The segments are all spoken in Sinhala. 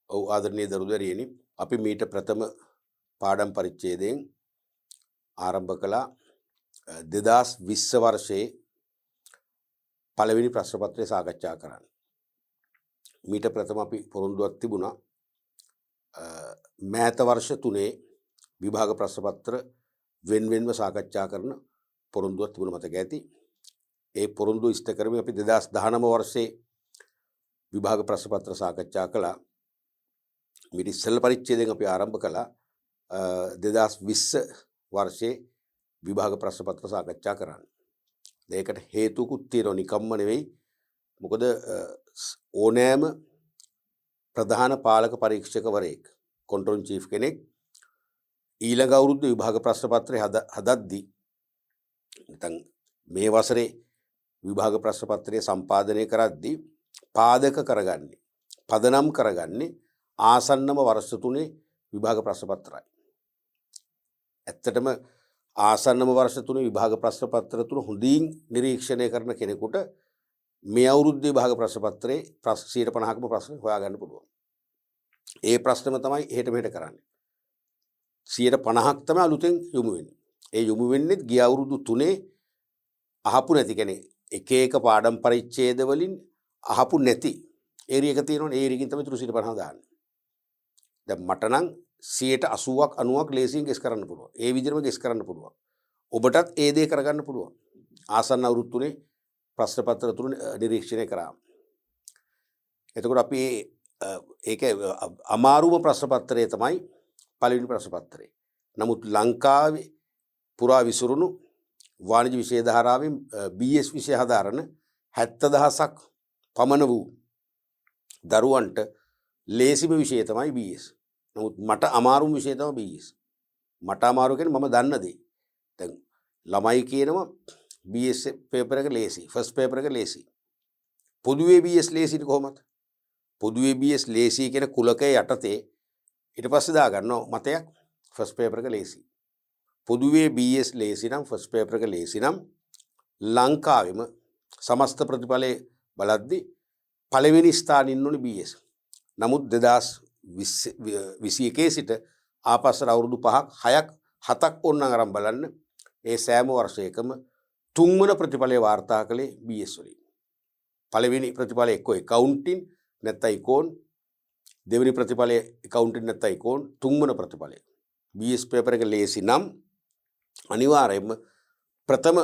ඔව් ආදරණීය දරුදරියනි අපි මීට ප්‍රථම පාඩම් පරිච්ඡේදයෙන් ආරම්භ කළා 2020 වර්ෂයේ පළවෙනි ප්‍රශ්න පත්‍රය සාකච්ඡා කරන්න. මීට ප්‍රථම අපි පොරොන්දුවක් තිබුණා මෑත වර්ෂ 3 විභාග ප්‍රශ්න පත්‍ර වෙන්වෙන්ව සාකච්ඡා කරන පොරොන්දුවක් තිබුණ මතක ඇති. ඒ පොරොන්දුව ඉෂ්ට කරමින් අපි 2019 වර්ෂයේ විභාග ප්‍රශ්න පත්‍ර සාකච්ඡා කළා. මීට ඉස්සෙල්ල පරිච්ඡේදයෙන් අපි ආරම්භ කළා 2020 වර්ෂයේ විභාග ප්‍රශ්න පත්‍ර සාකච්ඡා කරන්න. ඒකට හේතුකුත් තියෙනවා නිකම්ම නෙවෙයි. මොකද ඕනෑම ප්‍රධාන පාලක පරීක්ෂකවරයෙක් කන්ට්‍රෝල් චීෆ් කෙනෙක් ඊළඟ අවුරුද්ද විභාග ප්‍රශ්න පත්‍රය හදද්දී නැත්නම් මේ වසරේ විභාග ප්‍රශ්න පත්‍රය සම්පාදනය කරද්දී පාදක කරගන්නේ පදනම් කරගන්නේ ආසන්නම වර්ෂ 3 විභාග ප්‍රශ්න පත්‍රයි. ඇත්තටම ආසන්නම වර්ෂ 3 විභාග ප්‍රශ්න පත්‍ර තුන හොඳින් නිරීක්ෂණය කරන කෙනෙකුට මේ අවුරුද්දේ විභාග ප්‍රශ්න පත්‍රයේ 50%ක්ම ප්‍රශ්න හොයාගන්න පුළුවන්. ඒ ප්‍රශ්නම තමයි එහෙට මෙහෙට කරන්නේ. 50%ක් තමයි අලුතෙන් යොමු වෙන්නේ. ඒ යොමු වෙන්නේ ගිය අවුරුදු 3 අහපු නැති කෙනෙක් එක පාඩම් පරිච්ඡේද වලින් අහපු නැති ඒරිය එක තියෙනවනේ. ඒ ඒරියකින් තමයි 50% දාන්නේ. දැන් මට නම් 80ක් 90ක් ලේසියෙන් ගෙස් කරන්න පුළුවන්. ඒ විදිහටම ගෙස් කරන්න පුළුවන්. ඔබටත් ඒ දේ කරගන්න පුළුවන්. ආසන්න අවුරුදු 3 ප්‍රශ්න පත්‍ර තුන නිරීක්ෂණය කරා. එතකොට අපි ඒක අමාරුම ප්‍රශ්න පත්‍රය තමයි පළවෙනි ප්‍රශ්න පත්‍රය. නමුත් ලංකාවේ පුරා විසුරුණු වාණිජ්‍ය විෂය ධාරාවෙන් BS විෂය හදාරන 70000ක් පමණ වූ දරුවන්ට ලේසිම විෂය තමයි BS. නමුත් මට අමාරුම විෂය තමයි BS. මට අමාරු කියන්නේ මම දන්න දේ. දැන් ළමයි කියනවා BS පේපර් එක ලේසි. ෆස්ට් පේපර් එක ලේසි. පොදුවේ BS ලේසිද කොහොමද? පොදුවේ BS ලේසි කියන කුලකයේ යටතේ ඊට පස්සේ දා ගන්නවා මතයක් ෆස්ට් පේපර් එක ලේසි. පොදුවේ BS ලේසි නම් ෆස්ට් පේපර් එක ලේසි නම් ලංකාවෙම සමස්ත ප්‍රතිඵලයේ බලද්දී පළවෙනි ස්ථානයේ ඉන්නුනේ BS. නමුත් 2021 සිට ආපස්සට අවුරුදු 5ක් 6ක් 7ක් ඕනනම් අරන් බලන්න ඒ සෑම වර්ෂයකම තුන්වන ප්‍රතිඵලයේ වාර්තා කළේ BS වලින්. පළවෙනි ප්‍රතිඵලය එක්ක accounting නැත්නම් econ, දෙවෙනි ප්‍රතිඵලය accounting නැත්නම් econ, තුන්වන ප්‍රතිඵලය BS පේපර් එක ලේසි නම් අනිවාර්යයෙන්ම ප්‍රථම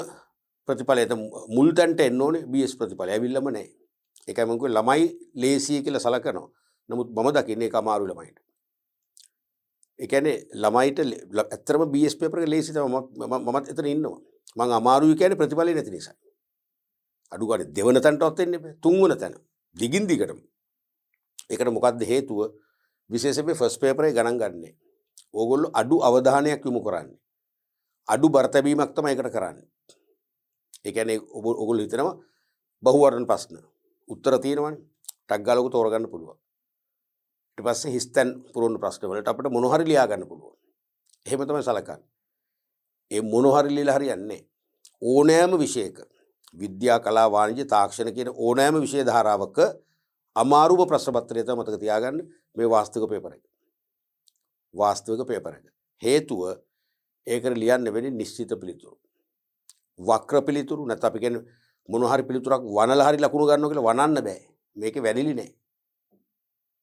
ප්‍රතිඵලයට මුල් තැනට එන්න ඕනේ BS ප්‍රතිඵලය. ඇවිල්ලාම නැහැ. ඒකයි මම කිව්වේ ළමයි ලේසි කියලා සලකනවා. නමුත් මම දකින්නේ ඒක අමාරු ළමයිට. ඒ කියන්නේ ළමයිට ඇත්තටම BS පේපර් එක ලේසි තමයි. මමත් එතන ඉන්නවා. මම අමාරුයි කියන්නේ ප්‍රතිඵලය නැති නිසා. අඩු ගානේ දෙවන තැනටවත් එන්නේ නැහැ. තුන්වන තැන. දිගින් දිගටම. ඒකට මොකක්ද හේතුව? විශේෂයෙන්ම ෆස්ට් පේපරේ ගණන් ගන්නෑ. ඕගොල්ලෝ අඩු අවධානයක් යොමු කරන්නේ. අඩු බර තැබීමක් තමයි ඒකට කරන්නේ. ඒ කියන්නේ ඕගොල්ලෝ හිතනවා බහුවර්ණ ප්‍රශ්න. උත්තර තියෙනවනේ. ටක් ගාලා ඔක තෝරගන්න පුළුවන්. ඊට පස්සේ හිස්තැන් පුරවන ප්‍රශ්න වලට අපිට මොන හරි ලියා ගන්න පුළුවන්. එහෙම තමයි සලකන්නේ. ඒ මොන හරි ලියලා හරියන්නේ නැහැ. ඕනෑම විෂයක විද්‍යා කලා වාණිජ්‍ය තාක්ෂණ කියන ඕනෑම විෂය ධාරාවක අමාරුම ප්‍රශ්න පත්‍රය තමයි මතක තියාගන්න මේ වාස්තවික පේපර් එක. වාස්තවික පේපර් එක. හේතුව ඒකට ලියන්න වෙන්නේ නිශ්චිත පිළිතුරු. වක්‍ර පිළිතුරු නැත්නම් අපි කියන්නේ මොන හරි පිළිතුරක් වනලා හරි ලකුණු ගන්නවා කියලා වනන්න බෑ. මේකේ වැඩිලි නෑ.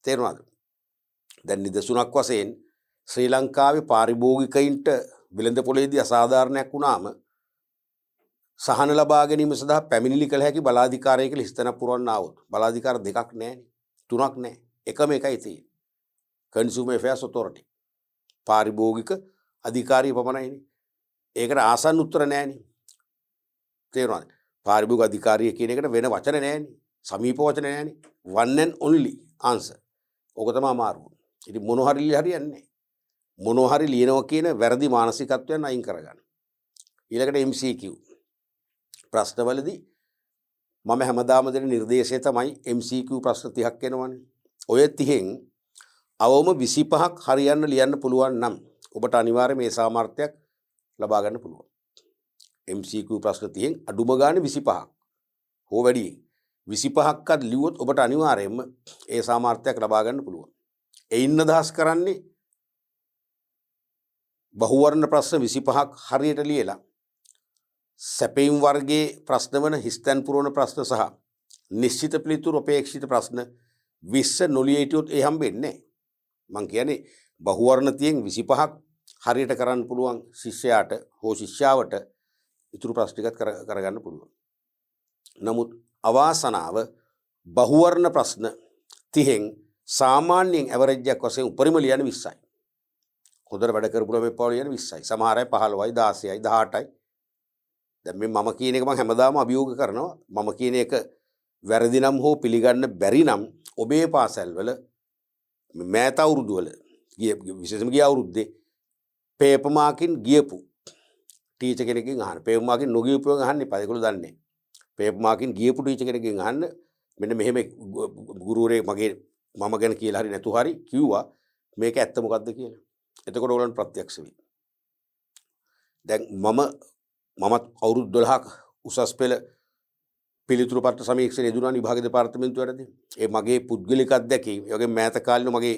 තේරුණාද? දැන් නිදසුනක් වශයෙන් ශ්‍රී ලංකාවේ පාරිභෝගිකයින්ට විලඳ පොලේදී අසාධාරණයක් වුණාම සහන ලබා ගැනීම සඳහා පැමිණිලි කළ හැකි බලාධිකාරිය කියලා හිස්තැනක් පුරවන්න ආවොත් බලාධිකාර දෙකක් නැහැනේ. තුනක් නැහැ. එකම එකයි තියෙන්නේ. Consumer affairs authority. පාරිභෝගික අධිකාරිය පමණයිනේ. ඒකට ආසන්න උත්තර නැහැනේ. තේරුණාද? පාරිභෝගික අධිකාරිය කියන එකට වෙන වචන නැහැනේ. සමීප වචන නැහැනේ. one and only answer. ඕක තමයි අමාරුව. ඉතින් මොන හරි හරියන්නේ නැහැ. මොන හරි ලියනවා කියන වැරදි මානසිකත්වයන් අයින් කරගන්න. ඊළඟට MCQ ප්‍රශ්නවලදී මම හැමදාම දෙන නිර්දේශය තමයි MCQ ප්‍රශ්න 30ක් එනවනේ. ඔය 30න් අවම 25ක් හරියන්න ලියන්න පුළුවන් නම් ඔබට අනිවාර්යයෙන් මේ සාමර්ථ්‍යයක් ලබා ගන්න පුළුවන්. MCQ ප්‍රශ්න 30න් අඩුම ගානේ 25ක් හෝ වැඩි 25ක්වත් ලිව්වොත් ඔබට අනිවාර්යයෙන්ම ඒ සාමර්ථ්‍යයක් ලබා ගන්න පුළුවන්. එයින් අදහස් කරන්නේ බහුවර්ණ ප්‍රශ්න 25ක් හරියට ලියලා සැපයුම් වර්ගයේ ප්‍රශ්න වන හිස්තැන් පුරවන ප්‍රශ්න සහ නිශ්චිත පිළිතුරු අපේක්ෂිත ප්‍රශ්න 20 නොලිය හිටියොත් ඒ හම්බෙන්නේ නැහැ. මං කියන්නේ බහුවර්ණ තියෙන් 25ක් හරියට කරන්න පුළුවන් ශිෂ්‍යයාට හෝ ශිෂ්‍යාවට ඉතුරු ප්‍රශ්න ටිකත් කරගන්න පුළුවන්. නමුත් අවාසනාව බහුවර්ණ ප්‍රශ්න 30න් සාමාන්‍යයෙන් ඇවරේජ් එකක් වශයෙන් උපරිම ලියන 20යි. හොඳට වැඩ කරපු ළමයි පාවල ලියන 20යි. සමහර අය 15යි 16යි 18යි. දැන් මේ මම කියන එක මම හැමදාම අභියෝග කරනවා. මම කියන එක වැරදි නම් හෝ පිළිගන්න බැරි නම් ඔබේ පාසල්වල මෑත අවුරුදු වල විශේෂයෙන්ම ගිය අවුරුද්දේ පේපර් මාකින් ගියපු ටීචර් කෙනෙක්ගෙන් අහන්න. පේපර් මාකින් නොගියපුවෙන් අහන්න එපා. ඒගොල්ලෝ දන්නේ නැහැ. පේපර් මාකින් ගියපු ටීචර් කෙනෙක්ගෙන් අහන්න මෙන්න මෙහෙම ගුරුවරේ මම ගැන කියලා හරි නැතු හරි කිව්වා මේක ඇත්ත මොකද්ද කියලා. එතකොට ඕගොල්ලන්ට ප්‍රත්‍යක්ෂ වෙයි. දැන් මමත් අවුරුදු 12ක් උසස් පෙළ පිළිතුරු පත්‍ර සමීක්ෂණ යෙදුණා විභාග දෙපාර්තමේන්තුවේදී. ඒ මගේ පුද්ගලික අත්දැකීම්. ඒ වගේ මෑත කාලේ මගේ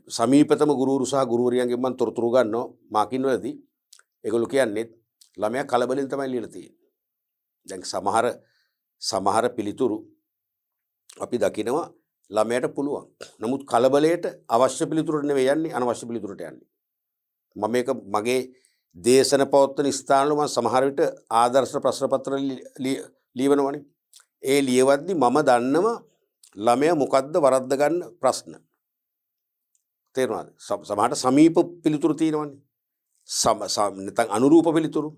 සමීපතම ගුරුවරු සහ ගුරුවරියන්ගෙන් මම තොරතුරු ගන්නවා මාකින් වලදී. ඒගොල්ලෝ කියන්නේ ළමයා කලබලෙන් තමයි ලියලා තියෙන්නේ. දැන් සමහර පිළිතුරු අපි දකිනවා ළමයට පුළුවන්. නමුත් කලබලයට අවශ්‍ය පිළිතුරට නෙවෙයි යන්නේ අනවශ්‍ය පිළිතුරට යන්නේ. මම මේක මගේ දේශන පවත්වන ස්ථානවල මම සමහර විට ආදර්ශ ප්‍රශ්න පත්‍ර ලියවනවනේ. ඒ ලියවද්දි මම දන්නව ළමයා මොකද්ද වරද්ද ගන්න ප්‍රශ්න. තේරුණාද? සමහරට සමීප පිළිතුරු තියෙනවනේ. නැත්නම් අනුරූප පිළිතුරු.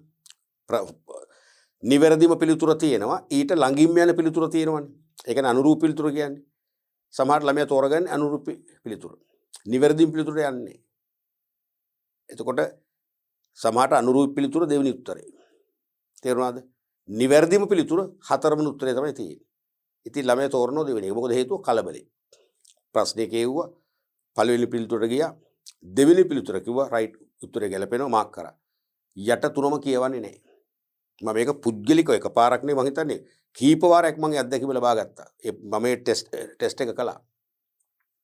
නිවැරදිම පිළිතුර තියෙනවා. ඊට ළඟින්ම යන පිළිතුර තියෙනවනේ. ඒ කියන්නේ අනුරූප පිළිතුර කියන්නේ. සමහර ළමයා තෝරගන්නේ අනුරූප පිළිතුර. නිවැරදිම පිළිතුරට යන්නේ. එතකොට සමහරට අනුරූප පිළිතුර දෙවෙනි උත්තරේ. තේරුණාද? නිවැරදිම පිළිතුර හතරවෙනි උත්තරේ තමයි තියෙන්නේ. ඉතින් ළමයා තෝරනවා දෙවෙනි එක. මොකද හේතුව කලබලේ. ප්‍රශ්නේ කියුවා පළවෙනි පිළිතුරට ගියා. දෙවෙනි පිළිතුර කිව්වා රයිට් උත්තරේ ගැලපෙනවා මාක් කරා. යට තුනම කියවන්නේ නැහැ. මම මේක පුද්ගලිකව එකපාරක් නෙවෙයි මං හිතන්නේ කීප වාරයක් මගේ අත්දැකීම ලබා ගත්තා. මම මේ ටෙස්ට් එක කළා.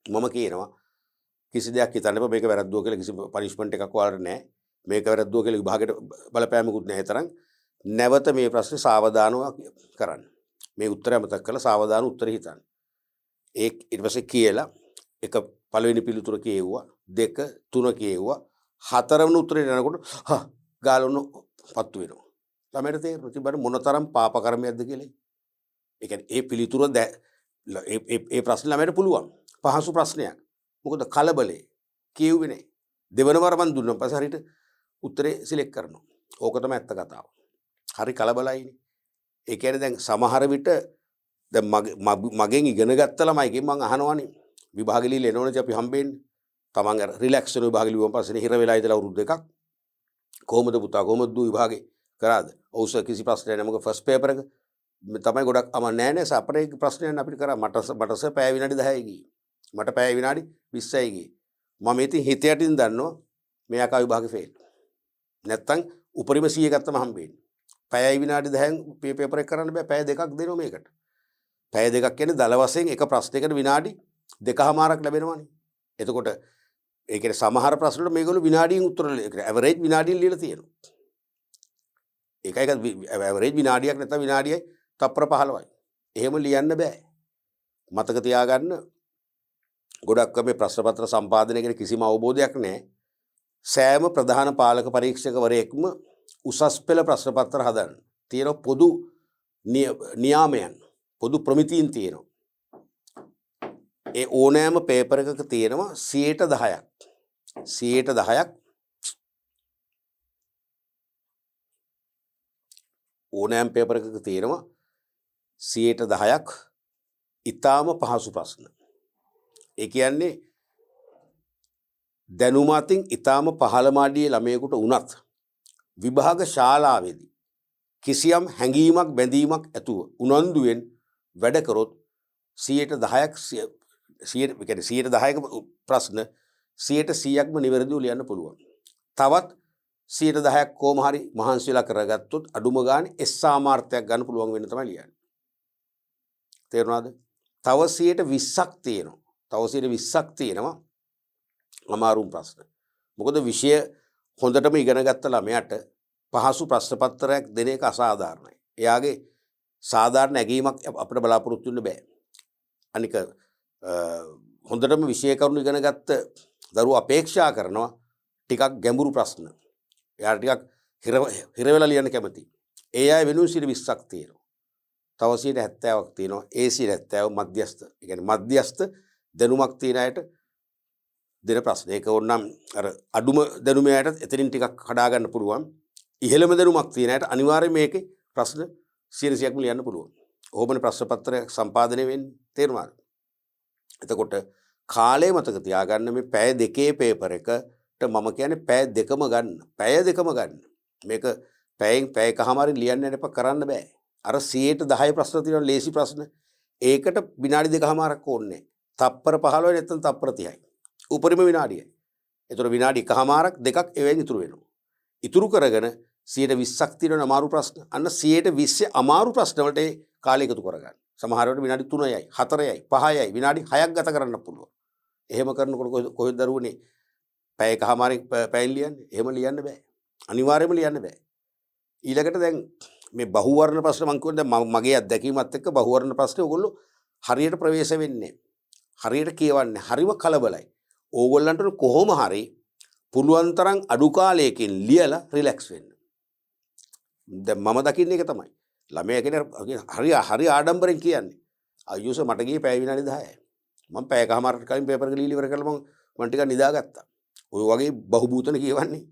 මම කියනවා කිසි දෙයක් හිතන්න එපා මේක වැරද්දුව කියලා කිසි පනිෂ්මන්ට් එකක් ඔයාලට නැහැ. මේක වැරද්දුව කියලා විභාගයට බලපෑමකුත් නැහැ තරම්. නැවත මේ ප්‍රශ්නේ සාවධානව කරන්න. මේ උත්තරය මතක් කරලා සාවධාන උත්තරේ හිතන්න. ඊට පස්සේ කියලා එක පළවෙනි පිළිතුර කියෙව්වා, දෙක, තුන කියෙව්වා, හතරවෙනි උත්තරේ යනකොට ගාලොන්න පත්තු වෙනවා. ළමයට තේරෙනවා ඉතින් බලන්න මොනතරම් පාප කර්මයක්ද කියලා. ඒ කියන්නේ ඒ පිළිතුර ඒ ප්‍රශ්න ළමයට පුළුවන්. පහසු ප්‍රශ්නයක්. මොකද කලබලේ කියෙව්වේ නැහැ. දෙවන වර මන් දුන්නා පස්සේ හරියට උත්තරේ සිලෙක්ට් කරනවා. ඕක තමයි ඇත්ත කතාව. හරි කලබලයිනේ. ඒ කියන්නේ දැන් සමහර විට දැන් මගෙන් ඉගෙන ගත්ත ළමයිගෙන් මං අහනවානේ විභාගෙ ලියලා එනවනේ අපි හම්බෙන්නේ. තමන් අර රිලැක්ස් වෙන විභාගෙ ලියුවම පස්සේ හිර වෙලා ඉඳලා අවුරුදු දෙකක් කොහොමද පුතා කොහොමද දු විභාගේ කරාද? ඔව් සර් කිසි ප්‍රශ්නයක් නැහැ. මොකද ෆස්ට් පේපර් එක තමයි ගොඩක් අමාරු නෑ නේ සර් අපේ ප්‍රශ්නයක් අපිට කරා මට සර් පැය විනාඩි 10යි ගියේ. මට පැය විනාඩි 20යි ගියේ. මම ඉතින් හිත යටින් දන්නවා මේ අකා විභාගේ ෆේල්. නැත්තම් උපරිම 100 ගත්තම හම්බෙන්නේ. පැයයි විනාඩි 10න් පේපර් එක කරන්න බෑ. පැය දෙකක් දෙනවා මේකට. පැය දෙකක් කියන්නේ දල වශයෙන් එක ප්‍රශ්නයකට විනාඩි 2කමාරක් ලැබෙනවානේ. එතකොට ඒ කියන්නේ සමහර ප්‍රශ්න වලට මේගොල්ලෝ විනාඩියෙන් උත්තර ඇවරේජ් විනාඩියෙන් ලියලා තියෙනවා. ඒකයි ඇවරේජ් විනාඩියක් නැත්නම් විනාඩියයි තප්පර 15යි. එහෙම ලියන්න බෑ. මතක තියාගන්න ගොඩක් මේ ප්‍රශ්න පත්‍ර සම්පාදනය ගැන කිසිම අවබෝධයක් නැහැ. සෑම ප්‍රධාන පාලක පරීක්ෂකවරයෙක්ම උසස් පෙළ ප්‍රශ්න පත්‍ර හදන්න තියෙන පොදු නියාමයන් පොදු ප්‍රමිතීන් තියෙනවා. ඒ ඕනෑම පේපර් එකක තියෙනවා 10%ක්. 10%ක් ඕනෑම පේපර් එකක තියෙනවා 10%ක් ඊටාම පහසු ප්‍රශ්න. ඒ කියන්නේ දැනුම අතින් ඊටාම පහළ මාඩියේ ළමයෙකුට උනත් විභාග ශාලාවේදී කිසියම් හැඟීමක් බැඳීමක් ඇතුව උනන්දුවෙන් වැඩ කරොත් 10%ක් 100%ක ප්‍රශ්න 100%ක්ම නිවැරදිව ලියන්න පුළුවන්. තවත් 10%ක් කොහොම හරි මහන්සි වෙලා කරගත්තොත් අඩුම ගානේ S සාමාර්ථයක් ගන්න පුළුවන් වෙන්න තමයි ලියන්නේ. තේරුණාද? තව 20%ක් තියෙනවා. තව 20ක් තියෙනවා අමාරුම ප්‍රශ්න. මොකද විෂය හොඳටම ඉගෙන ගත්ත ළමයාට පහසු ප්‍රශ්න පත්‍රයක් දෙන එක අසාධාරණයි. එයාගේ සාධාරණ ඇගීමක් අපිට බලාපොරොත්තු වෙන්න බෑ. අනික හොඳටම විෂය කරුණු ඉගෙන ගත්ත දරුවෝ අපේක්ෂා කරනවා ටිකක් ගැඹුරු ප්‍රශ්න. එයාට ටිකක් හිර වෙලා ලියන්න කැමතියි. ඒ අය වෙනුවෙන් 20ක් තියෙනවා. තව 70ක් තියෙනවා. ඒ 70 මධ්‍යස්ථ. ඒ කියන්නේ මධ්‍යස්ථ දැනුමක් තියෙන අයට දෙන ප්‍රශ්න. ඒක ඕනනම් අර අඩුම දැනුමේ අයට එතනින් ටිකක් කඩා ගන්න පුළුවන්. ඉහළම දැනුමක් තියෙන අයට අනිවාර්යයෙන් මේකේ ප්‍රශ්න 100%ක්ම ලියන්න පුළුවන්. ඕමනේ ප්‍රශ්න පත්‍රය සම්පාදනය වෙන්නේ. තේරුණාද? එතකොට කාලය මතක තියාගන්න මේ පැය දෙකේ පේපර් එකට මම කියන්නේ පැය දෙකම ගන්න. පැය දෙකම ගන්න. මේක පැයකමාරින් ලියන්න යන්න එපා කරන්න බෑ. අර 10% ප්‍රශ්න තියෙනවා ලේසි ප්‍රශ්න. ඒකට විනාඩි දෙකමාරක් ඕනේ. තප්පර 15 නැත්නම් තප්පර 30යි. උපරිම විනාඩියයි. ඒතර විනාඩි එකමාරක් දෙකක් එවෙන් ඉතුරු වෙනවා. ඉතුරු කරගෙන 120ක් තියෙන අමාරු ප්‍රශ්න. අන්න 120 අමාරු ප්‍රශ්න වලට කාලය එකතු කරගන්න. සමහර වෙලාවට විනාඩි 3යි, 4යි, 5යි විනාඩි 6ක් ගත කරන්න පුළුවන්. එහෙම කරනකොට කොහෙද දරුවනේ පැයකමාරක් පැයෙන් ලියන්නේ? එහෙම ලියන්න බෑ. අනිවාර්යයෙන්ම ලියන්න බෑ. ඊළඟට දැන් මේ බහුවර්ණ ප්‍රශ්න මම කියන්නේ දැන් මගේ අත්දැකීමත් එක්ක බහුවර්ණ ප්‍රශ්නේ ඕගොල්ලෝ හරියට ප්‍රවේශ වෙන්නේ. හරියට කියවන්නේ. හරිම කලබලයි. ඕගොල්ලන්ට කොහොම හරි පුළුවන් තරම් අඩු කාලයකින් ලියලා රිලැක්ස් වෙන්න. දැන් මම දකින්නේ ඒක තමයි. ළමයා කියන්නේ හරි ආඩම්බරෙන් කියන්නේ. අයියෝ සර් මට ගියේ පැය විනාඩි 10යි. මම පැයකමාරකට කලින් පේපර් එක ලියලා ඉවර කරලා මම ටිකක් නිදාගත්තා. ඔය වගේ බහුබූතන කියවන්නේ.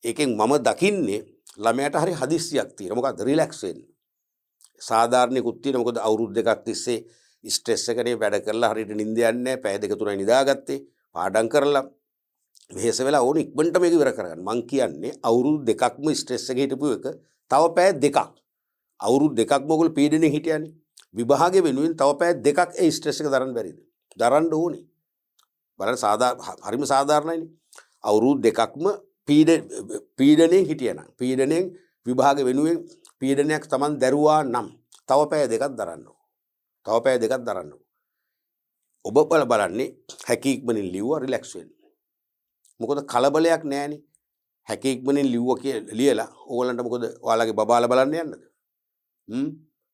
ඒකෙන් මම දකින්නේ ළමයාට හරි හදිස්සියක් තියෙනවා. මොකද්ද? රිලැක්ස් වෙන්න. සාධාරණිකුත් තියෙනවා. මොකද අවුරුදු දෙකක් තිස්සේ ස්ට්‍රෙස් එකනේ වැඩ කරලා හරියට නිින්ද යන්නේ නැහැ. පැය දෙක තුනයි නිදාගත්තේ. පාඩම් කරලා වෙහෙස වෙලා ඕන ඉක්මනට මේක ඉවර කරගන්න. මං කියන්නේ අවුරුදු දෙකක්ම ස්ට්‍රෙස් එකේ හිටපු එක තව පැය දෙකක්. අවුරුදු දෙකක්ම ඔයගොල්ලෝ පීඩණයෙන් හිටියානේ. විභාගය වෙනුවෙන් තව පැය දෙකක් ඒ ස්ට්‍රෙස් එක දරන්න බැරිද? දරන්න ඕනේ. බලන්න හරිම සාධාරණයිනේ. අවුරුදු දෙකක්ම පීඩණයෙන් හිටියනම් පීඩණයෙන් විභාග වෙනුවෙන් පීඩනයක් Taman දැරුවා නම් තව පැය දෙකක් දරන්න ඕන. තව පැය දෙකක් දරන්න ඕන. ඔබ බලන්නේ හැකි ඉක්මනින් ලිව්වා රිලැක්ස් වෙන්න. මොකද කලබලයක් නැහැනේ. හැකි ඉක්මනින් ලිව්වා කියලා ලියලා ඕගලන්ට මොකද ඔයාලගේ බබාලා බලන්න යන්නද?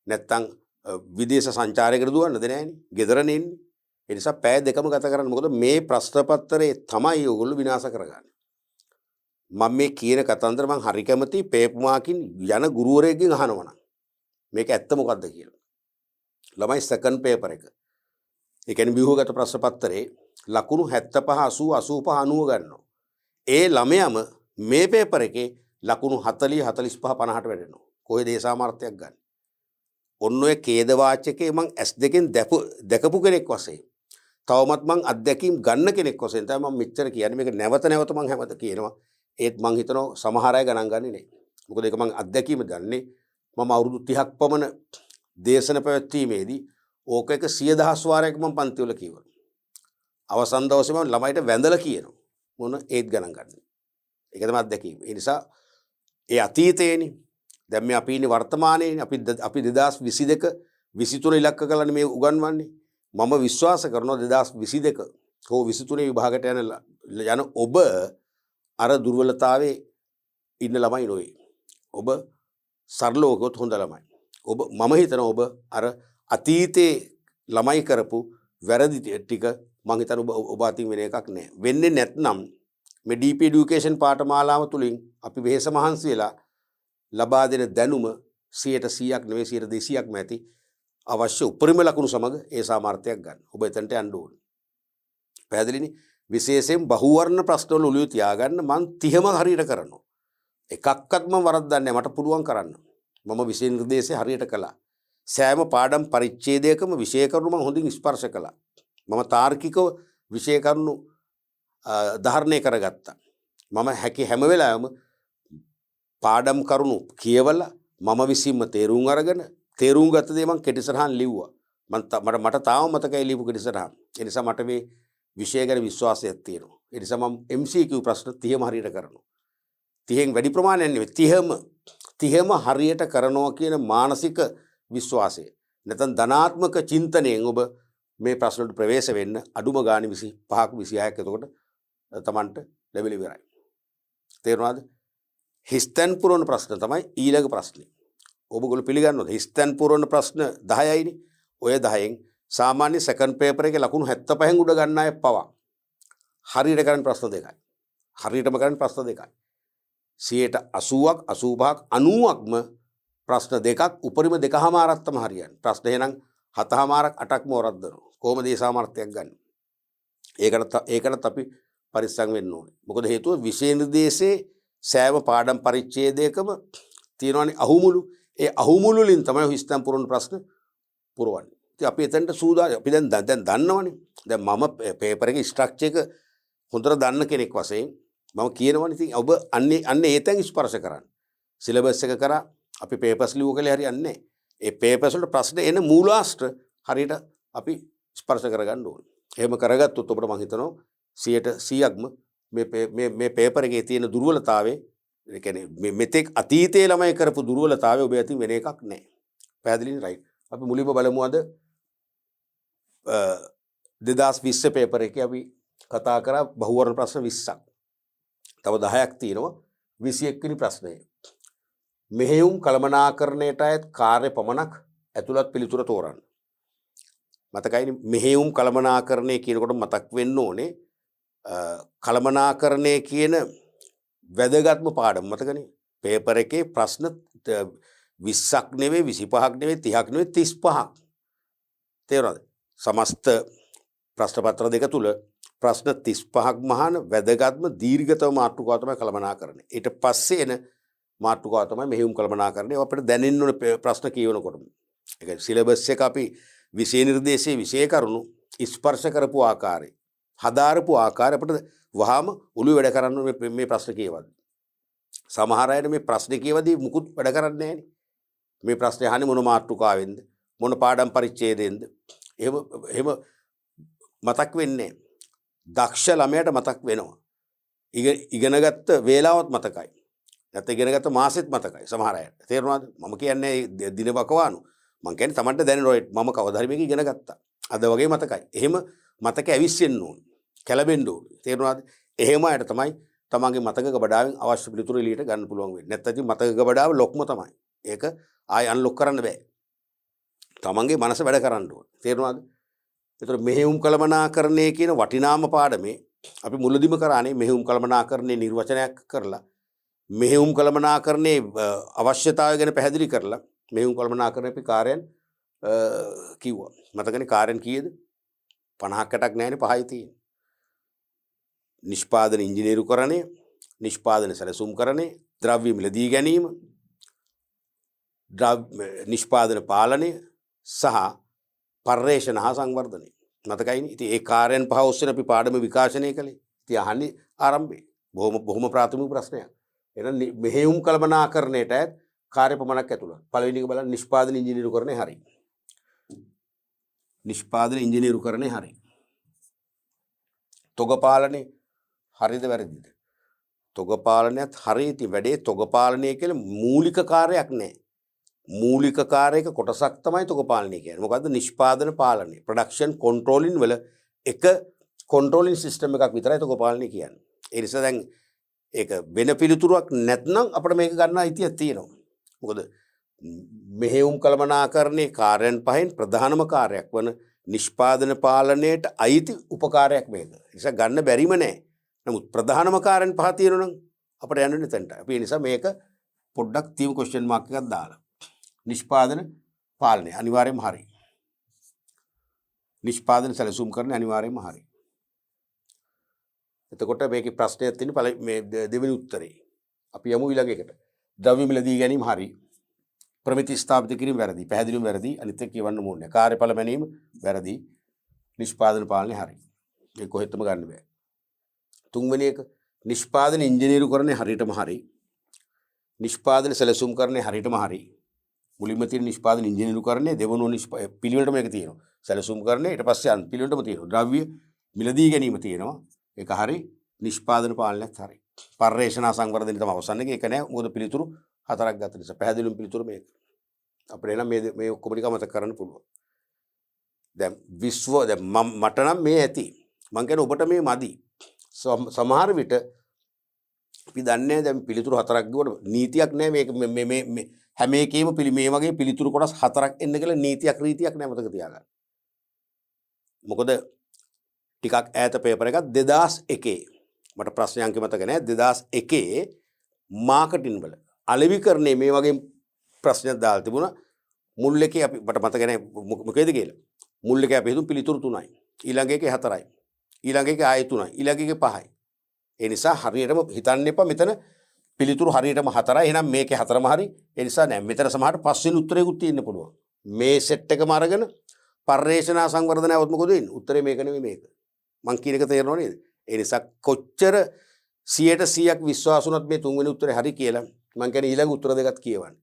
නැත්තම් විදේශ සංචාරයකට දුවන්නද නැහැනේ. ගෙදරනේ ඉන්නේ. ඒ නිසා පැය දෙකම ගත කරන්න. මොකද මේ ප්‍රශ්න පත්‍රයේ තමයි ඔයගොල්ලෝ විනාශ කරගන්නේ. මම මේ කියන කතන්දර මං හරි කැමති පේපුමාකින් යන ගුරුවරයෙක්ගෙන් අහනවා නම් මේක ඇත්ත මොකද්ද කියලා. ළමයි සෙකන්ඩ් පේපර් එක. ඒ කියන්නේ ව්‍යුහගත ප්‍රශ්න පත්‍රයේ ලකුණු 75 80 85 90 ගන්නවා. ඒ ළමයාම මේ පේපර් එකේ ලකුණු 40 45 50ට වැඩෙනවා. කොහෙද ඒ සාමර්ථ්‍යයක් ගන්න? ඔන්න ඔය ඛේද වාචකේ මං S2කින් දැකපු කෙනෙක් වශයෙන් තවමත් මං අත්දැකීම් ගන්න කෙනෙක් වශයෙන් තමයි මම මෙච්චර කියන්නේ. මේක නැවත නැවත මං හැමත කියනවා. ඒත් මං හිතනවා සමහර අය ගණන් ගන්නේ නැහැ. මොකද ඒක මං අත්දැකීම ගන්නේ මම අවුරුදු 30ක් පමණ දේශන පැවැත්වීමේදී ඕක එක 100,000 වාරයක් මං පන්ති වල කිව්වා. අවසන් දවසේ මම ළමයිට වැඳලා කියනවා. මොන ඒත් ගණන් ගන්න. ඒක තමයි අත්දැකීම. ඒ නිසා ඒ අතීතයේනේ දැන් මේ අපි ඉන්නේ වර්තමානයේනේ. අපි 2022 23 ඉලක්ක කරලානේ මේ උගන්වන්නේ. මම විශ්වාස කරනවා 2022 හෝ 23 විභාගයට යන ඔබ අර දුර්වලතාවේ ඉන්න ළමයි නොවේ. ඔබ සරලව ගොත් හොඳ ළමයි. මම හිතනවා ඔබ අර අතීතේ ළමයි කරපු වැරදි ටික මම හිතනවා ඔබ අතින් වෙන එකක් නෑ. වෙන්නේ නැත්නම් මේ DP education පාඨමාලාව තුලින් අපි වෙහෙස මහන්සි වෙලා ලබා දෙන දැනුම 100%ක් නෙවෙයි 200%ක්ම ඇති. අවශ්‍ය උපරිම ලකුණු සමග ඒ සාමර්ථ්‍යයක් ගන්න. ඔබ එතනට යන්න ඕනේ. පැහැදිලිනේ? විශේෂයෙන් බහුවර්ණ ප්‍රශ්න වල ඔලිය තියාගන්න මං 30ම හරියට කරනවා. එකක්වත් මම වරද්දන්නේ නැහැ. මට පුළුවන් කරන්න. මම විෂය නිර්දේශය හරියට කළා. සෑම පාඩම් පරිච්ඡේදයකම විෂය කරුණු මම හොඳින් ස්පර්ශ කළා. මම තාර්කිකව විෂය කරුණු ධාරණය කරගත්තා. මම හැකි හැම වෙලාවෙම පාඩම් කරුණු කියවලා මම විසින්ම තේරුම් අරගෙන තේරුම් ගත්ත දේ මම කෙටිසරහන් ලිව්වා. මට තාම මතකයි ලියපු කෙටිසරහන්. ඒ නිසා මට මේ විෂය ගැන විශ්වාසයක් තියෙනවා. ඒ නිසා මම MCQ ප්‍රශ්න 30ම හරියට කරනවා. 30න් වැඩි ප්‍රමාණයක් නෙවෙයි 30ම හරියට කරනවා කියන මානසික විශ්වාසය. නැත්නම් ධනාත්මක චින්තනයෙන් ඔබ මේ ප්‍රශ්න වලට ප්‍රවේශ වෙන්න අඩුම ගානේ 25ක් 26ක් එතකොට තමන්ට ලැබිලි ඉවරයි. තේරුණාද? හිස්තැන් පුරවන ප්‍රශ්න තමයි ඊළඟ ප්‍රශ්නේ. ඔබගොල්ලෝ පිළිගන්නවද? හිස්තැන් පුරවන ප්‍රශ්න 10යිනේ. ඔය 10න් සාමාන්‍ය සෙකන්ඩ් පේපර් එකේ ලකුණු 75න් උඩ ගන්න අය පවා හරියට කරන ප්‍රශ්න දෙකයි. හරියටම කරන ප්‍රශ්න දෙකයි. 80ක් 85ක් 90ක්ම ප්‍රශ්න දෙකක් උපරිම දෙකමාරක් තමයි හරියන්නේ. ප්‍රශ්න එහෙනම් 7මාරක් 8ක්ම වරද්දනවා. කොහොමද මේ සාමර්ථ්‍යයක් ගන්න? ඒකට අපි පරිස්සම් වෙන්න ඕනේ. මොකද හේතුව විෂය නිර්දේශයේ සෑම පාඩම් පරිච්ඡේදයකම තියෙනවානේ අහුමුළු. ඒ අහුමුළු වලින් තමයි හිස්තැන් පුරවන ප්‍රශ්න පුරවන්නේ. ඉතින් අපි එතනට සූදානම්. අපි දැන් දන්නවනේ. දැන් මම පේපර් එකේ ස්ට්‍රක්චර් එක හොඳට දන්න කෙනෙක් වශයෙන් මම කියනවනේ. ඉතින් ඔබ අන්නේ ඒ තැන් ස්පර්ශ කරන්න. සිලබස් එක කරා අපි පේපර්ස් ලියුව කලේ හරියන්නේ නැහැ. ඒ පේපර්ස් වලට ප්‍රශ්න එන මූලාශ්‍ර හරියට අපි ස්පර්ශ කරගන්න ඕනේ. එහෙම කරගත්තොත් ඔබට මම හිතනවා 100%ක්ම මේ පේපර් එකේ තියෙන දුර්වලතාවය, ඒ කියන්නේ මෙතෙක් අතීතයේ ළමයි කරපු දුර්වලතාවය ඔබ අතින් වෙන එකක් නැහැ. පැහැදිලිනේ? රයිට්. අපි මුලින්ම බලමු අද 2020 පේපර් එකේ අපි කතා කරා බහුවර්ණ ප්‍රශ්න 20ක්. තව 10ක් තියෙනවා. 21 වෙනි ප්‍රශ්නය. මෙහෙයුම් කළමනාකරණයට අයත් කාර්ය පමණක් ඇතුළත් පිළිතුර තෝරන්න. මතකයිනේ මෙහෙයුම් කළමනාකරණය කියනකොට මතක් වෙන්න ඕනේ කළමනාකරණය කියන වැදගත්ම පාඩම මතකනේ. පේපර් එකේ ප්‍රශ්න 20ක් නෙවෙයි 25ක් නෙවෙයි 30ක් නෙවෙයි 35ක්. තේරුණාද? සමස්ත ප්‍රශ්න පත්‍ර දෙක තුල ප්‍රශ්න 35ක් මහාන වැදගත්ම දීර්ඝතම මාතෘකාව තමයි කළමනාකරණය. ඊට පස්සේ එන මාතෘකාව තමයි මෙහෙයුම් කළමනාකරණය. අපිට දැනෙන්න ඕන ප්‍රශ්න කියවනකොටම. ඒ කියන්නේ සිලබස් එක අපි විෂය නිර්දේශයේ විෂය කරුණු ස්පර්ශ කරපු ආකාරය, හදාරපු ආකාරය අපිට වහාම ඔළුව වැඩ කරන්න මේ ප්‍රශ්න කියවද්දි. සමහර අයට මේ ප්‍රශ්න කියවද්දි මුකුත් වැඩ කරන්නේ නැහැනේ. මේ ප්‍රශ්නේ අහන්නේ මොන මාතෘකාවෙන්ද? මොන පාඩම් පරිච්ඡේදයෙන්ද? එහෙම මතක් වෙන්නේ නැහැ. දක්ෂ ළමයට මතක් වෙනවා. ඉගෙනගත්ත වේලාවත් මතකයි. නැත්නම් ඉගෙනගත්ත මාසෙත් මතකයි සමහර අයට. තේරුණාද? මම කියන්නේ දින වකවානු. මම කියන්නේ Tamanට දැනෙනවා මම කවදා හරි මේක ඉගෙන ගත්තා. අද වගේ මතකයි. එහෙම මතක ඇවිස්සෙන්න ඕනේ. කැළඹෙන්න ඕනේ. තේරුණාද? එහෙම අයට තමයි තමන්ගේ මතක ගබඩාවෙන් අවශ්‍ය පිළිතුරු එළියට ගන්න පුළුවන් වෙන්නේ. නැත්නම් ඉතින් මතක ගබඩාව ලොක්ම තමයි. ඒක ආයි අන්ලොක් කරන්න බෑ. තමන්ගේ මනස වැඩ කරන්න ඕනේ. තේරුණාද? ඒතර මෙහෙයුම් කළමනාකරණය කියන වටිනාම පාඩමේ අපි මුලදිම කරානේ මෙහෙයුම් කළමනාකරණේ නිර්වචනයක් කරලා මෙහෙයුම් කළමනාකරණේ අවශ්‍යතාවය ගැන පැහැදිලි කරලා මෙහෙයුම් කළමනාකරණේ අපි කාර්යයන් කිව්වා. මතකනේ කාර්යයන් කීයද? 50ක් නැහැනේ 5යි තියෙන්නේ. නිෂ්පාදන ඉංජිනේරුකරණය, නිෂ්පාදන සැලසුම්කරණය, ද්‍රව්‍ය මිලදී ගැනීම, නිෂ්පාදන පාලනය සහ පර්යේෂණ හා සංවර්ධනය. මතකයිනේ. ඉතින් ඒ කාර්යයන් පහ ඔස්සේ අපි පාඩම විකාශනය කළේ. ඉතින් අහන්නේ ආරම්භයේ බොහොම ප්‍රාථමික ප්‍රශ්නයක්. එහෙනම් මෙහෙයුම් කළමනාකරණයට කාර්ය පමණක් ඇතුළත්. පළවෙනි එක බලන්න නිෂ්පාදන ඉංජිනේරුකරණය හරි. නිෂ්පාදන ඉංජිනේරුකරණය හරි. තොග පාලනය හරිද වැරදිද? තොග පාලනයත් හරි. ඉතින් වැඩේ තොග පාලනය කියලා මූලික කාර්යයක් නැහැ. මූලික කාර්යයක කොටසක් තමයි තොග පාලනය කියන්නේ. මොකද්ද? නිෂ්පාදන පාලනය. ප්‍රොඩක්ෂන් කන්ට්‍රෝලින් වල එක කන්ට්‍රෝලින් සිස්ටම් එකක් විතරයි තොග පාලනය කියන්නේ. ඒ නිසා දැන් ඒක වෙන පිළිතුරක් නැත්නම් අපිට මේක ගන්න අයිතියක් තියෙනවා. මොකද මෙහෙයුම් කළමනාකරණයේ කාර්යයන් පහෙන් ප්‍රධානම කාර්යයක් වන නිෂ්පාදන පාලනයට අයිති උපකාරයක් මේක. ඒ නිසා ගන්න බැරිම නෑ. නමුත් ප්‍රධානම කාර්යයන් පහ තියෙනවා නම් අපිට යන්න එතනට. අපි ඒ නිසා මේක පොඩ්ඩක් තීව ක්වෙස්චන් මාක් එකක් දාලා. නිෂ්පාදන පාලනය අනිවාර්යයෙන්ම හරි. නිෂ්පාදන සැලසුම් කරන අනිවාර්යයෙන්ම හරි. එතකොට මේකේ ප්‍රශ්නයක් තියෙන මේ දෙවෙනි උත්තරේ. අපි යමු ඊළඟ එකට. ද්‍රව්‍ය මිලදී ගැනීම හරි. ප්‍රමිති ස්ථාපිත කිරීම වැරදි. පැහැදිලිවම වැරදි. අනිත් එක කියවන්න ඕනේ. කාර්යඵල මැනීම වැරදි. නිෂ්පාදන පාලනය හරි. ඒක කොහෙත්ම ගන්න බෑ. තුන්වෙනි එක නිෂ්පාදන ඉංජිනේරුකරණය හරියටම හරි. නිෂ්පාදන සැලසුම්කරණය හරියටම හරි. මුලින්ම තියෙන නිෂ්පාදන ඉංජිනේරුකරණය දෙවනුව පිළිවෙලට මේක තියෙනවා. සැලසුම්කරණය ඊට පස්සේ අන් පිළිවෙලටම තියෙනවා. ද්‍රව්‍ය මිලදී ගැනීම තියෙනවා. ඒක හරි. නිෂ්පාදන පාලනයත් හරි. පර්යේෂණ සංවර්ධනය තමයි අවසන් එක. ඒක නෑ. මොකද පිළිතුරු හතරක් ගත නිසා පැහැදිලිවම පිළිතුරු මේක. අපිට එනම් මේ ඔක්කොම ටික මතක කරන්න පුළුවන්. දැන් විශ්ව දැන් මට නම් මේ ඇති මං කියන්නේ ඔබට මේ මදි සමහර විට අපි දන්නේ දැන් පිළිතුරු හතරක් ගිහුවට නීතියක් නැහැ මේ හැම එකේම මේ වගේ පිළිතුරු කොටස් හතරක් එන්න කියලා නීතියක් රීතියක් නැහැ මතක තියාගන්න. මොකද ටිකක් ඈත පේපර් එකක් 2001 මට ප්‍රශ්න අංක මතක නැහැ 2001 මාකටින් වල අලෙවිකරණේ මේ වගේ ප්‍රශ්නයක් දාලා තිබුණා. මුල් එකේ අපි මට මතක නැහැ මොකේද කියලා. මුල් එකේ අපි හිතුම් පිළිතුරු 3යි. ඊළඟ එකේ 4යි. ඊළඟ එකේ ආයෙ 3යි. ඊළඟ එකේ 5යි. ඒ නිසා හරියටම හිතන්න එපා මෙතන පිළිතුරු හරියටම 4යි. එහෙනම් මේකේ 4ම හරි. ඒ නිසා නෑ මෙතන සමහරට 5 වෙනි උත්තරයකුත් තියෙන්න පුළුවන්. මේ සෙට් එකම අරගෙන පර්යේෂණ සංවර්ධනයවත් මොකද වෙන්නේ? උත්තරේ මේක නෙවෙයි මේක. මං කියන එක තේරෙනව නේද? ඒ නිසා කොච්චර 100%ක් විශ්වාස වුණත් මේ තුන්වෙනි උත්තරේ හරි කියලා මං කියන්නේ ඊළඟ උත්තර දෙකත් කියවන්න.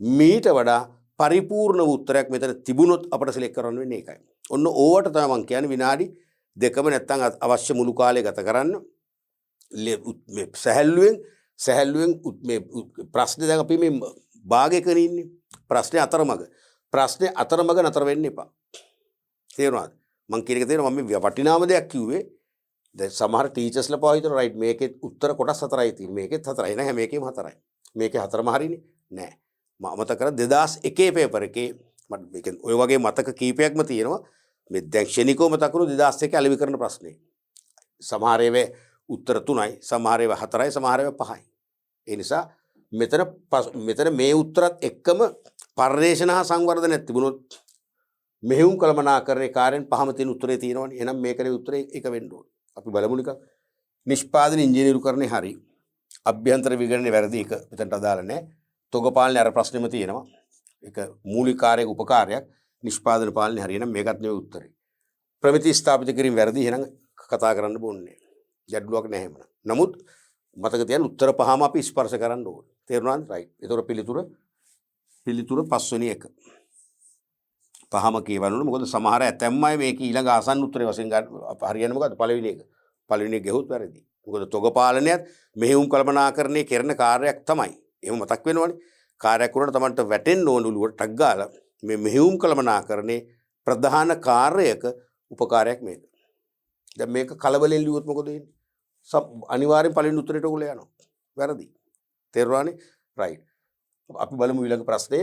මීට වඩා පරිපූර්ණ උත්තරයක් මෙතන තිබුණොත් අපිට සිලෙක්ට් කරන්න වෙන්නේ ඒකයි. ඔන්න ඕවට තමයි මං කියන්නේ විනාඩි දෙකම නැත්තම් අවශ්‍ය මුළු කාලය ගත කරන්න. මේ සැහැල්ලුවෙන් මේ ප්‍රශ්නේ දැන් අපි මේ භාගයකනේ ඉන්නේ. ප්‍රශ්නේ අතරමඟ නතර වෙන්න එපා. තේරුණාද? මං කියන එක තේරෙනවා මම මේ වටිනාම දෙයක් කිව්වේ. දැන් සමහර ටීචර්ස්ලා පවා හිතන රයිට් මේකේ උත්තර කොටස් 4යි තියෙන්නේ. මේකෙත් 4යි නෑ හැම එකේම 4යි. මේකේ 4ම හරිනේ නෑ. මම මතක කර 2001 පේපර් එකේ මට මේක ඔය වගේ මතක කීපයක්ම තියෙනවා. මේ දැන් ක්ෂණිකව මතකරු 2001 අලෙවි කරන ප්‍රශ්නේ. සමහර ඒවා උත්තර 3යි, සමහර ඒවා 4යි, සමහර ඒවා 5යි. ඒ නිසා මෙතන මේ උත්තරත් එක්කම පර්යේෂණ හා සංවර්ධනයක් තිබුණොත් මෙහෙයුම් කළමනාකරණේ කාර්යයෙන් පහම තියෙන උත්තරේ තියෙනවනේ. එහෙනම් මේකනේ උත්තරේ එක වෙන්න ඕනේ. අපි බලමු නිකන්. නිෂ්පාදන ඉංජිනේරුකරණේ හරි. අභ්‍යන්තර විගණනේ වැරදි එක මෙතනට අදාළ නැහැ. තොග පාලනේ අර ප්‍රශ්නෙම තියෙනවා. ඒක මූලික කාර්යයක උපකාරයක්. නිෂ්පාදන පාලනේ හරි. එහෙනම් මේකත් නෙවෙයි උත්තරේ. ප්‍රමිති ස්ථාපිත කිරීම වැරදි. එහෙනම් කතා කරන්න බොන්නේ. ගැටලුවක් නැහැ එහෙම. නමුත් මතක තියාගන්න උත්තර පහම අපි ස්පර්ශ කරන්න ඕනේ. තේරුණාද? රයිට්. ඒතර පිළිතුර පස්වෙනි එක. පහම කියවන්න ඕනේ. මොකද සමහර ඇතැම්ම අය මේක ඊළඟ ආසන්න උත්තරේ වශයෙන් ගන්න හරියන්නේ මොකද්ද? පළවෙනි එක. පළවෙනි එක ගෙහුවොත් වැරදි. මොකද තොග පාලනයත් මෙහෙයුම් කළමනාකරණයේ කරන කාර්යයක් තමයි. එහෙම මතක් වෙනවනේ. කාර්යයක් වුණාට Tamanට වැටෙන්න ඕන උළුවට ටක් ගාලා මේ මෙහෙයුම් කළමනාකරණයේ ප්‍රධාන කාර්යයක උපකාරයක් මේක. දැන් මේක කලබලෙන් ලියුවොත් මොකද වෙන්නේ? අනිවාර්යෙන් පළවෙනි උත්තරේට උගල යනවා. වැරදි. තේරුණානේ? රයිට්. අපි බලමු ඊළඟ ප්‍රශ්නය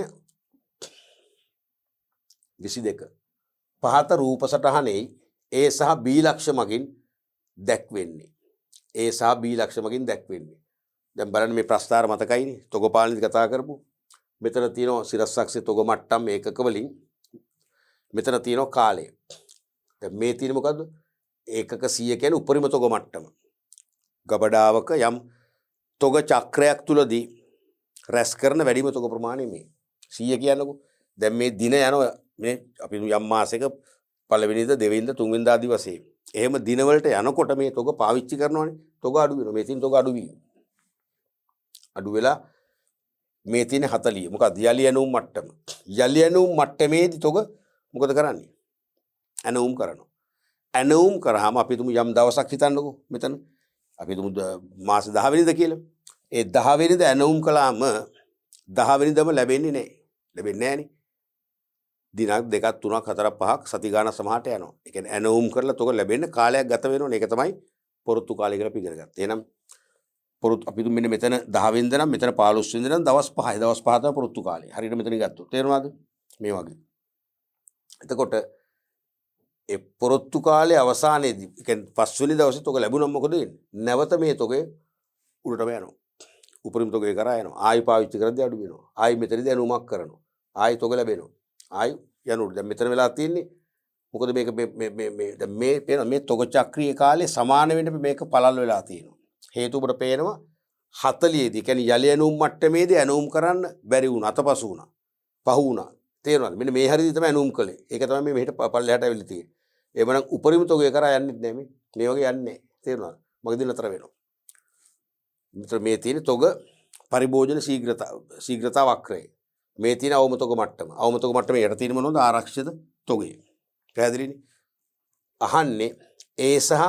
22. පහත රූප සටහනේ A සහ B ලක්ෂ මගින් දැක්වෙන්නේ. A සහ B ලක්ෂ මගින් දැක්වෙන්නේ. දැන් බලන්න මේ ප්‍රස්තාර මතකයිනේ. තොග පාලනේදී කතා කරපු. මෙතන තියෙනවා සිරස්සක්සේ තොග මට්ටම් ඒකක වලින්. මෙතන තියෙනවා කාලය. දැන් මේ තියෙන්නේ මොකද්ද? ඒකක 100 කියන්නේ උපරිම තොග මට්ටම. ගබඩාවක යම් තොග චක්‍රයක් තුලදී රැස් කරන වැඩිම තොග ප්‍රමාණය මේ 100 කියන්නකෝ. දැන් මේ දින යනවා මේ අපි යම් මාසයක පළවෙනිද දෙවෙනිද තුන්වෙනිද ආදි වශයෙන්. එහෙම දිනවලට යනකොට මේ තොග පාවිච්චි කරනවානේ. තොග අඩු වෙනවා. මේ තියෙන තොග අඩු වීම. අඩු වෙලා මේ තියෙන 40. මොකක්ද? යලි ඇනුම් මට්ටම. යලි ඇනුම් මට්ටමේදී තොග මොකද කරන්නේ? ඇනුම් කරනවා. ඇනුම් කරාම අපි තුමු යම් දවසක් හිතන්නකෝ මෙතන. අපි තුමු මාස 10 වෙනිද කියලා. ඒ 10 වෙනිද ඇනුම් කළාම 10 වෙනිදම ලැබෙන්නේ නැහැ. ලැබෙන්නේ නැහනේ. දිනක් දෙකක් තුනක් හතරක් පහක් සති ගානක් සමහරට යනවා. ඒ කියන්නේ ඇනුම් කරලා තොග ලැබෙන්න කාලයක් ගත වෙනවනේ. ඒක තමයි පොරොත්තු කාලය කියලා අපි ඉගෙන ගත්තා. එහෙනම් පොරොත්තු අපි මෙන්න මෙතන 10 වෙනිදා නම් මෙතන 15 වෙනිදා නම් දවස් 5යි. දවස් 5 තමයි පොරොත්තු කාලය. හරියට මෙතන ගත්තොත්. තේරුණාද? මේ වගේ. එතකොට ඒ පොරොත්තු කාලයේ අවසානයේදී ඒ කියන්නේ පස්වෙනි දවසේ තොග ලැබුණොත් මොකද වෙන්නේ? නැවත මේ තොගේ උඩටම යනවා. උපරිම තොගේ කරා යනවා. ආයි පාවිච්චි කරද්දී අඩු වෙනවා. ආයි මෙතනදී අනුමක් කරනවා. ආයි තොග ලැබෙනවා. ආයි යනකොට දැන් මෙතන වෙලා තියෙන්නේ මොකද මේක දැන් මේ පේන මේ තොග චක්‍රීය කාලේ සමාන වෙන්න මේක පළල් වෙලා තියෙනවා. හේතු උඹට පේනවා 40 දී කියන්නේ යලි ඇනුම් මට්ටමේදී ඇනුම් කරන්න බැරි වුණා. අතපසු වුණා. පහු වුණා. තේරුණාද? මෙන්න මේ හරියදී තමයි ඇනුම් කළේ. ඒක තමයි මේ මෙහෙට පල්ලෙහාට ඇවිල්ලා තියෙන්නේ. එවනම් උපරිම තොගේ කරා යන්නෙත් නෑ මේ. මේ වගේ යන්නේ නෑ. තේරුණාද? මගදී නතර වෙනවා. මෙතන මේ තියෙන තොග පරිභෝජන ශීඝ්‍රතා වක්‍රය. මේ තියෙන අවම තොග මට්ටම. අවම තොග මට්ටමේ යට තියෙන මොනවද? ආරක්ෂිත තොගේ. පැහැදිලිනේ? අහන්නේ A සහ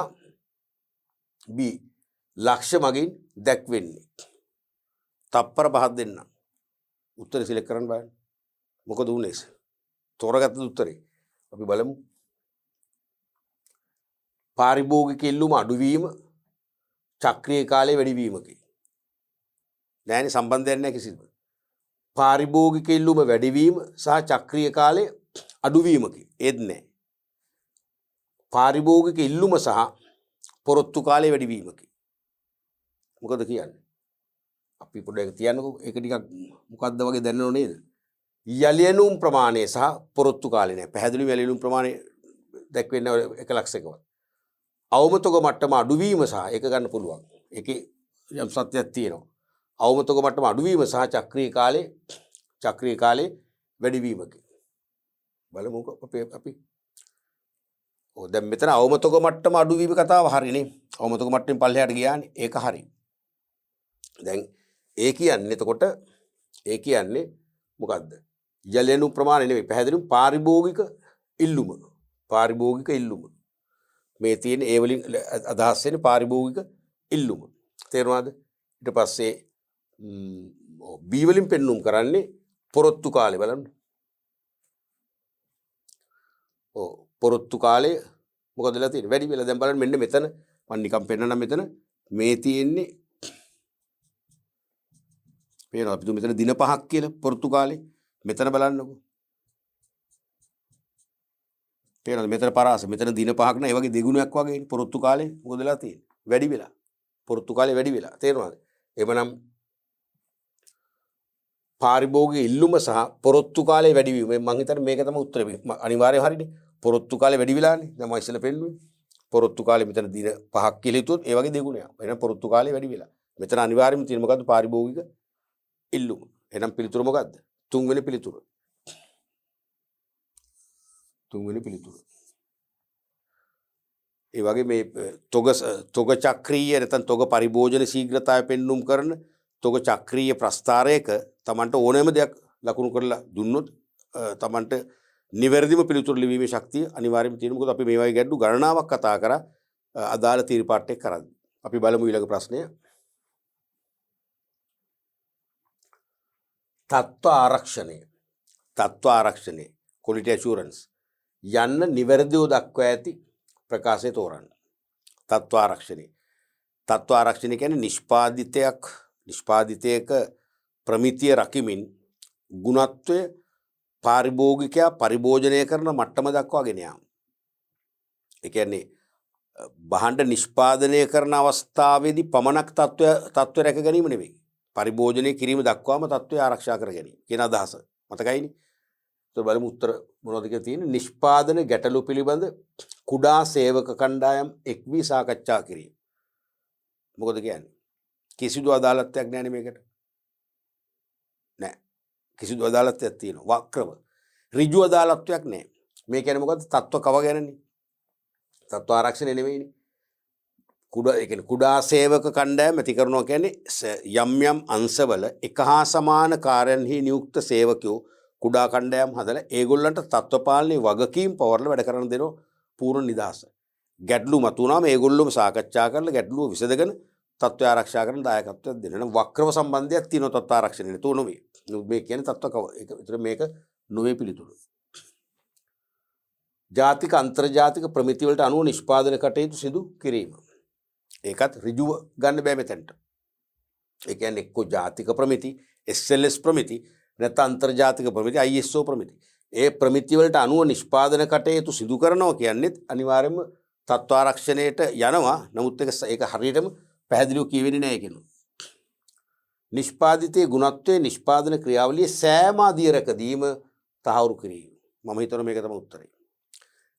B ලක්ෂ මගින් දැක්වෙන්නේ. තප්පර 5ක් දෙන්න. උත්තරේ සිලෙක්ට් කරන්න බලන්න. මොකද උනේ? තෝරගත්ත උත්තරේ. අපි බලමු. පාරිභෝගික ඉල්ලුම අඩුවීම චක්‍රීය කාලයේ වැඩිවීමකි. නෑනේ සම්බන්ධයක් නැහැ කිසිම. පාරිභෝගික ඉල්ලුම වැඩිවීම සහ චක්‍රීය කාලයේ අඩුවීමකි. ඒත් නෑ. පාරිභෝගික ඉල්ලුම සහ පොරොත්තු කාලයේ වැඩිවීමකි. මොකද කියන්නේ? අපි පොඩ්ඩක් තියන්නකෝ. ඒක ටිකක් මොකද්ද වගේ දැනනව නේද? යලියනුම් ප්‍රමාණය සහ පොරොත්තු කාලය නෑ. පැහැදිලිව යලියනුම් ප්‍රමාණය දැක්වෙන්නේ 1 ලක්ෂයකවත්. අවමතක මට්ටම අඩුවීම සහ ඒක ගන්න පුළුවන්. ඒකේ යම් සත්‍යයක් තියෙනවා. අවමතක මට්ටම අඩුවීම සහ චක්‍රීය කාලයේ වැඩිවීමකි. බලමු අපි දැන් මෙතන අවමතක මට්ටම අඩුවීම කතාව හරිනේ. අවමතක මට්ටමින් පල්ලෙහාට ගියානේ. ඒක හරි. දැන් ඒ කියන්නේ එතකොට ඒ කියන්නේ මොකද්ද? යලෙනු ප්‍රමාණය නෙවෙයි. පැහැදිලිවම පාරිභෝගික ඉල්ලුම. මේ තියෙන ඒ වලින් අදහස් වෙන්නේ පාරිභෝගික ඉල්ලුම. තේරුණාද? ඊට පස්සේ B වලින් පෙන්눔 කරන්නේ පොරොත්තු කාලය බලන්න. පොරොත්තු කාලය මොකද වෙලා තියෙන්නේ? වැඩි වෙලා දැන් බලන්න මෙන්න මෙතන මම නිකන් පෙන්නනම් මෙතන මේ තියෙන්නේ පේනවා අපි මෙතන දින 5ක් කියලා පොරොත්තු කාලේ මෙතන බලන්නකෝ. පේනවද මෙතන පරාස මෙතන දින 5ක් නෑ ඒ වගේ දෙගුණයක් වගේ පොරොත්තු කාලේ මොකද වෙලා තියෙන්නේ? වැඩි වෙලා. පොරොත්තු කාලේ වැඩි වෙලා. තේරුණාද? එවනම් පාරිභෝගික ඉල්ලුම සහ පොරොත්තු කාලේ වැඩි වීම මම හිතන්නේ මේක තමයි උත්තරේ. අනිවාර්යයෙන් හරිනේ. පොරොත්තු කාලේ වැඩි වෙලානේ. දැන් මම ඉස්සෙල්ලා පෙන්නුවේ. පොරොත්තු කාලේ මෙතන දින 5ක් කියලා හිතුවොත් ඒ වගේ දෙගුණයක්. එහෙනම් පොරොත්තු කාලේ වැඩි වෙලා. මෙතන අනිවාර්යයෙන්ම තියෙන මොකද්ද? පාරිභෝගික ඉල්ලුම. එහෙනම් පිළිතුර මොකද්ද? තුන්වෙනි පිළිතුර. ඒ වගේ මේ තොග චක්‍රීය නැත්නම් තොග පරිභෝජන ශීඝ්‍රතාවය පෙන්눔 කරන තොග චක්‍රීය ප්‍රස්ථාරයක Tamanට ඕනෑම දෙයක් ලකුණු කරලා දුන්නොත් Tamanට නිවැරදිම පිළිතුරු ලිවීමේ ශක්තිය අනිවාර්යයෙන්ම තියෙනවා. මොකද අපි මේ වගේ ගැටලු ගණනාවක් කතා කරා අදාළ තීරපාට එක්ක කරද්දී. අපි බලමු ඊළඟ ප්‍රශ්නය. තත්ත්ව ආරක්ෂණය quality assurance යන්න නිවැරදිව දක්වා ඇති ප්‍රකාශය තෝරන්න. තත්ත්ව ආරක්ෂණය කියන්නේ නිෂ්පාදිතයක ප්‍රමිතිය රකිමින් ගුණත්වය පාරිභෝගිකයා පරිභෝජනය කරන මට්ටම දක්වා ගෙන යාම. ඒ කියන්නේ භාණ්ඩ නිෂ්පාදනය කරන අවස්ථාවේදී පමණක් තත්ත්වය රැක ගැනීම නෙවෙයි. පරිභෝජනය කිරීම දක්වාම තත්ත්වය ආරක්ෂා කර ගැනීම කියන අදහස. මතකයිනේ? ඒත් බලමු උත්තර මොනවද කියලා තියෙන්නේ. නිෂ්පාදන ගැටලු පිළිබඳ කුඩා සේවක කණ්ඩායම් එක් වී සාකච්ඡා කිරීම. මොකද කියන්නේ? කිසිදු අදාළත්වයක් නැහැ නේ මේකට. නැහැ. කිසිදු අදාළත්වයක් තියෙනවා. වක්‍රව. ඍජු අදාළත්වයක් නැහැ. මේ කියන්නේ මොකද්ද? තත්ත්ව කව ගැනනේ. තත්ත්ව ආරක්ෂණය නෙවෙයිනේ. කුඩා සේවක කණ්ඩායම් ඇති කරනවා කියන්නේ යම් අංශවල එක හා සමාන කාර්යන්හි නියුක්ත සේවකයෝ කුඩා කණ්ඩායම් හදලා ඒගොල්ලන්ට තත්ත්ව පාලනයේ වගකීම් පවර්ල වැඩ කරන දෙනවා පූර්ණ නිදහස. ගැටලු මතුවනාම ඒගොල්ලෝම සාකච්ඡා කරලා ගැටලුව විසඳගෙන තත්ත්වය ආරක්ෂා කරන දායකත්වයක් දෙනවා. නම් වක්‍රව සම්බන්ධයක් තියෙනවා තත්ත්ව ආරක්ෂණයට. ඒක නෙවෙයි. මේ කියන්නේ තත්ත්ව කව. ඒක විතර මේක නොවේ පිළිතුරු. ජාතික අන්තර්ජාතික ප්‍රමිති වලට අනුව නිෂ්පාදන කටයුතු සිදු කිරීම. ඒකත් ඍජුව ගන්න බෑ මෙතනට. ඒ කියන්නේ එක්ක ජාතික ප්‍රමිති, SLS ප්‍රමිති, නැත්නම් අන්තර්ජාතික ප්‍රමිති, ISO ප්‍රමිති. ඒ ප්‍රමිති වලට අනුව නිෂ්පාදන කටයුතු සිදු කරනවා කියන්නේ අනිවාර්යයෙන්ම තත්ත්ව ආරක්ෂණයට යනවා. නමුත් ඒක හරියටම පැහැදිලිව කියවෙන්නේ නැහැ කියනවා. නිෂ්පාදිතයේ ගුණත්වයේ නිෂ්පාදන ක්‍රියාවලියේ සෑම අධීරකදීම තහවුරු කිරීම. මම හිතනවා මේක තමයි උත්තරේ.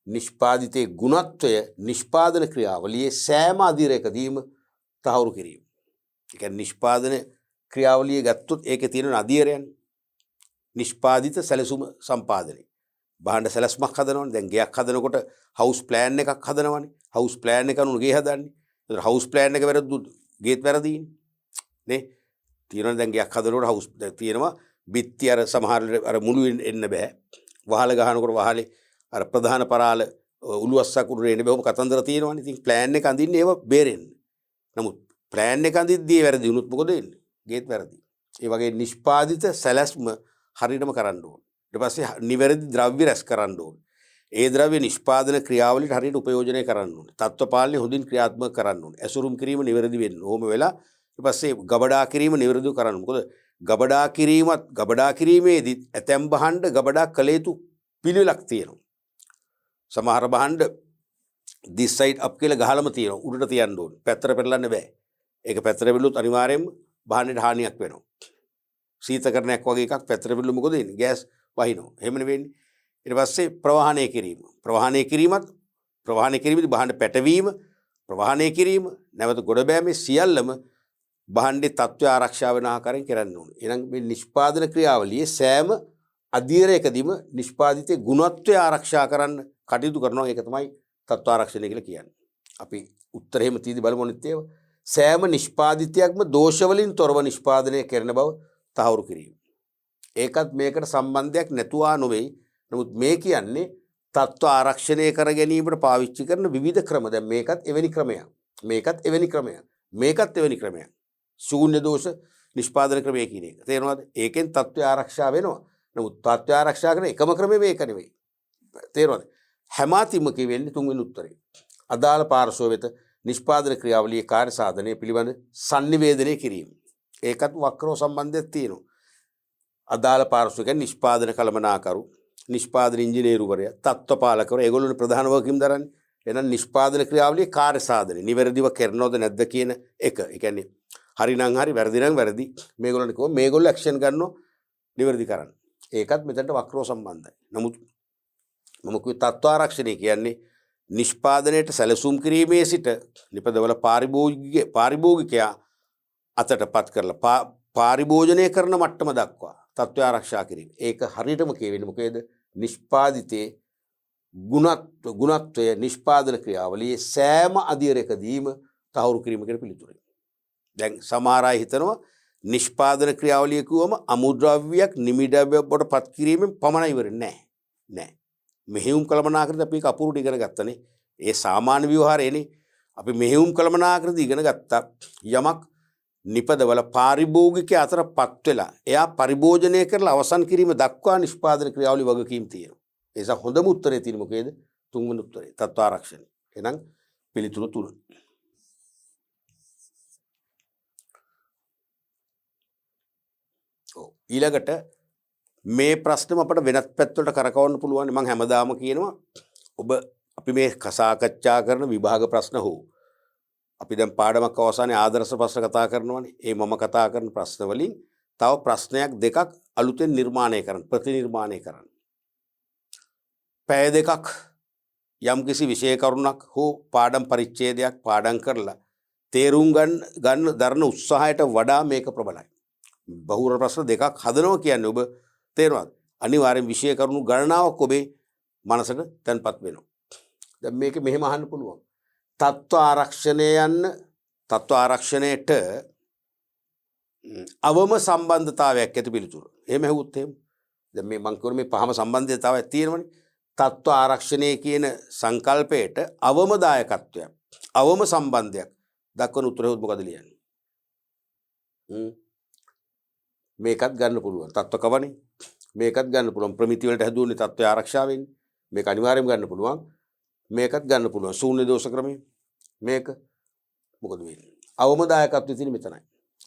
නිෂ්පාදිතයේ ගුණත්වය නිෂ්පාදන ක්‍රියාවලියේ සෑම අධීරකදීම තහවුරු කිරීම. ඒ කියන්නේ නිෂ්පාදන ක්‍රියාවලිය ගත්තොත් ඒකේ තියෙන අධීරයන් නිෂ්පාදිත සැලසුම සම්පාදනය. භාණ්ඩ සැලැස්මක් හදනවනේ. දැන් ගෙයක් හදනකොට හවුස් ප්ලෑන් එකක් හදනවනේ. හවුස් ප්ලෑන් එක අනුව ගේ හදන්නේ. ඒතර හවුස් ප්ලෑන් එක වැරදුත් ගේත් වැරදීනේ. නේ? තියෙනවා දැන් ගෙයක් හදනකොට හවුස් තියෙනවා බිත්ති අර සමහර අර මුළු එන්න බෑ. වහල ගහනකොට වහලේ අර ප්‍රධාන පරාල උළුවස්සක් උඩට එන්න බෑ. ඔබ කතන්දර තියෙනවනේ. ඉතින් ප්ලෑන් එක අඳින්නේ ඒව බේරෙන්න. නමුත් ප්ලෑන් එක අඳිද්දී වැරදි වුණොත් මොකද වෙන්නේ? ගේත් වැරදි. ඒ වගේ නිෂ්පාදිත සැලැස්ම හරියටම කරන්න ඕන. ඊට පස්සේ නිවැරදි ද්‍රව්‍ය රැස් කරන්න ඕන. ඒ ද්‍රව්‍ය නිෂ්පාදන ක්‍රියාවලියට හරියට උපයෝජනය කරන්න ඕනේ. තත්ත්ව පාලනය හොඳින් ක්‍රියාත්මක කරන්න ඕනේ. ඇසුරුම් කිරීම නිවැරදි වෙන්න. ඕම වෙලා ඊට පස්සේ ගබඩා කිරීම නිවැරදිව කරන්න. මොකද ගබඩා කිරීමේදී ඇතැම් භාණ්ඩ ගබඩා කළ යුතු පිළිවෙලක් තියෙනවා. සමහර භාණ්ඩ this side up කියලා ගහලම තියෙනවා. උඩට තියන්න ඕනේ. පැත්තට පෙරලන්න බෑ. ඒක පැත්තට පෙරළුවොත් අනිවාර්යයෙන්ම භාණ්ඩයට හානියක් වෙනවා. සීතකරණයක් වගේ එකක් පැත්තට පෙරළුවොත් මොකද වෙන්නේ? ගෑස් වහිනවා. එහෙමනේ වෙන්නේ. ඊට පස්සේ ප්‍රවාහනය කිරීමේදී භාණ්ඩ පැටවීම, ප්‍රවාහනය කිරීම, නැවත ගොඩ බෑමේ සියල්ලම භාණ්ඩේ තත්ත්වය ආරක්ෂා වෙන ආකාරයෙන් කරන්න ඕනේ. එහෙනම් මේ නිෂ්පාදන ක්‍රියාවලියේ සෑම අධීරයකදීම නිෂ්පාදිතයේ ගුණත්වය ආරක්ෂා කරන්න කටයුතු කරනවා. ඒක තමයි තත්ත්ව ආරක්ෂණය කියලා කියන්නේ. අපි උත්තර එහෙම තීදි බලමු අනිත් ඒවා. සෑම නිෂ්පාදිතයක්ම දෝෂ වලින් තොරව නිෂ්පාදනය කරන බව තහවුරු කිරීම. ඒකත් මේකට සම්බන්ධයක් නැතුවා නොවේ. නමුත් මේ කියන්නේ තත්ත්ව ආරක්ෂණය කර ගැනීමට පාවිච්චි කරන විවිධ ක්‍රම. දැන් මේකත් එවැනි ක්‍රමයක්. ශූන්‍ය දෝෂ නිෂ්පාදන ක්‍රමය කියන එක. තේරෙනවද? ඒකෙන් තත්ත්වය ආරක්ෂා වෙනවා. නමුත් තත්ත්වය ආරක්ෂා කරන එකම ක්‍රමය මේක නෙවෙයි. තේරෙනවද? හැම අතින්ම කියවෙන්නේ තුන්වෙනි උත්තරේ. අදාළ පාර්ශ්ව වෙත නිෂ්පාදන ක්‍රියාවලියේ කාර්ය සාධනය පිළිබඳ sannivedanaya කිරීම. ඒකත් වක්‍රව සම්බන්ධයක් තියෙනවා. අදාළ පාර්ශ්ව කියන්නේ නිෂ්පාදන කළමනාකරු, නිෂ්පාදන ඉංජිනේරුවරයා, තත්ත්වපාලකවරු, ඒගොල්ලෝනේ ප්‍රධාන වගකීම් දරන්නේ. එහෙනම් නිෂ්පාදන ක්‍රියාවලියේ කාර්ය සාධනය නිවැරදිව කරනවද නැද්ද කියන එක. ඒ කියන්නේ හරි නම් හරි, වැරදි නම් වැරදි. මේගොල්ලෝනේ කොහොම මේගොල්ලෝ ඇක්ෂන් ගන්නව නිවැරදි කරන්න. ඒකත් මෙතනට වක්‍රව සම්බන්ධයි. නමුත් මම කිව්වේ තත්ත්ව ආරක්ෂණය කියන්නේ නිෂ්පාදනයට සැලසුම් කිරීමේ සිට නිපදවල පාරිභෝගිකයා අතටපත් කරලා පාරිභෝජනය කරන මට්ටම දක්වා තත්ත්ව ආරක්ෂා කිරීම. ඒක හරියටම කියවෙන්නේ මොකේද? නිෂ්පාදිතේ ගුණත්වය නිෂ්පාදන ක්‍රියාවලියේ සෑම අධීරයකදීම තහවුරු කිරීම කියන පිළිතුරයි. දැන් සමහර අය හිතනවා නිෂ්පාදන ක්‍රියාවලිය කිව්වම අමුද්‍රව්‍යයක් නිමිඩව්‍යයක් බවට පත් කිරීමෙන් පමණයි ඉවරන්නේ නෑ. මෙහෙයුම් කළමනාකරණය අපි අපූර්වට ඉගෙන ගත්තනේ. ඒ සාමාන්‍ය ව්‍යවහාරයනේ. අපි මෙහෙයුම් කළමනාකරණය ඉගෙන ගත්තා. යමක් නිපදවල පාරිභෝගිකයා අතරපත් වෙලා එයා පරිභෝජනය කරලා අවසන් කිරීම දක්වා නිෂ්පාදන ක්‍රියාවලිය වගකීම් තියෙනවා. ඒ නිසා හොඳම උත්තරේ තියෙන්නේ මොකේද? තුන්වෙනි උත්තරේ. තත්ත්ව ආරක්ෂණය. එහෙනම් පිළිතුරු 3. ඊළඟට මේ ප්‍රශ්නෙම අපිට වෙනත් පැත්තවලට කරකවන්න පුළුවන්. මම හැමදාම කියනවා අපි මේ සාකච්ඡා කරන විභාග ප්‍රශ්න හෝ අපි දැන් පාඩමක් අවසානයේ ආදර්ශ ප්‍රශ්න කතා කරනවානේ. ඒ මම කතා කරන ප්‍රශ්න වලින් තව ප්‍රශ්නයක් දෙකක් අලුතෙන් නිර්මාණය කරන්න, ප්‍රතිනිර්මාණය කරන්න. පැය දෙකක් යම්කිසි විෂය කරුණක් හෝ පාඩම් පරිච්ඡේදයක් පාඩම් කරලා තේරුම් ගන්න දරන උත්සාහයට වඩා මේක ප්‍රබලයි. බහුර ප්‍රශ්න දෙකක් හදනවා කියන්නේ ඔබ තේරෙනවද? අනිවාර්යෙන් විෂය කරුණු ගණනාවක් ඔබේ මනසට තැන්පත් වෙනවා. දැන් මේක මෙහෙම අහන්න පුළුවන්. තත්ත්ව ආරක්ෂණයට අවම සම්බන්ධතාවයක් ඇති පිළිතුර. එහෙම ඇහුවොත් එහෙම. දැන් මේ මම කියන්නේ මේ පහම සම්බන්ධතාවයක් තියෙනවනේ. තත්ත්ව ආරක්ෂණය කියන සංකල්පයට අවම දායකත්වයක්, අවම සම්බන්ධයක් දක්වන උත්තරය මොකද ලියන්නේ? මේකත් ගන්න පුළුවන්. තත්ත්ව කවනේ. මේකත් ගන්න පුළුවන්. ප්‍රමිති වලට හැදුවනේ තත්ත්වය ආරක්ෂා වෙන්නේ. මේක අනිවාර්යයෙන්ම ගන්න පුළුවන්. මේකත් ගන්න පුළුවන්. ශූන්‍ය දෝෂ ක්‍රමය. මේක මොකද වෙන්නේ? අවම දායකත්වය තියෙන්නේ මෙතනයි.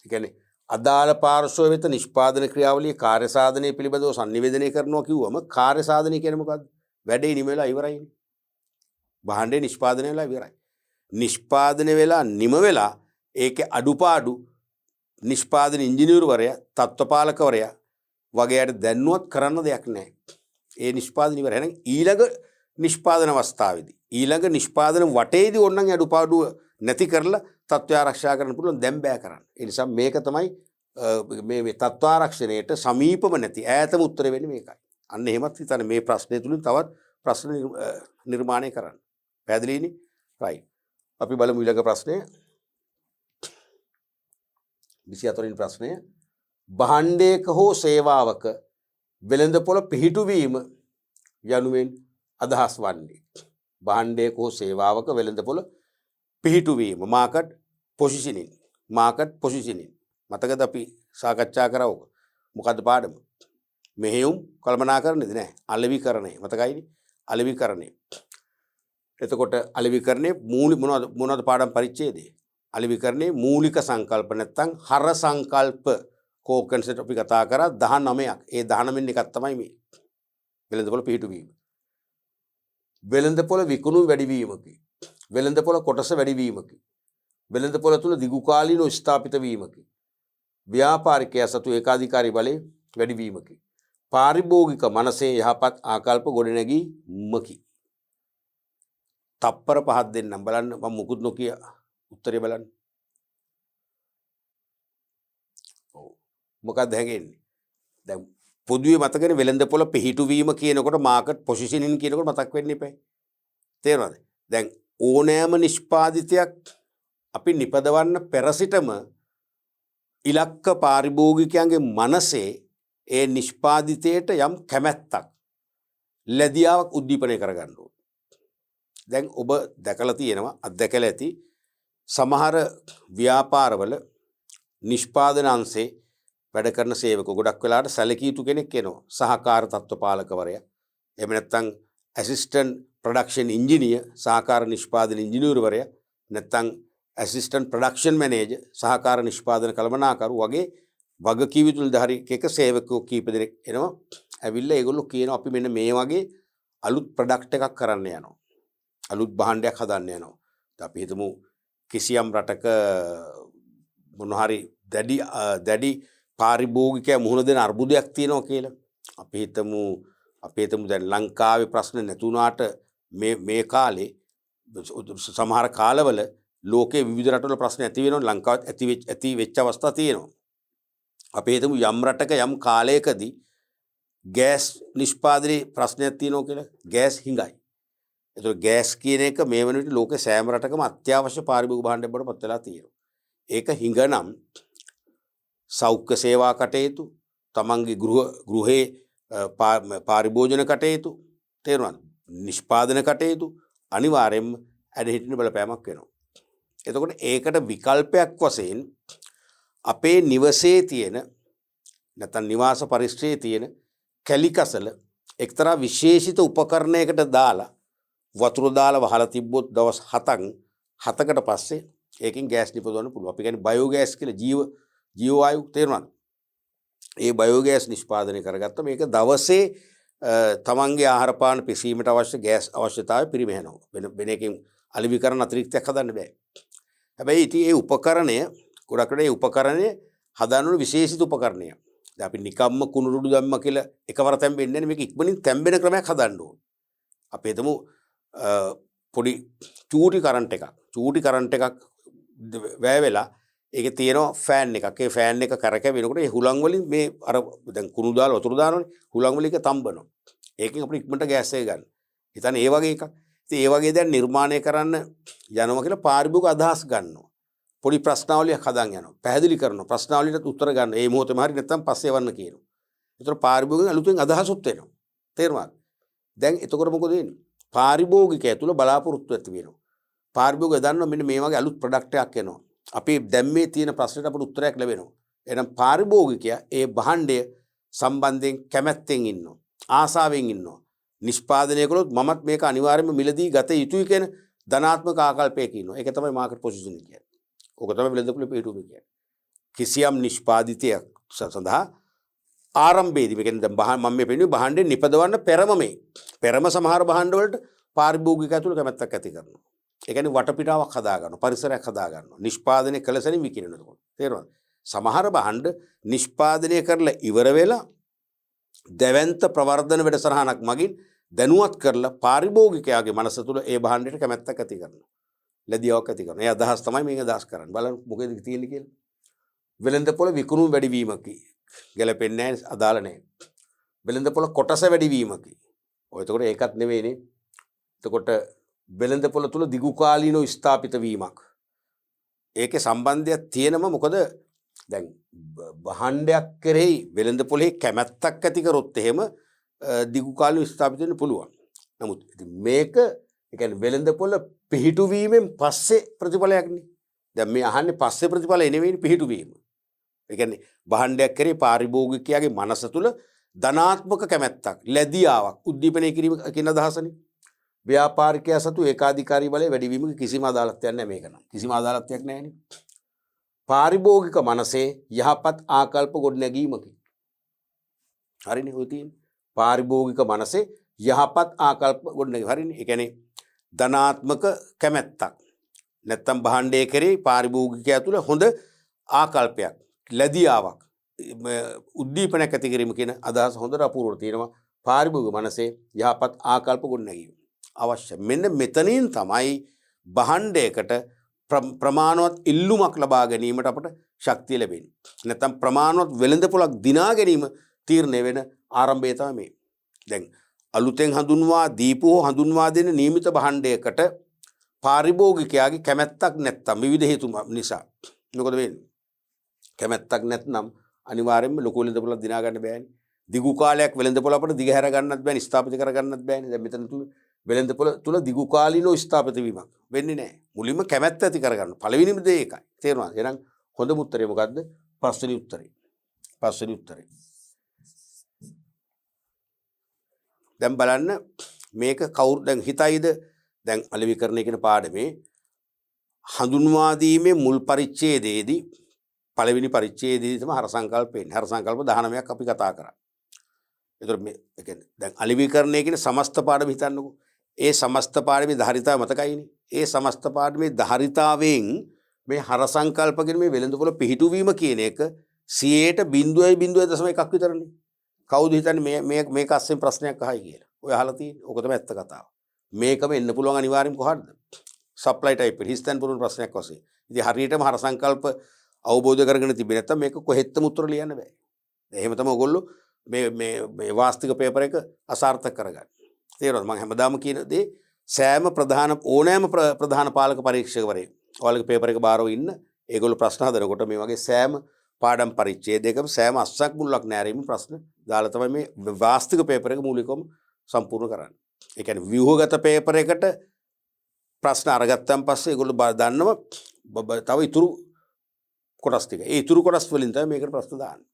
ඒ කියන්නේ අදාළ පාර්ශ්ව වෙත නිෂ්පාදන ක්‍රියාවලියේ කාර්ය සාධනය පිළිබඳව sannivedanaya කරනවා කිව්වම කාර්ය සාධනය කියන්නේ මොකද්ද? වැඩේ නිම වෙලා ඉවරයිනේ. භාණ්ඩේ නිෂ්පාදනය වෙලා ඉවරයි. නිෂ්පාදනය වෙලා නිම වෙලා ඒකේ අඩුපාඩු නිෂ්පාදන ඉංජිනේරුවරයා, තත්ත්වපාලකවරයා වගේට දැන්නුවත් කරන්න දෙයක් නැහැ. ඒ නිෂ්පාදන ඉවරයි. එහෙනම් ඊළඟ නිෂ්පාදන අවස්ථාවේදී ඊළඟ නිෂ්පාදන වටේදී ඕනනම් අඩුපාඩුව නැති කරලා තත්ත්වය ආරක්ෂා කරන්න පුළුවන්. දැන් බෑ කරන්න. ඒ නිසා මේක තමයි මේ තත්ත්ව ආරක්ෂණයට සමීපම නැති ඈතම උත්තර වෙන්නේ මේකයි. අන්න එහෙමත් හිතන්න මේ ප්‍රශ්නේ තුලින් තවත් ප්‍රශ්න නිර්මාණය කරන්න. පැහැදිලිනේ? right. අපි බලමු ඊළඟ ප්‍රශ්නය. 24 වෙනි ප්‍රශ්නය. භාණ්ඩයක හෝ සේවාවක වෙළඳපොළ පිහිටුවීම යනුවෙන් අදහස් වන්නේ. භාණ්ඩයක හෝ සේවාවක වෙළඳපොළ පිහිටුවීම මාකට් පොසිෂනින්. මතකද අපි සාකච්ඡා කරවක. මොකද්ද පාඩම? මෙහෙයුම් කළමනාකරණයද නෑ. අලෙවිකරණය. මතකයිනේ? අලෙවිකරණය. එතකොට අලෙවිකරණයේ මොනවද පාඩම් පරිච්ඡේදය? අලෙවිකරණයේ මූලික සංකල්ප නැත්නම් හර සංකල්ප කෝකන්සෙප්ට් අපි කතා කරා 19ක්. ඒ 19න් එකක් තමයි මේ වෙළඳපොළ පිහිටුවීම. වෙළඳපොළ විකුණුම් වැඩිවීමකි. වෙළඳපොළ කොටස වැඩිවීමකි. වෙළඳපොළ තුල දිගුකාලීනව ස්ථාපිත වීමකි. ව්‍යාපාරිකයා සතු ඒකාධිකාරී බලය වැඩිවීමකි. පාරිභෝගික මනසේ යහපත් ආකල්ප ගොඩනැගීමකි. තප්පර 5ක් දෙන්නම් බලන්න මම මුකුත් නොකිය උත්තරේ බලන්න. ඔව් මොකක්ද හැගෙන්නේ? දැන් පොදුවේ මතකනේ වෙළඳපොළ පිහිටුවීම කියනකොට මාකට් පොසිෂනින් කියනකොට මතක් වෙන්න එපා. තේරෙනවද? දැන් ඕනෑම නිෂ්පාදිතයක් අපි නිපදවන්න පෙර සිටම ඉලක්ක පාරිභෝගිකයන්ගේ මනසේ ඒ නිෂ්පාදිතයට යම් කැමැත්තක් ලැබියාවක් උද්දීපනය කරගන්න ඕනේ. දැන් ඔබ දැකලා තියෙනවා අත්දැකලා ඇති සමහර ව්‍යාපාරවල නිෂ්පාදන අංශේ වැඩ කරන සේවක ගොඩක් වෙලාවට සැලකිය යුතු කෙනෙක් එනවා. සහකාර තත්ත්වපාලකවරයා. එහෙම නැත්නම් ඇසිස්ටන්ට් ප්‍රොඩක්ෂන් ඉංජිනියර්, සහකාර නිෂ්පාදන ඉංජිනේරුවරයා, නැත්නම් ඇසිස්ටන්ට් ප්‍රොඩක්ෂන් මැනේජර්, සහකාර නිෂ්පාදන කළමනාකරු වගේ වගකීම් යුතු නිලධාරී එක සේවකයෝ කීප දෙනෙක් එනවා. ඇවිල්ලා ඒගොල්ලෝ කියනවා අපි මෙන්න මේ වගේ අලුත් ප්‍රොඩක්ට් එකක් කරන්න යනවා. අලුත් භාණ්ඩයක් හදන්න යනවා. අපි හිතමු කිසියම් රටක මොන හරි දැඩි පාරිභෝගිකයා මුහුණ දෙන අර්බුදයක් තියෙනවා කියලා. අපි හිතමු දැන් ලංකාවේ ප්‍රශ්න නැතුණාට මේ කාලේ සමහර කාලවල ලෝකයේ විවිධ රටවල ප්‍රශ්න ඇති වෙනවා. ලංකාවත් ඇති වෙච්ච අවස්ථා තියෙනවා. අපි හිතමු යම් රටක යම් කාලයකදී ගෑස් නිෂ්පාදනයේ ප්‍රශ්නයක් තියෙනවා කියලා. ගෑස් හිඟයි. ඒතකොට ගෑස් කියන එක මේ වෙන විට ලෝකේ සෑම රටකම අත්‍යවශ්‍ය පාරිභෝගික භාණ්ඩයක් බවට පත් වෙලා තියෙනවා. ඒක හිඟනම් සෞඛ්‍ය සේවා කටයුතු, තමන්ගේ ගෘහේ පාරිභෝජන කටයුතු, තේරුණාද? නිෂ්පාදන කටයුතු අනිවාර්යයෙන්ම ඇඩහිටින බලපෑමක් වෙනවා. එතකොට ඒකට විකල්පයක් වශයෙන් අපේ නිවසේ තියෙන නැත්නම් නිවාස පරිසරයේ තියෙන කැලිකසල එක්තරා විශේෂිත උපකරණයකට දාලා වතුර දාලා වහලා තිබ්බොත් දවස් 7කට පස්සේ ඒකෙන් ගෑස් නිපදවන්න පුළුවන්. අපි කියන්නේ බයෝගෑස් කියලා ජීව වායු තේරුණාද? ඒ බයෝගෑස් නිෂ්පාදනය කරගත්ත මේක දවසේ තමන්ගේ ආහාර පාන පිසීමට අවශ්‍ය ගෑස් අවශ්‍යතාවය පිරිමහනවා. වෙන එකකින් අලෙවිකරණ අතිරික්තයක් හදන්න බෑ. හැබැයි ඉතින් ඒ උපකරණය ගොඩක් වෙලාවට ඒ උපකරණය හදන්න විශේෂිත උපකරණයක්. දැන් අපි නිකම්ම කුණුරුඩු දැම්ම කියලා එකවර තැම්බෙන්නේ නැහැ. මේක ඉක්මනින් තැම්බෙන ක්‍රමයක් හදන්න ඕන. අපි හිතමු පොඩි චූටි කරන්ට් එකක් වැය වෙලා ඒකේ තියෙනවා ෆෑන් එකක්. ඒ ෆෑන් එක කරකැවෙනකොට ඒ හුලං වලින් මේ අර දැන් කුණු දාලා වතුර දානවනේ. හුලං වලින් ඒක තම්බනවා. ඒකෙන් අපිට ඉක්මනට ගෑස් එක ගන්න. හිතන්නේ ඒ වගේ එකක්. ඉතින් ඒ වගේ දැන් නිර්මාණය කරන්න යනවා කියලා පාරිභෝගික අදහස් ගන්නවා. පොඩි ප්‍රශ්නාවලියක් හදාන් යනවා. පැහැදිලි කරනවා. ප්‍රශ්නාවලියට උත්තර ගන්න. ඒ මොහොතේම හරි නැත්නම් පස්සේ වන්න කියනවා. ඒතර පාරිභෝගිකයන් අලුතෙන් අදහසුත් වෙනවා. තේරුණාද? දැන් එතකොට මොකද වෙන්නේ? පාරිභෝගිකයා තුල බලාපොරොත්තු ඇති වෙනවා. පාරිභෝගිකයා දන්නවා මෙන්න මේ වගේ අලුත් ප්‍රොඩක්ට් එකක් එනවා. අපි දැන් මේ තියෙන ප්‍රශ්නෙට අපට උත්තරයක් ලැබෙනවා. එහෙනම් පාරිභෝගිකයා ඒ භාණ්ඩය සම්බන්ධයෙන් කැමැත්තෙන් ඉන්නවා. ආසාවෙන් ඉන්නවා. නිෂ්පාදනය කළොත් මමත් මේක අනිවාර්යයෙන්ම මිලදී ගත යුතුයි කියන ධනාත්මක ආකල්පයක ඉන්නවා. ඒක තමයි මාකට් පොසිෂනින් කියන්නේ. ඕක තමයි වෙළඳපොළ පිහිටුවීම කියන්නේ. කිසියම් නිෂ්පාදිතයක් සඳහා ආරම්භයේදී මේ කියන්නේ දැන් මම මේ පෙන්වන්නේ භාණ්ඩේ නිපදවන්න පෙරම සමහර භාණ්ඩ වලට පාරිභෝගිකයා තුළ කැමැත්තක් ඇති කරනවා. ඒ කියන්නේ වටපිටාවක් හදා ගන්නවා, පරිසරයක් හදා ගන්නවා. නිෂ්පාදනය කළ සැනින් විකිනනකොට. තේරුණාද? සමහර භාණ්ඩ නිෂ්පාදනය කරලා ඉවර වෙලා දැවැන්ත ප්‍රවර්ධන වැඩසටහනක් මගින් දැනුවත් කරලා පාරිභෝගිකයාගේ මනස තුළ ඒ භාණ්ඩයට කැමැත්තක් ඇති කරනවා. ලැබියාවක් ඇති කරනවා. ඒ අදහස් තමයි මේක අදහස් කරන්නේ. බලන්න මොකේද තියෙන්නේ කියලා. වෙළඳපොළ විකුණුම් වැඩිවීමකි. ගැලපෙන්නේ නැහැ, අදාළ නැහැ. වෙළඳපොළ කොටස වැඩිවීමකි. ඔය එතකොට ඒකත් නෙවෙයිනේ. එතකොට වෙළඳපොළ තුල දිගුකාලීනව ස්ථාපිත වීමක්. ඒකේ සම්බන්ධයක් තියෙනම මොකද දැන් භාණ්ඩයක් කෙරෙහි වෙළඳපොළේ කැමැත්තක් ඇති කරොත් එහෙම දිගුකාලීනව ස්ථාපිත වෙන්න පුළුවන්. නමුත් ඉතින් මේක ඒ කියන්නේ වෙළඳපොළ පිහිටුවීමෙන් පස්සේ ප්‍රතිඵලයක්නේ. දැන් මේ අහන්නේ පස්සේ ප්‍රතිඵලය නෙවෙයි පිහිටුවීම. ඒ කියන්නේ භාණ්ඩයක් කෙරේ පාරිභෝගිකයාගේ මනස තුල ධනාත්මක කැමැත්තක් ලැබියාවක් උද්දීපනය කිරීම කියන අදහසනේ. ව්‍යාපාරිකයා සතු ඒකාධිකාරී බලය වැඩිවීමක කිසිම අදාළත්වයක් නැහැ මේක නම්. කිසිම අදාළත්වයක් නැහැ නේ. පාරිභෝගික මනසේ යහපත් ආකල්ප ගොඩනැගීමකි. හරිනේ ඔය තියෙන්නේ. පාරිභෝගික මනසේ යහපත් ආකල්ප ගොඩනැගීම. හරිනේ. ඒ කියන්නේ ධනාත්මක කැමැත්තක්. නැත්තම් භාණ්ඩය කරේ පාරිභෝගිකයා තුළ හොඳ ආකල්පයක් ලැබියාවක් උද්දීපනයක් ඇති කිරීම කියන අදහස හොඳට අපූර්වව තියෙනවා. පාරිභෝගික මනසේ යහපත් ආකල්ප ගොඩනැගීම අවශ්‍ය. මෙන්න මෙතනින් තමයි භාණ්ඩයකට ප්‍රමාණවත් ඉල්ලුමක් ලබා ගැනීමට අපට ශක්තිය ලැබෙන්නේ. නැත්තම් ප්‍රමාණවත් වෙළඳපොළක් දිනා ගැනීම තීරණය වෙන ආරම්භය තමයි මේ. දැන් අලුතෙන් හඳුන්වා දීපු හෝ හඳුන්වා දෙන නියමිත භාණ්ඩයකට පාරිභෝගිකයාගේ කැමැත්තක් නැත්තම් විවිධ හේතු නිසා මොකද වෙන්නේ? කැමැත්තක් නැත්නම් අනිවාර්යයෙන්ම ලොකු වෙළඳපොළක් දිනා ගන්න බෑනේ. දිගු කාලයක් වෙළඳපොළ අපිට දිගහැර ගන්නත් බෑනේ, ස්ථාපිත කර ගන්නත් බෑනේ. දැන් මෙතන වෙළඳපොළ තුල දිගු කාලීනව ස්ථාපිත වීමක් වෙන්නේ නැහැ. මුලින්ම කැමැත්ත ඇති කරගන්න. පළවෙනිම දේ ඒකයි. තේරුණාද? එහෙනම් හොඳම උත්තරේ මොකද්ද? පස්වෙනි උත්තරේ. පස්වෙනි උත්තරේ. දැන් බලන්න මේක කවුරු දැන් හිතයිද? දැන් අලෙවිකරණය කියන පාඩමේ හඳුන්වා දීමේ මුල් පරිච්ඡේදයේදී පළවෙනි පරිච්ඡේදයේදී තමයි හර සංකල්ප එන්නේ. හර සංකල්ප 19ක් අපි කතා කරා. ඒතර මේ කියන්නේ දැන් අලෙවිකරණය කියන සමස්ත පාඩම හිතන්නකෝ. ඒ සමස්ත පාඩමේ ධාරිතාව මතකයිනේ. ඒ සමස්ත පාඩමේ ධාරිතාවෙන් මේ හර සංකල්ප කියන මේ වෙළඳපොළ පිහිටුවීම කියන එක 0.0.1ක් විතරනේ. කවුද හිතන්නේ මේක අස්සෙන් ප්‍රශ්නයක් අහයි කියලා? ඔය අහලා තියෙන්නේ. ඕක තමයි ඇත්ත කතාව. මේකම එන්න පුළුවන් අනිවාර්යයෙන්ම කොහොමද? සප්ලයි ටයිප් එක හිස්තැන් පුරුණු ප්‍රශ්නයක් වශයෙන්. ඉතින් හරියටම හර සංකල්ප අවබෝධ කරගෙන තිබෙන්නේ නැත්නම් මේක කොහෙත්ම උත්තර ලියන්න බෑ. එහෙම තමයි ඔයගොල්ලෝ මේ වාස්තික පේපර් එක අසාර්ථක කරගන්නේ. තේරෙනවද? මම හැමදාම කියන දේ සෑම ඕනෑම ප්‍රධාන පාලක පරීක්ෂකවරයෙක් ඔයාලගේ පේපර් එක බාරව ඉන්න ඒගොල්ලෝ ප්‍රශ්න හදනකොට මේ වගේ සෑම පාඩම් පරිච්ඡේදයකම සෑම අස්සක් මුල්ලක් නැරීම ප්‍රශ්න දාලා තමයි මේ වාස්තික පේපර් එක මූලිකවම සම්පූර්ණ කරන්නේ. ඒ කියන්නේ ව්‍යුහගත පේපර් එකට ප්‍රශ්න අරගත්තන් පස්සේ ඒගොල්ලෝ දන්නවා තව ඉතුරු කොටස් ටික. ඒ ඉතුරු කොටස් වලින් තමයි මේකට ප්‍රශ්න දාන්නේ.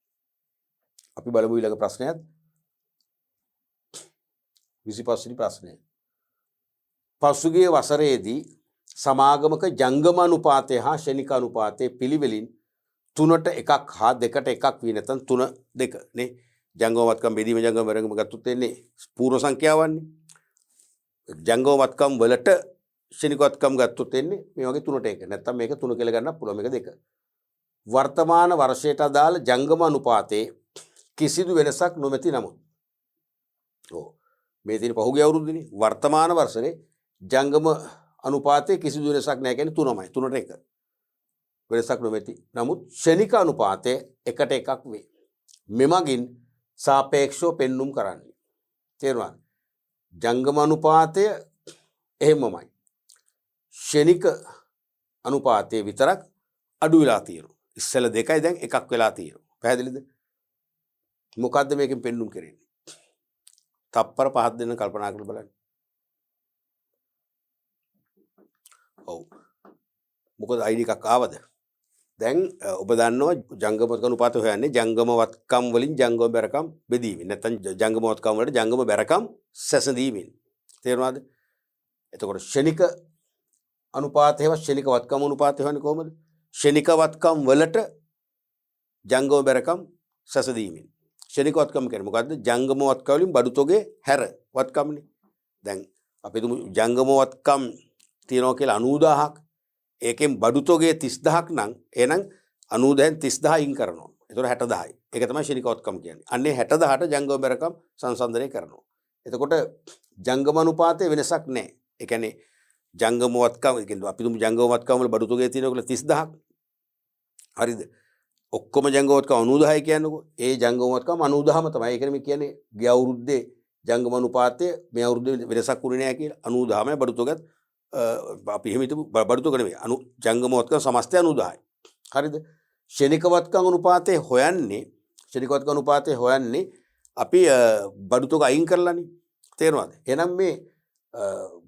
අපි බලමු ඊළඟ ප්‍රශ්නයත් 25 වෙනි ප්‍රශ්නය. පසුගිය වසරේදී සමාගමක ජංගම අනුපාතය හා ශනික අනුපාතය පිළිවෙලින් 3ට 1ක් හා 2ට 1ක් වී නැත්නම් 3 2 නේ. ජංගමවත්කම් බෙදීම ජංගම වරංගම ගත්තොත් එන්නේ පූර්ව සංඛ්‍යාවන්නේ. ජංගමවත්කම් වලට ශනිකවත්කම් ගත්තොත් එන්නේ මේ වගේ 3ට 1. නැත්නම් මේක 3 කියලා ගන්නත් පුළුවන් මේක 2. වර්තමාන වර්ෂයට අදාළ ජංගම අනුපාතයේ කිසිදු වෙනසක් නොමැති නමුත් මේ තියෙන පහුගිය අවුරුද්දේනේ වර්තමාන වර්ෂයේ ජංගම අනුපාතයේ කිසිදු වෙනසක් නැහැ කියන්නේ 3යි 3ට 1 වෙනසක් නොමැති නමුත් ශනික අනුපාතය 1ට 1ක් වේ. මෙමගින් සාපේක්ෂව පෙන්눔 කරන්නේ. තේරුණාද? ජංගම අනුපාතය එහෙමමයි. ශනික අනුපාතයේ විතරක් අඩු වෙලා තියෙනවා. ඉස්සෙල්ල 2යි දැන් 1ක් වෙලා තියෙනවා. පැහැදිලිද? මොකද්ද මේකෙන් පෙන්눔 කරන්නේ? තප්පර 5ක් දෙන්න කල්පනා කරලා බලන්න. ඔව්. මොකද ID එකක් ආවද? දැන් ඔබ දන්නවා ජංගමවත්කම් අනුපාතය හොයන්නේ ජංගමවත්කම් වලින් ජංගම බැරකම් බෙදීමෙන්. නැත්නම් ජංගමවත්කම් වලට ජංගම බැරකම් සැසඳීමෙන්. තේරුණාද? එතකොට ශනික අනුපාතයව ශනික වත්කම් අනුපාතය හොයන්නේ කොහොමද? ශනික වත්කම් වලට ජංගම බැරකම් සැසඳීමෙන්. ශනික වත්කම් කියන්නේ මොකද්ද? ජංගම වත්කම් වලින් බඩු තොගේ හැර වත්කම්නේ. දැන් අපි තුමු ජංගම වත්කම් තියනවා කියලා 90000ක්. ඒකෙන් බඩු තොගේ 30000ක් නම් එහෙනම් 90ෙන් 30000 අයින් කරනවා. ඒතකොට 60000යි. ඒක තමයි ශනික වත්කම් කියන්නේ. අන්නේ 60000ට ජංගම බැරකම් සංසන්දනය කරනවා. එතකොට ජංගම අනුපාතයේ වෙනසක් නැහැ. ඒ කියන්නේ ජංගම වත්කම් කියන්නේ අපි තුමු ජංගම වත්කම් වල බඩු තොගේ තියෙනවා කියලා 30000ක්. හරිද? ඔක්කොම ජංගම වත්කම් 90000යි කියන්නකෝ. ඒ ජංගම වත්කම් 90000ම තමයි. ඒ කියන්නේ මේ කියන්නේ ගිය අවුරුද්දේ ජංගම අනුපාතය මේ අවුරුද්දේ වෙනසක් වුණේ නැහැ කියලා 90000ම බඩු තොගත් අපි එහෙම හිතමු බඩු තොග නෙමෙයි ජංගම වත්කම් සමස්තය 90000යි. හරිද? ශනික වත්කම් අනුපාතය හොයන්නේ අපි බඩු තොග අයින් කරලානේ. තේරුණාද? එහෙනම් මේ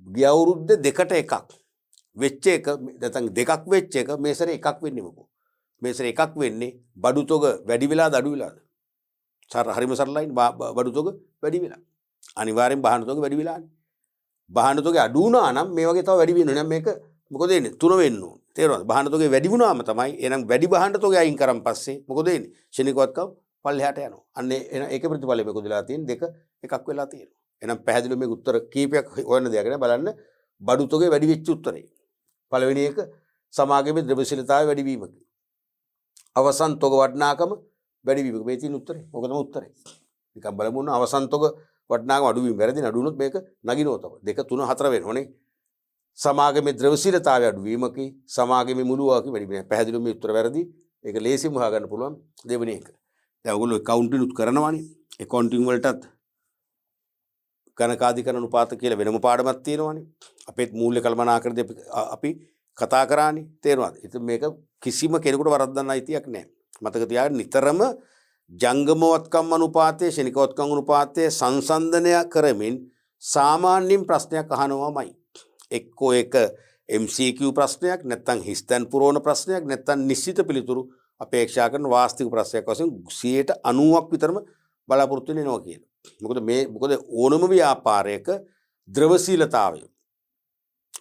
ගිය අවුරුද්දේ 2ට 1ක් වෙච්ච එක නැත්නම් 2ක් වෙච්ච එක මේ සැරේ 1ක් වෙන්නේ මොකෝ? මේ සැරේ 1ක් වෙන්නේ බඩු තොග වැඩි වෙලාද අඩු වෙලාද? හරිම සරලයි බඩු තොග වැඩි වෙලා. අනිවාර්යෙන් බහන තොග වැඩි වෙලානේ. බහන තොග අඩු වුණා නම් මේ වගේ තව වැඩි වෙනවා. එහෙනම් මේක මොකද වෙන්නේ? 3 වෙන්න ඕනේ. තේරුණාද? බහන තොගේ වැඩි වුණාම තමයි එහෙනම් වැඩි බහන තොගේ අයින් කරන් පස්සේ මොකද වෙන්නේ? ශනිකවත්කම් පල්ලෙහාට යනවා. අන්න ඒකේ ප්‍රතිඵලය මොකද වෙලා තියෙන්නේ? දෙක එකක් වෙලා තියෙනවා. එහෙනම් පැහැදිලිව මේක උත්තර කීපයක් හොයන්න දෙයක් නෑ. බලන්න බඩු තොගේ වැඩි වෙච්ච උත්තරේ. පළවෙනි එක සමාගමේ ද්‍රව්‍යශීලතාවය වැඩි වීමකි. අවසන් තොග වටිනාකම වැඩි වීමක. මේ තියෙන උත්තරේ. මොකද තමයි උත්තරේ. නිකන් බලමු න අවසන් තොග වටිනාකම අඩු වීම වැරදි නඩු වුණොත් මේක නගිනවා තමයි. 2 3 4 වෙනවනේ. සමාගමේ ද්‍රව්‍යශීලතාවය අඩු වීමකි. සමාගමේ මුළු වාක්‍ය වැඩි වීම. පැහැදිලිව මේ උත්තර වැරදි. ඒක ලේසියෙන්ම හොයාගන්න පුළුවන් දෙවෙනි එක. දැන් ඔයගොල්ලෝ accounting උත් කරනවානේ. accounting වලටත් ගණකාධිකරණ අනුපාත කියලා වෙනම පාඩමක් තියෙනවානේ. අපේත් මූල්‍ය කළමනාකරණදී අපි කතා කරානේ. තේරුණාද? ඉතින් මේක කිසිම කෙනෙකුට වරද්දන්න අයිතියක් නැහැ. මතක තියාගන්න නිතරම ජංගමවත්කම් අනුපාතයේ ශනිකවත්කම් අනුපාතයේ සංසන්දනය කරමින් සාමාන්‍යයෙන් ප්‍රශ්නයක් අහනවාමයි. එක්කෝ ඒක MCQ ප්‍රශ්නයක් නැත්නම් හිස්තැන් පුරවන ප්‍රශ්නයක් නැත්නම් නිශ්චිත පිළිතුරු අපේක්ෂා කරන වාස්තික ප්‍රශ්නයක් වශයෙන් 90ක් විතරම බලාපොරොත්තු වෙනවා කියලා. මොකද ඕනම ව්‍යාපාරයක ද්‍රවශීලතාවය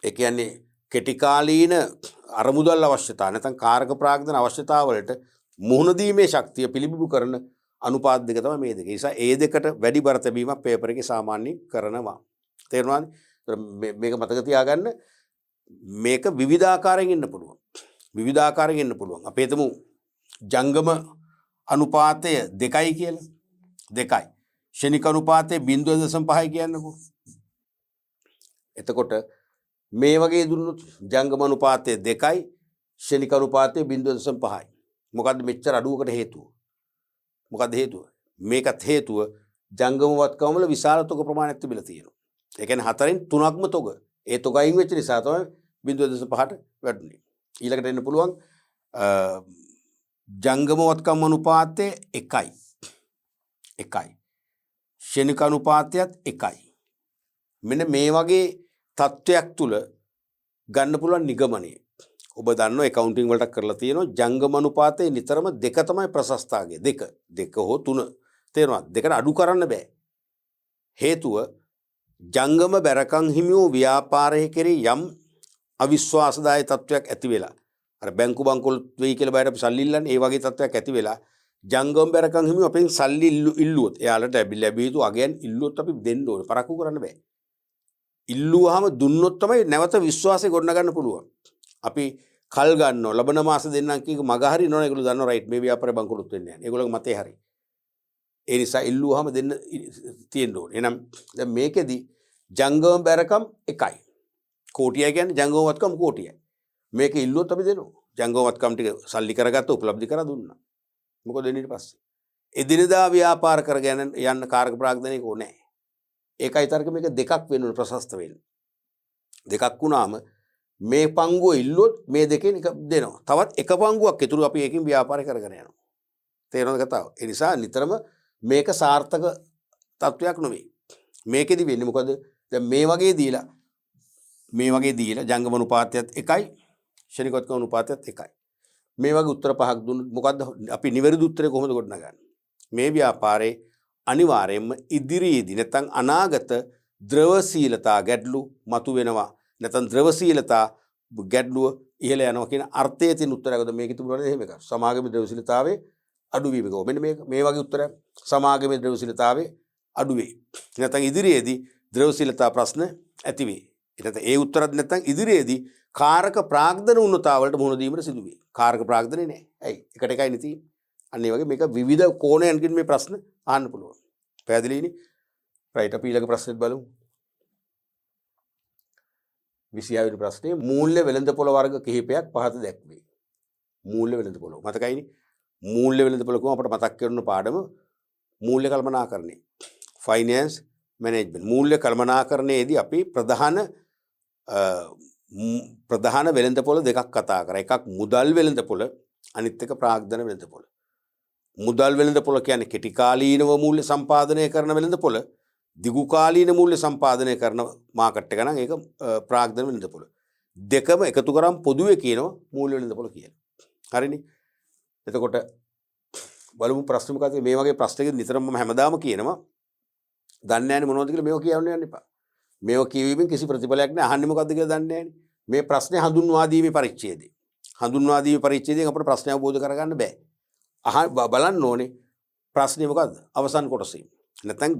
ඒ කියන්නේ කෙටි කාලීන අරමුදල් අවශ්‍යතාව නැත්නම් කාරක ප්‍රාග්ධන අවශ්‍යතාව වලට මුහුණ දීමේ ශක්තිය පිළිබිඹු කරන අනුපාත දෙක තමයි මේ දෙක. ඒ නිසා ඒ දෙකට වැඩි බර තැබීමක් පේපර් එකේ සාමාන්‍යයෙන් කරනවා. තේරුණාද? මේක මතක තියාගන්න. මේක විවිධාකාරයෙන් ඉන්න පුළුවන්. විවිධාකාරයෙන් ඉන්න පුළුවන්. අපි හිතමු ජංගම අනුපාතය 2යි කියලා. 2යි. ශනික අනුපාතය 0.5යි කියන්නකෝ. එතකොට මේ වගේ දුන්නොත් ජංගම අනුපාතය 2යි ශනික අනුපාතය 0.5යි. මොකද්ද මෙච්චර අඩුවකට හේතුව? මොකද්ද හේතුව? මේකත් හේතුව ජංගම වත්කම් වල විශාල තොග ප්‍රමාණයක් තිබිලා තියෙනවා. ඒ කියන්නේ 4න් 3ක්ම තොග. ඒ තොග අයින් වෙච්ච නිසා තමයි 0.5ට වැඩුණේ. ඊළඟට එන්න පුළුවන් ජංගම වත්කම් අනුපාතය 1යි. 1යි. ශනික අනුපාතයත් 1යි. මෙන්න මේ වගේ තත්ත්වයක් තුල ගන්න පුළුවන් නිගමනය. ඔබ දන්නවා accounting වලට කරලා තියෙනවා ජංගම අනුපාතයේ නිතරම 2 තමයි ප්‍රශස්තාගේ. 2 හෝ 3. තේරෙනවද? 2ට අඩු කරන්න බෑ. හේතුව ජංගම බැරකම් හිමියෝ ව්‍යාපාරයේ කෙරේ යම් අවිශ්වාසදායී තත්ත්වයක් ඇති වෙලා අර බැංකු බංකොල වෙයි කියලා බයර අපි සල්ලි ඉල්ලන්නේ ඒ වගේ තත්ත්වයක් ඇති වෙලා ජංගම බැරකම් හිමියෝ අපෙන් සල්ලි ඉල්ලුවොත් එයාලට ලැබිය යුතු අගයන් ඉල්ලුවොත් අපි දෙන්න ඕනේ. පරක්කු කරන්න බෑ. ඉල්ලුවාම දුන්නොත් තමයි නැවත විශ්වාසය ගොඩනගන්න පුළුවන්. අපි කල් ගන්නවා ලබන මාස දෙන්නම් කීක මග හරි නෝන ඒගොල්ලෝ දන්නවා රයිට් මේ ව්‍යාපාරේ බංකොලොත් වෙන්නේ නැහැ. ඒගොල්ලෝගේ මතේ හරි. ඒ නිසා ඉල්ලුවාම දෙන්න තියෙන්න ඕනේ. එහෙනම් දැන් මේකෙදි ජංගම බැරකම් 1යි. කෝටියයි කියන්නේ ජංගම වත්කම් කෝටියයි. මේක ඉල්ලුවොත් අපි දෙනවා. ජංගම වත්කම් ටික සල්ලි කරගත්ත උපලබ්ධි කර දුන්නා. මොකද වෙන්නේ ඊට පස්සේ? එදිනදා ව්‍යාපාර කරගෙන යන්න කාරක ප්‍රාග්ධනයක ඕනේ. ඒකයි තරක මේක දෙකක් වෙන්න ඕන ප්‍රශස්ත වෙන්න. දෙකක් වුණාම මේ පංගුව ඉල්ලුවොත් මේ දෙකෙන් එක දෙනවා. තවත් එක පංගුවක් ඉතුරු අපි ඒකෙන් ව්‍යාපාරය කරගෙන යනවා. තේරෙනවද කතාව? ඒ නිසා නිතරම මේක සාර්ථක තත්වයක් නෙවෙයි. මේකෙදි වෙන්නේ මොකද? දැන් මේ වගේ දීලා ජංගම අනුපාතයත් 1යි ශනිකවත්කම් අනුපාතයත් 1යි. මේ වගේ උත්තර පහක් දුන්නොත් මොකද්ද අපි නිවැරදි උත්තරේ කොහොමද ගොඩනගන්නේ? මේ ව්‍යාපාරේ අනිවාර්යයෙන්ම ඉදිරියේදී නැත්නම් අනාගත ද්‍රවශීලතා ගැටලු මතුවෙනවා. නැත්නම් ද්‍රවශීලතා ගැටලුව ඉහළ යනවා කියන අර්ථයේ තියෙන උත්තරයක්ද මේක තිබුණානේ එහෙම එකක්. සමාගමේ ද්‍රවශීලතාවේ අඩු වීමක. මෙන්න මේ වගේ උත්තරයක්. සමාගමේ ද්‍රවශීලතාවේ අඩු වේ. නැත්නම් ඉදිරියේදී ද්‍රවශීලතා ප්‍රශ්න ඇති වේ. එතන ඒ උත්තරත් නැත්නම් ඉදිරියේදී කාරක ප්‍රාග්ධන උන්නතාවලට මුහුණ දීමට සිදු වේ. කාරක ප්‍රාග්ධනේ නැහැ. ඇයි? එකට එකයි නේ තියෙන්නේ. අන්න ඒ වගේ මේක විවිධ කෝණයන්කින් මේ ප්‍රශ්න අහන්න පුළුවන්. පැහැදිලිනේ? රයිට් අපි ඊළඟ ප්‍රශ්නෙත් බලමු. 26 වෙනි ප්‍රශ්නේ මූල්‍ය වෙළඳපොළ වර්ග කිහිපයක් පහත දැක්වේ. මූල්‍ය වෙළඳපොළ. මතකයිනේ? මූල්‍ය වෙළඳපොළ කොහොම අපිට මතක් කරන පාඩම මූල්‍ය කල්පනාකරණය. Finance management. මූල්‍ය කල්පනාකරණයේදී අපි ප්‍රධාන වෙළඳපොළ දෙකක් කතා කරා. එකක් මුදල් වෙළඳපොළ අනිත් එක ප්‍රාග්ධන වෙළඳපොළ. මුදල් වෙළඳපොළ කියන්නේ කෙටි කාලීනව මූල්‍ය සම්පාදනය කරන වෙළඳපොළ. දිගු කාලීන මූල්‍ය සම්පාදනය කරන මාකට් එක නම් ඒක ප්‍රාග්ධන වෙළඳපොළ. දෙකම එකතු කරාම පොදුවේ කියනවා මූල්‍ය වෙළඳපොළ කියලා. හරිනේ? එතකොට බලමු ප්‍රශ්න මොකක්ද මේ වගේ ප්‍රශ්නයක නිතරම මම හැමදාම කියනවා දන්නේ නැහැ මොනවද කියලා මේක කියන්න යන්න එපා. මේක කියවීමෙන් කිසි ප්‍රතිඵලයක් නැහැ. අහන්නේ මොකද්ද කියලා දන්නේ නැහැ. මේ ප්‍රශ්නේ හඳුන්වා දීමේ පරිච්ඡේදය. හඳුන්වා දීමේ පරිච්ඡේදයෙන් අපිට ප්‍රශ්නය අවබෝධ කරගන්න බෑ. බලන්න ඕනේ ප්‍රශ්නේ මොකද්ද? අවසන් කොටසේ. නැත්නම්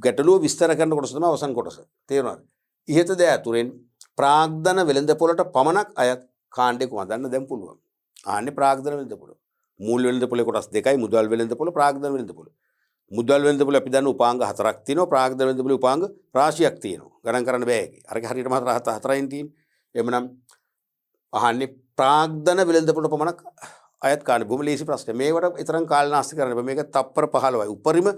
ගැටලුව විස්තර කරන කොටස තමයි අවසන් කොටස. තේරුණාද? ඉහත ද ඇතුරෙන් ප්‍රාග්ධන වෙළඳපොළට පමණක් අයත් කාණ්ඩේ කොහොමදන්න දැන් පුළුවන්. ආන්නේ ප්‍රාග්ධන වෙළඳපොළ. මූල් වෙළඳපොළේ කොටස් දෙකයි මුදල් වෙළඳපොළ ප්‍රාග්ධන වෙළඳපොළ. මුදල් වෙළඳපොළ අපි දන්න උපාංග 4ක් තියෙනවා. ප්‍රාග්ධන වෙළඳපොළේ උපාංග රාශියක් තියෙනවා. ගණන් කරන්න බෑ ඒක. අරක හරියටම 4යින් තියෙන්නේ. එhmenan අහන්නේ ප්‍රාග්ධන වෙළඳපොළ පමණක් අයත් කාණ්ඩේ. බොහොම ලේසි ප්‍රශ්නයක්. මේවට තරම් කාල නාස්ති කරන්න බෑ. මේක තප්පර 15යි. උපරිම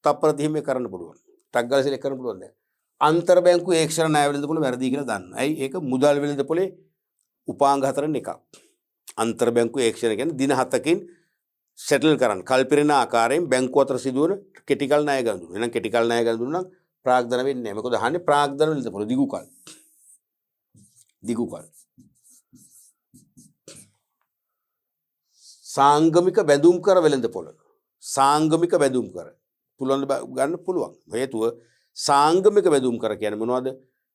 තප්පර 30 මේ කරන්න පුළුවන්. ටක් ගාලා සිලෙක්ට් කරන්න පුළුවන් දැන්. අන්තර් බැංකු ඒක්ෂණ ණය වෙළඳපොළ වැරදි කියලා දන්න. ඇයි ඒක මුදල් වෙළඳපොළේ උපාංග 4න් එකක්. අන්තර් බැංකු ඒක්ෂණ කියන්නේ දින 7කින් සෙටල් කරන්න. කල්පිරෙන ආකාරයෙන් බැංකුව අතර සිදුවන කෙටිකල් ණය ගනුදෙනු. එහෙනම් කෙටිකල් ණය ගනුදෙනු නම් ප්‍රාග්ධන වෙන්නේ නැහැ. මොකද අහන්නේ ප්‍රාග්ධන වෙළඳපොළ දිගු කල්. සාංගමික බැඳුම් කර වෙළඳපොළ. සාංගමික බැඳුම් කර. පුළුවන් ගන්න පුළුවන්. හේතුව සාංගමික බැඳුම් කර කියන්නේ මොනවද?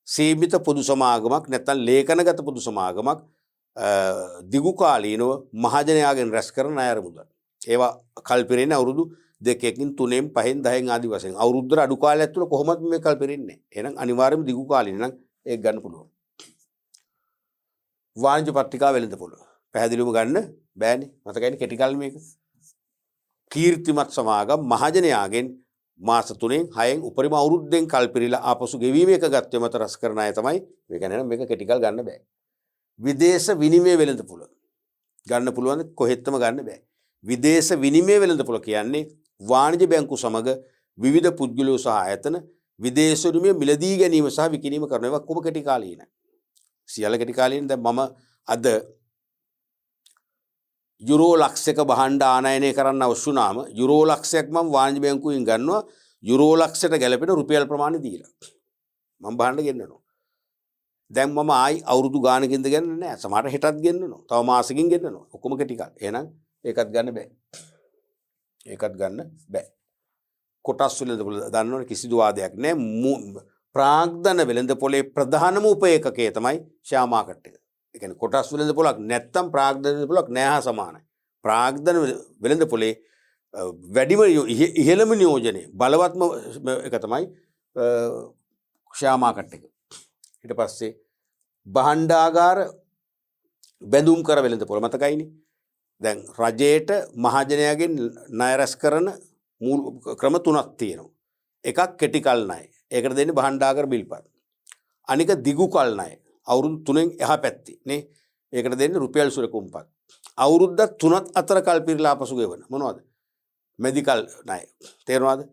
සීමිත පොදු සමාගමක් නැත්නම් ලේඛනගත පොදු සමාගමක් දිගු කාලීනව මහජනයාගෙන් රැස් කරන ණය මුදල්. ඒවා කල්පිරෙන්නේ අවුරුදු 2කින් 3න් 5න් 10න් ආදි වශයෙන්. අවුරුද්දට අඩු කාලයක් තුළ කොහොමද මේ කල්පිරෙන්නේ? එහෙනම් අනිවාර්යයෙන්ම දිගු කාලීන නම් ඒක ගන්න පුළුවන්. වාණිජ්‍ය පත්‍රිකා වෙළඳපොළ. පැහැදිලිවම ගන්න බෑනේ. මතකයිනේ කෙටි කල් මේක. කීර්තිමත් සමාගම් මහජනයාගෙන් මාස 3න් 6න් උපරිම අවුරුද්දෙන් කල්පිරිලා ආපසු ගෙවීම එක ගත්තේ මත රැස් කරන අය තමයි මේ කියන්නේ මේක කෙටි කල් ගන්න බෑ. විදේශ විනිමය වෙළඳපොළ ගන්න පුළුවන් කොහෙත්ම ගන්න බෑ. විදේශ විනිමය වෙළඳපොළ කියන්නේ වාණිජ්‍ය බැංකු සමග විවිධ පුද්ගලයෝ සහ ආයතන විදේශ විනිමය මිලදී ගැනීම සහ විකිණීම කරන ඒවා කොබ කෙටි කාලීන. සියල්ල කෙටි කාලීන. දැන් මම අද යුරෝ ලක්ෂයක භාණ්ඩ ආනයනය කරන්න අවශ්‍ය වුණාම යුරෝ ලක්ෂයක් මම වාණිජ්‍ය බැංකුවෙන් ගන්නවා යුරෝ ලක්ෂයට ගැලපෙන රුපියල් ප්‍රමාණය දීලා. මම භාණ්ඩ ගෙන්නනවා. දැන් මම ආයි අවුරුදු ගානකින්ද ගන්නේ නැහැ. සමහරට හෙටත් ගෙන්නනවා. තව මාසෙකින් ගෙන්නනවා. ඔක්කොම කෙටි කාල. එහෙනම් ඒකත් ගන්න බෑ. ඒකත් ගන්න බෑ. කොටස් වෙළඳපොළ දන්නවනේ කිසිදු වාදයක් නැහැ. ප්‍රාග්ධන වෙළඳපොළේ ප්‍රධානම උපේකකය තමයි ෂෙයා මාකට් එක. ඒ කියන්නේ කොටස් වෙළඳපොළක් නැත්තම් ප්‍රාග්ධන වෙළඳපොළක් නැහැ සමානයි. ප්‍රාග්ධන වෙළඳපොළේ වැඩිම ඉහළම නියෝජනය බලවත්ම එක තමයි ෂෙයා මාකට් එක. ඊට පස්සේ භාණ්ඩාගාර බැඳුම් කර වෙළඳපොළ මතකයිනේ. දැන් රජයට මහජනයාගෙන් ණය රැස් කරන මූල ක්‍රම 3ක් තියෙනවා. එකක් කෙටි කල් ණය. ඒකට දෙන්නේ භාණ්ඩාගාර බිල්පත්. අනික දිගු කල් ණය. අවුරුදු 3න් එහා පැත්තේ නේ. ඒකට දෙන්නේ රුපියල් සුරකුම්පත්. අවුරුද්ද 3ක් අතර කල් පිරලා ආපසු ගෙවන මොනවද? මෙඩිකල් ණය. තේරෙනවද?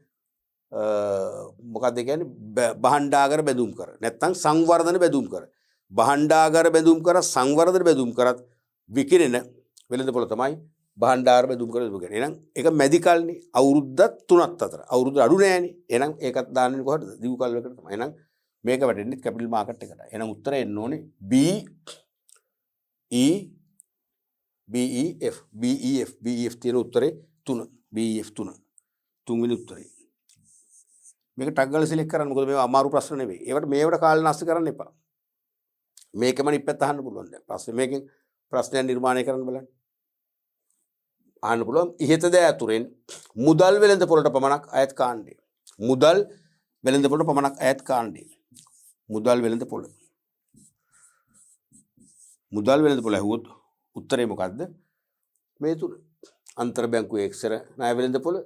මොකක්ද කියන්නේ භාණ්ඩාගාර බැඳුම් කර. නැත්නම් සංවර්ධන බැඳුම් කර. භාණ්ඩාගාර බැඳුම් කර සංවර්ධන බැඳුම් කරත් විකිරෙන වෙළඳපොළ තමයි භාණ්ඩාගාර බැඳුම් කර දුක. එහෙනම් ඒක මෙඩිකල්නේ. අවුරුද්ද 3ක් අතර. අවුරුදු අඩු නෑනේ. එහෙනම් ඒකත් දාන්නේ කොහොමද? දිගු කල් වලකට තමයි. එහෙනම් මේක වැටෙන්නේ කැපිටල් මාකට් එකට. එහෙනම් උත්තරය එන්න ඕනේ BEF තියෙන උත්තරේ 3. BEF 3. තුන්වෙනි උත්තරේ. මේක ටග් ගාලා සිලෙක්ට් කරන්න. මොකද මේවා අමාරු ප්‍රශ්න නෙවෙයි. මේවට කාල නාස්ති කරන්න එපා. මේකම ඉපැත්ත අහන්න පුළුවන් දැන්. ප්‍රශ්නේ මේකෙන් ප්‍රශ්නයක් නිර්මාණය කරන්න බලන්න. අහන්න පුළුවන් ඉහත ද ඇතුරෙන් මුදල් වෙළඳපොළට පමණක් අයත් කාණ්ඩය. මුදල් වෙළඳපොළට පමණක් අයත් කාණ්ඩය. මුදල් වෙළඳපොළ. මුදල් වෙළඳපොළ ඇහුවොත් උත්තරේ මොකද්ද? මේ තුන. අන්තර් බැංකු ඒක්ෂර ණය වෙළඳපොළ,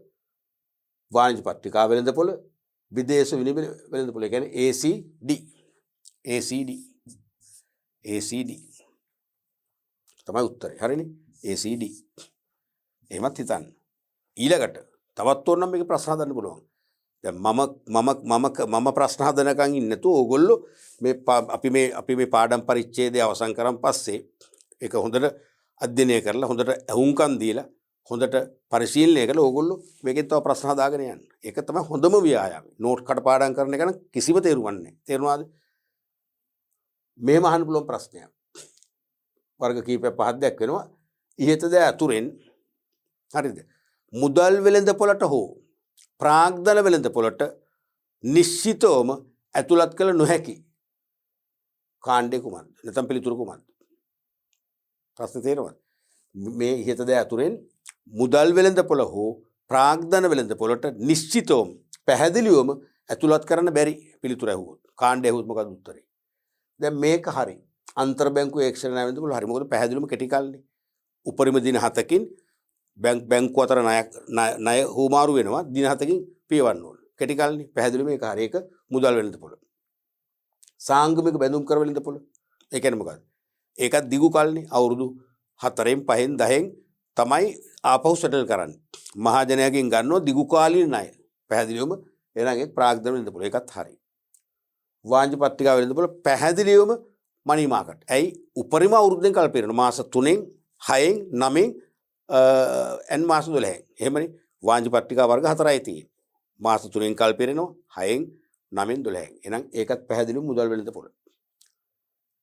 වාණිජ්‍ය පත්‍රිකා වෙළඳපොළ, විදේශ විනිමය වෙළඳපොළ. කියන්නේ ACD තමයි උත්තරේ. හරිනේ? ACD. එහෙමත් හිතන්න. ඊළඟට තවත් ඕනනම් මේක ප්‍රශ්න හදන්න පුළුවන්. දැන් මම ප්‍රශ්න හදනකන් ඉන්නේ නැතුව ඕගොල්ලෝ අපි මේ පාඩම් පරිච්ඡේදය අවසන් කරන් පස්සේ ඒක හොඳට අධ්‍යයනය කරලා හොඳට අහුම්කම් දීලා හොඳට පරිශීලනය කරලා ඕගොල්ලෝ මේකෙන් තව ප්‍රශ්න හදාගෙන යන්න. ඒක තමයි හොඳම ව්‍යායාමය. නෝට් කඩපාඩම් කරන එක නම් කිසිම තේරුමක් නැහැ. තේරුණාද? මේම අහන්න පුළුවන් ප්‍රශ්නයක්. වර්ග කීපයක් පහක් දැක් වෙනවා. ඉහත ද අතුරෙන් හරිද? මුදල් වෙළඳපොළට හෝ ප්‍රාග්ධන වෙළඳපොළට නිශ්චිතවම ඇතුළත් කළ නොහැකි කාණ්ඩය කුමක්ද? නැත්නම් පිළිතුරු කුමක්ද? ප්‍රශ්න තේරෙනවද? මේ ඉහත ද අතුරෙන් මුදල් වෙළඳපොළ හෝ ප්‍රාග්ධන වෙළඳපොළට නිශ්චිතවම පැහැදිලිවම ඇතුළත් කරන්න බැරි පිළිතුර ඇහුවොත් කාණ්ඩය ඇහුවොත් මොකද උත්තරේ? දැන් මේක හරි. අන්තර් බැංකු ඒක්ෂණ ණය වෙළඳපොළ හරි. මොකද පැහැදිලිවම කෙටි කාලනේ. උපරිම දින 7කින් බැංකු අතර ණය හුමාරු වෙනවා. දින 7කින් පියවන්න ඕන. කෙටි කාලනේ. පැහැදිලිවම මේක හරි. ඒක මුදල් වෙළඳපොළ. සාංගමික බැඳුම් කර වෙළඳපොළ. ඒ කියන්නේ මොකද්ද? ඒකත් දිගු කාලනේ. අවුරුදු 4න් 5න් 10න් තමයි ආපහු සෙටල් කරන්නේ. මහජනයාගෙන් ගන්නව දිගු කාලීන ණය. පැහැදිලිවම එහෙනම් ඒක ප්‍රාග්ධන වෙළඳපොළ. ඒකත් හරි. වාණිජ්‍ය පත්‍රිකා වෙළඳපොළ පැහැදිලිවම මනි මාකට්. ඇයි? උපරිම අවුරුද්දෙන් කල්පිරෙන මාස 3න් 6න් 9න් මාස 12න්. එහෙමනේ. වාණිජ්‍ය පත්‍රිකා වර්ග 4යි තියෙන්නේ. මාස 3න් කල්පිරෙනවා 6න් 9න් 12න්. එහෙනම් ඒකත් පැහැදිලිවම මුදල් වෙළඳපොළ.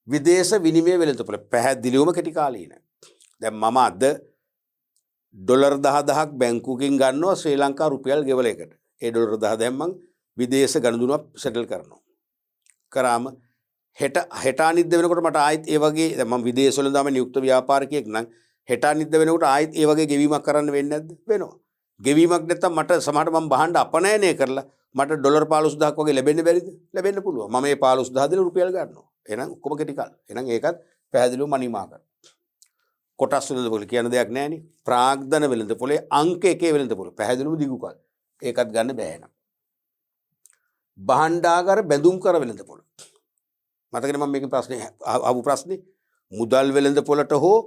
විදේශ විනිමය වෙළඳපොළ පැහැදිලිවම කෙටි කාලීන. දැන් මම අද ඩොලර් 10000ක් බැංකුවකින් ගන්නවා ශ්‍රී ලංකා රුපියල් ගෙවල එකට. ඒ ඩොලර් 10000න් මං විදේශ ගනුදෙනුවක් සෙටල් කරනවා. කරාම හෙට අනිද්ද වෙනකොට මට ආයෙත් ඒ වගේ දැන් මම විදේශ වලින් තමයි නියුක්ත ව්‍යාපාරිකයෙක් නම් හෙට අනිද්ද වෙනකොට ආයෙත් ඒ වගේ ගෙවීමක් කරන්න වෙන්නේ නැද්ද? වෙනවා. ගෙවීමක් නැත්තම් මට සමහරට මම බහන්න අපනයනය කරලා මට ඩොලර් 15000ක් වගේ ලැබෙන්න බැරිද? ලැබෙන්න පුළුවන්. මම මේ 15000 දෙන රුපියල් ගන්නවා. එහෙනම් ඔක්කොම කෙටි කාල. එහෙනම් ඒකත් පැහැදිලිව මනි මාකට්. කොටස් වෙළඳපොළ කියන දෙයක් නැහැ නේ. ප්‍රාග්ධන වෙළඳපොළේ අංක 1 වෙළඳපොළ පැහැදිලිව දිගු කාල. ඒකත් ගන්න බෑ නේද? භාණ්ඩාගාර බැඳුම් කර වෙළඳපොළ. මතකනේ මම මේකේ ප්‍රශ්නේ ආපු ප්‍රශ්නේ මුදල් වෙළඳපොළට හෝ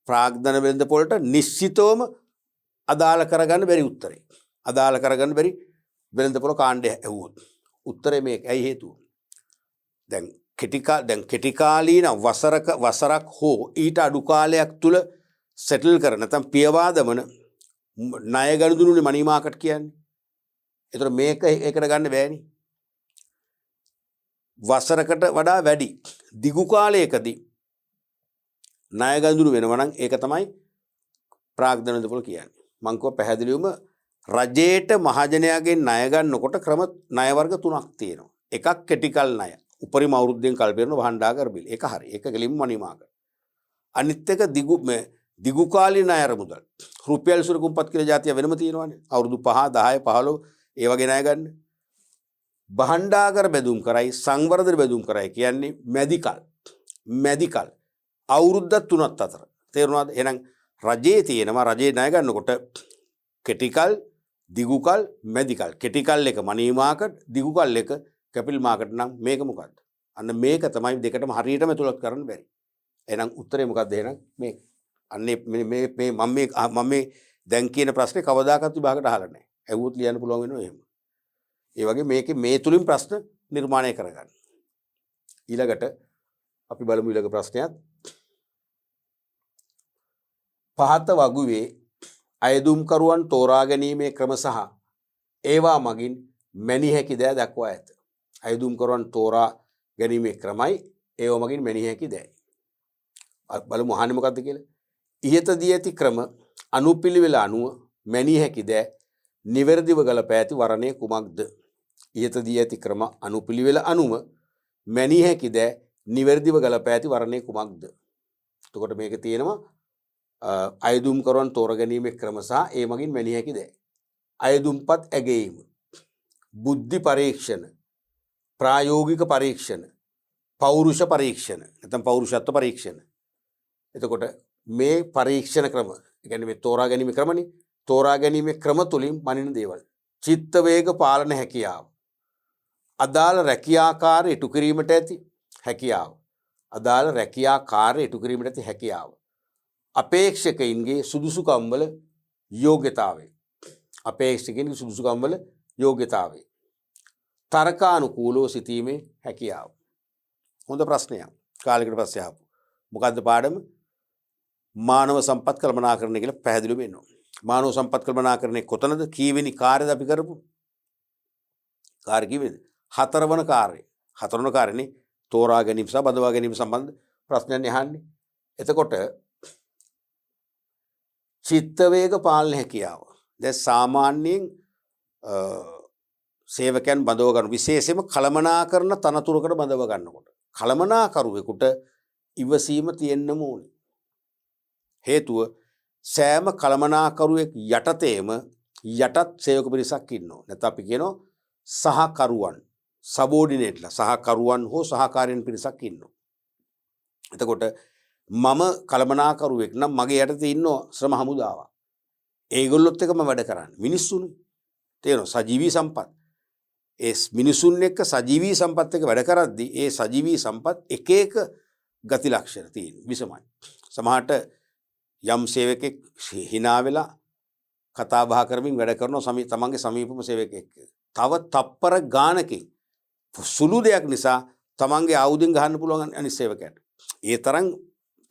ප්‍රාග්ධන වෙළඳපොළට නිශ්චිතවම අදාළ කරගන්න බැරි උත්තරේ. අදාළ කරගන්න බැරි වෙළඳපොළ කාණ්ඩය ඇහුවොත්. උත්තරේ මේක. ඇයි හේතුව? දැන් කෙටි කාලීන වසරක් හෝ ඊට අඩු කාලයක් තුල සෙටල් කර නැත්නම් පියවා දමන ණය ගනුදෙනුනේ මනි මාකට් කියන්නේ. ඒතර මේක ඒකට ගන්න බෑනේ. වසරකට වඩා වැඩි දිගු කාලයකදී ණය ගනුදෙනු වෙනවා නම් ඒක තමයි ප්‍රාග්ධන වෙළඳපොළ කියන්නේ. මම කිව්වා පැහැදිලිවම රජයේට මහජනයාගෙන් ණය ගන්නකොට ක්‍රම ණය වර්ග තුනක් තියෙනවා. එකක් කෙටිකල් ණය. උපරිම අවුරුද්දෙන් කල්පිරන භාණ්ඩාගාර බිල්. ඒක හරි. ඒක කෙලින්ම මනි මාකට්. අනිත් එක දිගු කාලීන ණය අරමුදල්. රුපියල් සුරකුම්පත් කියලා જાතිය වෙනම තියෙනවානේ. අවුරුදු 5 10 15 ඒ වගේ ණය ගන්න. භාණ්ඩාගාර බෙදුම් කරයි සංවර්ධන බෙදුම් කරයි කියන්නේ මැදිකල් අවුරුද්ද 3ක් අතර. තේරුණාද? එහෙනම් රජයේ තියෙනවා රජයේ ණය ගන්නකොට කෙටිකල් දිගුකල් මැදිකල්. කෙටිකල් එක මනි මාකට්, දිගුකල් එක කැපිටල් මාකට්. නම් මේක මොකද්ද? අන්න මේක තමයි දෙකටම හරියටම ඇතුළත් කරන්න බැරි. එහෙනම් උත්තරේ මොකද්ද? එහෙනම් මේක. අන්නේ මේ මම මේ දැන් කියන ප්‍රශ්නේ කවදාකවත් විභාගයට අහලා නැහැ. ඇහුවොත් ලියන්න පුළුවන් වෙනවා එහෙම. ඒ වගේ මේකේ මේ තුලින් ප්‍රශ්න නිර්මාණය කරගන්න. ඊළඟට අපි බලමු ඊළඟ ප්‍රශ්නයත්. පහත වගුවේ අයදුම්කරුවන් තෝරා ගැනීමේ ක්‍රම සහ ඒවා මගින් මැනිය හැකි දෑ දක්වා ඇත. අයදුම්කරුවන් තෝරා ගැනීමේ ක්‍රමයි ඒවා මගින් මැනිය හැකි දෑ. බලමු අහන්නේ මොකද්ද කියලා. ඉහත දී ඇති ක්‍රම අනුපිළිවෙල අනුව මැනිය හැකි දෑ නිවැරදිව ගලපා ඇති වර්ණය කුමක්ද? ඉහත දී ඇති ක්‍රම අනුපිළිවෙල අනුව මැනිය හැකි දෑ නිවැරදිව ගලපා ඇති වර්ණය කුමක්ද? එතකොට මේක තියෙනවා අයදුම්කරුවන් තෝරා ගැනීමේ ක්‍රම සහ ඒ මගින් මැනිය හැකි දෑ. අයදුම්පත් ඇගයීම, බුද්ධි පරීක්ෂණ, ප්‍රායෝගික පරීක්ෂණ, පෞරුෂ පරීක්ෂණ නැත්නම් පෞරුෂත්ව පරීක්ෂණ. එතකොට මේ පරීක්ෂණ ක්‍රම, ඒ කියන්නේ මේ තෝරා ගැනීමේ ක්‍රමනේ. තෝරා ගැනීමේ ක්‍රම තුලින් මනින දේවල්. චිත්ත වේග පාලන හැකියාව. අදාළ රැකියාකාරය ඉටු කිරීමට ඇති හැකියාව. අදාළ රැකියාකාරය ඉටු කිරීමට ඇති හැකියාව. අපේක්ෂකයින්ගේ සුදුසුකම් වල යෝග්‍යතාවය. අපේක්ෂකයින්ගේ සුදුසුකම් වල යෝග්‍යතාවය. තර්කානුකූලව සිටීමේ හැකියාව. හොඳ ප්‍රශ්නයක්. කාලයකට පස්සේ ආපු. මොකද්ද පාඩම? මානව සම්පත් කළමනාකරණය කියලා පැහැදිලිවම එනවා. මානව සම්පත් කළමනාකරණය කොතනද? කීවෙනි කාර්යද අපි කරපු? කාර්ය කිව්වේද? 4 වන කාර්යය. 4 වන කාර්යනේ තෝරා ගැනීම සහ බඳවා ගැනීම සම්බන්ධ ප්‍රශ්නයන් අහන්නේ. එතකොට චිත්තවේග පාලන හැකියාව. දැන් සාමාන්‍යයෙන් සේවකයන් බඳව ගන්න විශේෂයෙන්ම කළමනාකරන තනතුරකට බඳව ගන්නකොට කළමනාකරුවෙකුට ඉවසීම තියෙන්නම ඕනේ. හේතුව සෑම කළමනාකරුවෙක් යටතේම යටත් සේවක පිරිසක් ඉන්නවා. නැත්නම් අපි කියනවා සහකරුවන්, සබෝඩිනේට්ලා, සහකරුවන් හෝ සහකාරීන් පිරිසක් ඉන්නවා. එතකොට මම කළමනාකරුවෙක් නම් මගේ යටතේ ඉන්නවා ශ්‍රම හමුදාවක්. ඒගොල්ලොත් එක්කම වැඩ කරන්නේ මිනිස්සුනේ. තේරෙනවද? සජීවී සම්පත්. ඒ මිනිසුන් එක්ක සජීවී සම්පත් එක්ක වැඩ කරද්දී ඒ සජීවී සම්පත් එක එක ගති ලක්ෂණ තියෙන විසමයි. සමහරට යම් සේවකෙක් hina වෙලා කතා බහ කරමින් වැඩ කරනවා තමන්ගේ සමීපම සේවකෙක්. තව තප්පර ගානකින් සුළු දෙයක් නිසා තමන්ගේ ආයුධෙන් ගහන්න පුළුවන් අනිත් සේවකයාට. ඒ තරම්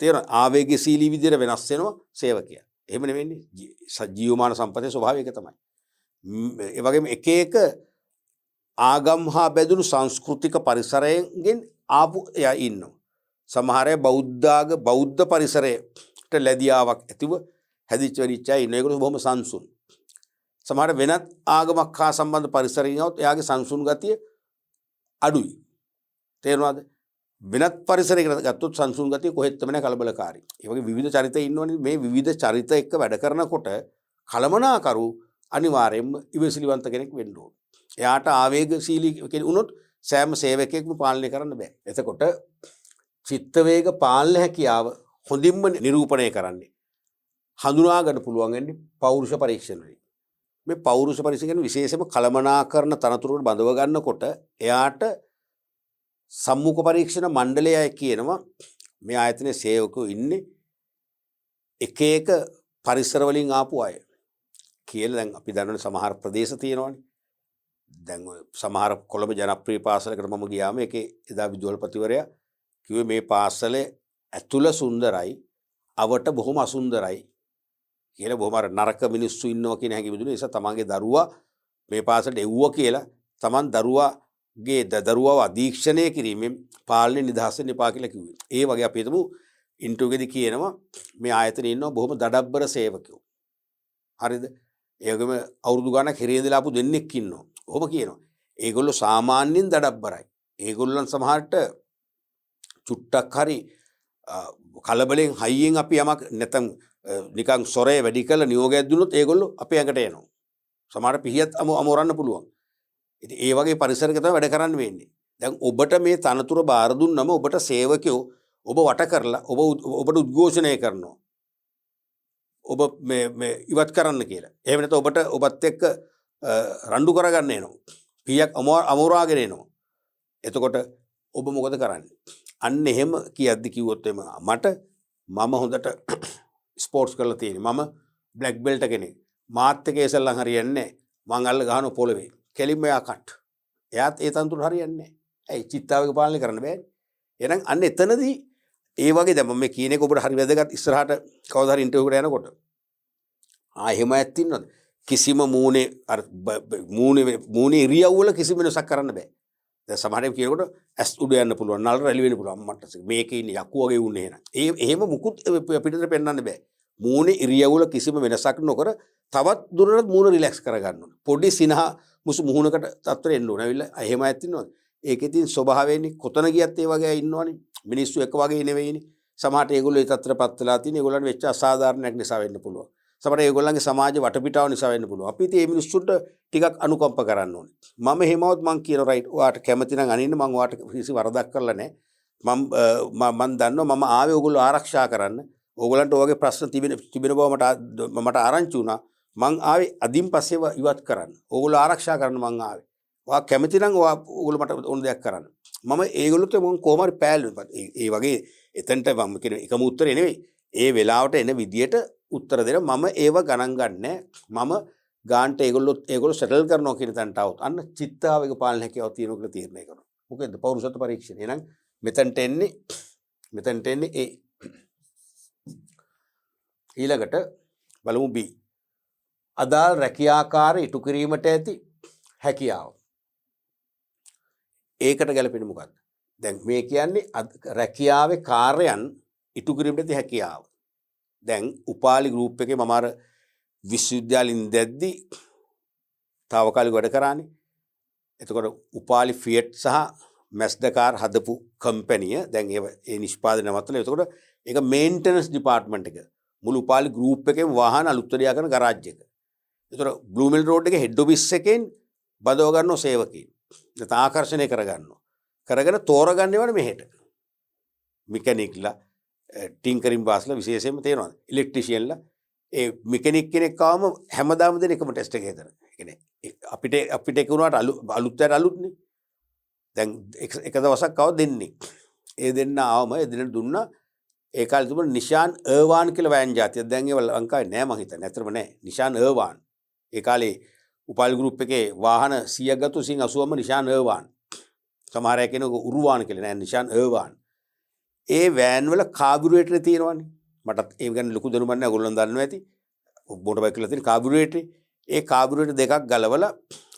තේරෙන ආවේගශීලී විදිහට වෙනස් වෙනවා සේවකයා. එහෙම නෙවෙන්නේ ජීවමාන සම්පතේ ස්වභාවය ඒක තමයි. ඒ වගේම එක එක ආගම් හා බැඳුණු සංස්කෘතික පරිසරයෙන් ආපු එයා ඉන්නවා. සමහර අය බෞද්ධ පරිසරයට ලැබියාවක් ඇතිව හැදිච්ච වෙච්ච අය ඉන්නවා. ඒගොල්ලෝ බොහොම සංසුන්. සමහර වෙනත් ආගමක් හා සම්බන්ධ පරිසරයෙන් આવත් එයාගේ සංසුන් ගතිය අඩුයි. තේරුණාද? වෙනත් පරිසරයකට ගත්තොත් සංසුන් ගතිය කොහෙත්ම නැහැ, කලබලකාරී. ඒ වගේ විවිධ චරිත ඉන්නවනේ. මේ විවිධ චරිත එක්ක වැඩ කරනකොට කලමනාකරු අනිවාර්යයෙන්ම ඉවසිලිවන්ත කෙනෙක් වෙන්න ඕන. එයාට ආවේගශීලී කෙනෙක් වුණොත් සෑම සේවකයෙක්ම පාලනය කරන්න බෑ. එතකොට චිත්ත වේග පාලන හැකියාව හොඳින්ම නිරූපණය කරන්නේ හඳුනා ගන්න පුළුවන් වෙන්නේ පෞරුෂ පරීක්ෂණ වලින්. මේ පෞරුෂ පරීක්ෂණ විශේෂයෙන්ම කළමනාකරන තනතුරට බඳව ගන්නකොට එයාට සම්මුඛ පරීක්ෂණ මණ්ඩලයයි කියනවා මේ ආයතනයේ සේවකයෝ ඉන්නේ එක එක පරිසර වලින් ආපු අය කියලා. දැන් අපි දන්නවනේ සමහර ප්‍රදේශ තියෙනවානේ. දැන් ඔය සමහර කොළඹ ජනප්‍රිය පාසලකට මම ගියාම ඒකේ එදා විදුහල්පතිවරයා කිව්වේ මේ පාසලේ ඇතුළ සුන්දරයි, අවට බොහොම අසුන්දරයි කියලා. බොහොම අර නරක මිනිස්සු ඉන්නවා කියන හැඟීම දුන්නේ. ඒ නිසා තමන්ගේ දරුවා මේ පාසලට එව්වා කියලා තමන් දරුවාව අධීක්ෂණය කිරීමෙන් පාලනය නිදහස් වෙන්න එපා කියලා කිව්වේ. ඒ වගේ අපි හිතමු ඉන්ටර්වියු එකේදී කියනවා මේ ආයතනයේ ඉන්නවා බොහොම දඩබ්බර සේවකයෝ. හරිද? ඒ වගේම අවුරුදු ගාණක් හිරේදලා ආපු දෙන්නෙක් ඉන්නවා. ඔහොම කියනවා. ඒගොල්ලෝ සාමාන්‍යයෙන් දඩබ්බරයි. ඒගොල්ලන් සමහරට චුට්ටක් හරි කලබලෙන් හයියෙන් අපි යමක් නැත්නම් නිකන් සොරේ වැඩි කළ නියෝගයක් දුන්නොත් ඒගොල්ලෝ අපේ ඇඟට එනවා. සමහර පිහියත් අමෝරන්න පුළුවන්. ඉතින් ඒ වගේ පරිසරයක තමයි වැඩ කරන්න වෙන්නේ. දැන් ඔබට මේ තනතුර බාර දුන්නම ඔබට සේවකයෝ ඔබ වට කරලා ඔබට උද්ඝෝෂණය කරනවා. ඔබ මේ ඉවත් කරන්න කියලා. එහෙම නැත්නම් ඔබත් එක්ක රණ්ඩු කරගන්න එනවා. පිහියක් අමෝරාගෙන එනවා. එතකොට ඔබ මොකද කරන්නේ? අන්න එහෙම කියද්දි කිව්වොත් මම හොඳට ස්පෝර්ට්ස් කරලා තියෙනවා. මම බ්ලැක් බෙල්ට් කෙනෙක්. මාත් එක්ක ඒසල්ලන් හරියන්නේ නැහැ. මං අල්ල ගහන පොළවේ. කෙලින්ම එයා කට්. එයාත් ඒ තනතුර හරියන්නේ නැහැ. ඇයි චිත්තාවේග පාලනය කරන්න බෑනේ. එහෙනම් අන්න එතනදී ඒ වගේ දැන් මම මේ කියන එක ඔබට හරි වැදගත්. ඉස්සරහට කවදා හරි ඉන්ටර්විව් එකට යනකොට එහෙම ඇත්ත ඉන්නවද? කිසිම මූණේ ඉරියව් වල කිසිම වෙනසක් කරන්න බෑ. දැන් සමහරවිට කියනකොට ඇස් උඩ යන්න පුළුවන්, නල රැලි වෙන්න පුළුවන්. මට මේකේ ඉන්නේ යකු වගේ වුණේ එහෙනම්. එහෙම මුකුත් පිටතට පෙන්වන්න බෑ. මූණේ ඉරියව් වල කිසිම වෙනසක් නොකර තවත් දුරට මූණ රිලැක්ස් කරගන්න ඕනේ. පොඩි සිනහ මුසු මුහුණකට තත්ත්වෙ එන්න ඕනේ. ඇවිල්ලා එහෙම ඇත්ත ඉන්නවද? ඒකේ තියෙන ස්වභාවයනේ කොතන ගියත් ඒ වගේ ඉන්නවනේ. මිනිස්සු එක වගේ නෙවෙයිනේ. සමහරට ඒගොල්ලෝ ඒ තත්ත්වයටපත් වෙලා තියෙන ඒගොල්ලන්ට වෙච්ච අසාධාරණයක් නිසා වෙන්න පුළුවන්. සමහරට ඒගොල්ලන්ගේ සමාජ වටපිටාව නිසා වෙන්න පුළුවන්. අපි ඉතින් මේ මිනිස්සුන්ට ටිකක් අනුකම්ප කරන්න ඕනේ. මම එහෙමවත් මං කියන රයිට් ඔයාට කැමති නම් අනින්න මං ඔයාට කිසි වරදක් කරලා නැහැ. මම දන්නවා මම ආවේ ඕගොල්ලෝ ආරක්ෂා කරන්න. ඕගොල්ලන්ට ඔයගේ ප්‍රශ්න තිබෙන බව මට ආරංචි වුණා. මං ආවේ අදින් පස්සේ ඉවත් කරන්න. ඕගොල්ලෝ ආරක්ෂා කරන්න මං ආවේ. ඔයා කැමති නම් ඕගොල්ලෝ මට ඕන දෙයක් කරන්න. මම ඒගොල්ලොත් මම කොහොම හරි පෑල්ලුවා. ඒ වගේ එතනට මම කියන එකම උත්තරේ නෙවෙයි. ඒ වෙලාවට එන විදියට උත්තර දෙන මම ඒව ගණන් ගන්නෑ. මම ගාන්ට ඒගොල්ලෝ සෙටල් කරනවා කියන තැනට આવුත් අන්න චිත්තාවේග පාලන හැකියාව තියෙනවා කියලා තීරණය කරනවා. මොකද පෞරුෂත්ව පරීක්ෂණය. එහෙනම් මෙතනට එන්නේ ඒ ඊළඟට බලමු B. අදාළ රැකියාකාර ඉටු කිරීමට ඇති හැකියාව. ඒකට ගැලපෙන්නේ මොකක්ද? දැන් මේ කියන්නේ රැකියාවේ කාර්යයන් ඉටු කිරීමට ඇති හැකියාව. දැන් උපාලි ගෲප් එකේ මම අර විශ්වවිද්‍යාලෙින් දැද්දි තාවකාලික වැඩ කරානේ. එතකොට උපාලි ෆියට් සහ මැස්ඩකාර් හදපු කම්පැනිය දැන් ඒ නිෂ්පාදනය නවත්තලා. එතකොට ඒක මේන්ටනන්ස් ඩිපාර්ට්මන්ට් එක. මුළු උපාලි ගෲප් එකේම වාහන අලුත්වැඩියා කරන ගරාජ් එක. එතකොට බ්ලූමිල් රෝඩ් එකේ හෙඩ් ඔෆිස් එකෙන් බදව ගන්නව සේවකයන්. නැත්නම් ආකර්ෂණය කරගන්නවා. කරගෙන තෝරගන්නේවනේ මෙහෙට. මෙකැනික්ලා ටින්කරින් බාස්ලා විශේෂයෙන්ම තේරෙනවා. ඉලෙක්ට්‍රිෂියන්ලා ඒ මෙකැනික් කෙනෙක් ආවම හැමදාම දෙන එකම ටෙස්ට් එක හදන. ඒ කියන්නේ අපිට එක උනාට අලුත්යට අලුත්නේ. දැන් එක දවසක් ආව දෙන්නේ. ඒ දෙන්න ආවම ඒ දෙන්න දුන්නා. ඒ කාලේ තිබුණ නිෂාන් අර්වාන් කියලා වෑන් ජාතියක්. දැන් ඒව ලංකාවේ නෑ මං හිතන්නේ. ඇත්තටම නෑ. නිෂාන් අර්වාන්. ඒ කාලේ උපාලි ගෲප් එකේ වාහන 100ක් ගත්තු 180ම නිෂාන් අර්වාන්. සමහර අය කියනවා උරුවාන් කියලා. නෑ නිෂාන් අර්වාන්. ඒ වෑන් වල කාබුරේටර් තියෙනවනේ. මටත් ඒ ගැන ලොකු දැනුමක් නැහැ. ඔයගොල්ලෝ දන්නවා ඇති. මොටර් බයික් වල තියෙන කාබුරේටර්. ඒ කාබුරේටර් දෙකක් ගලවලා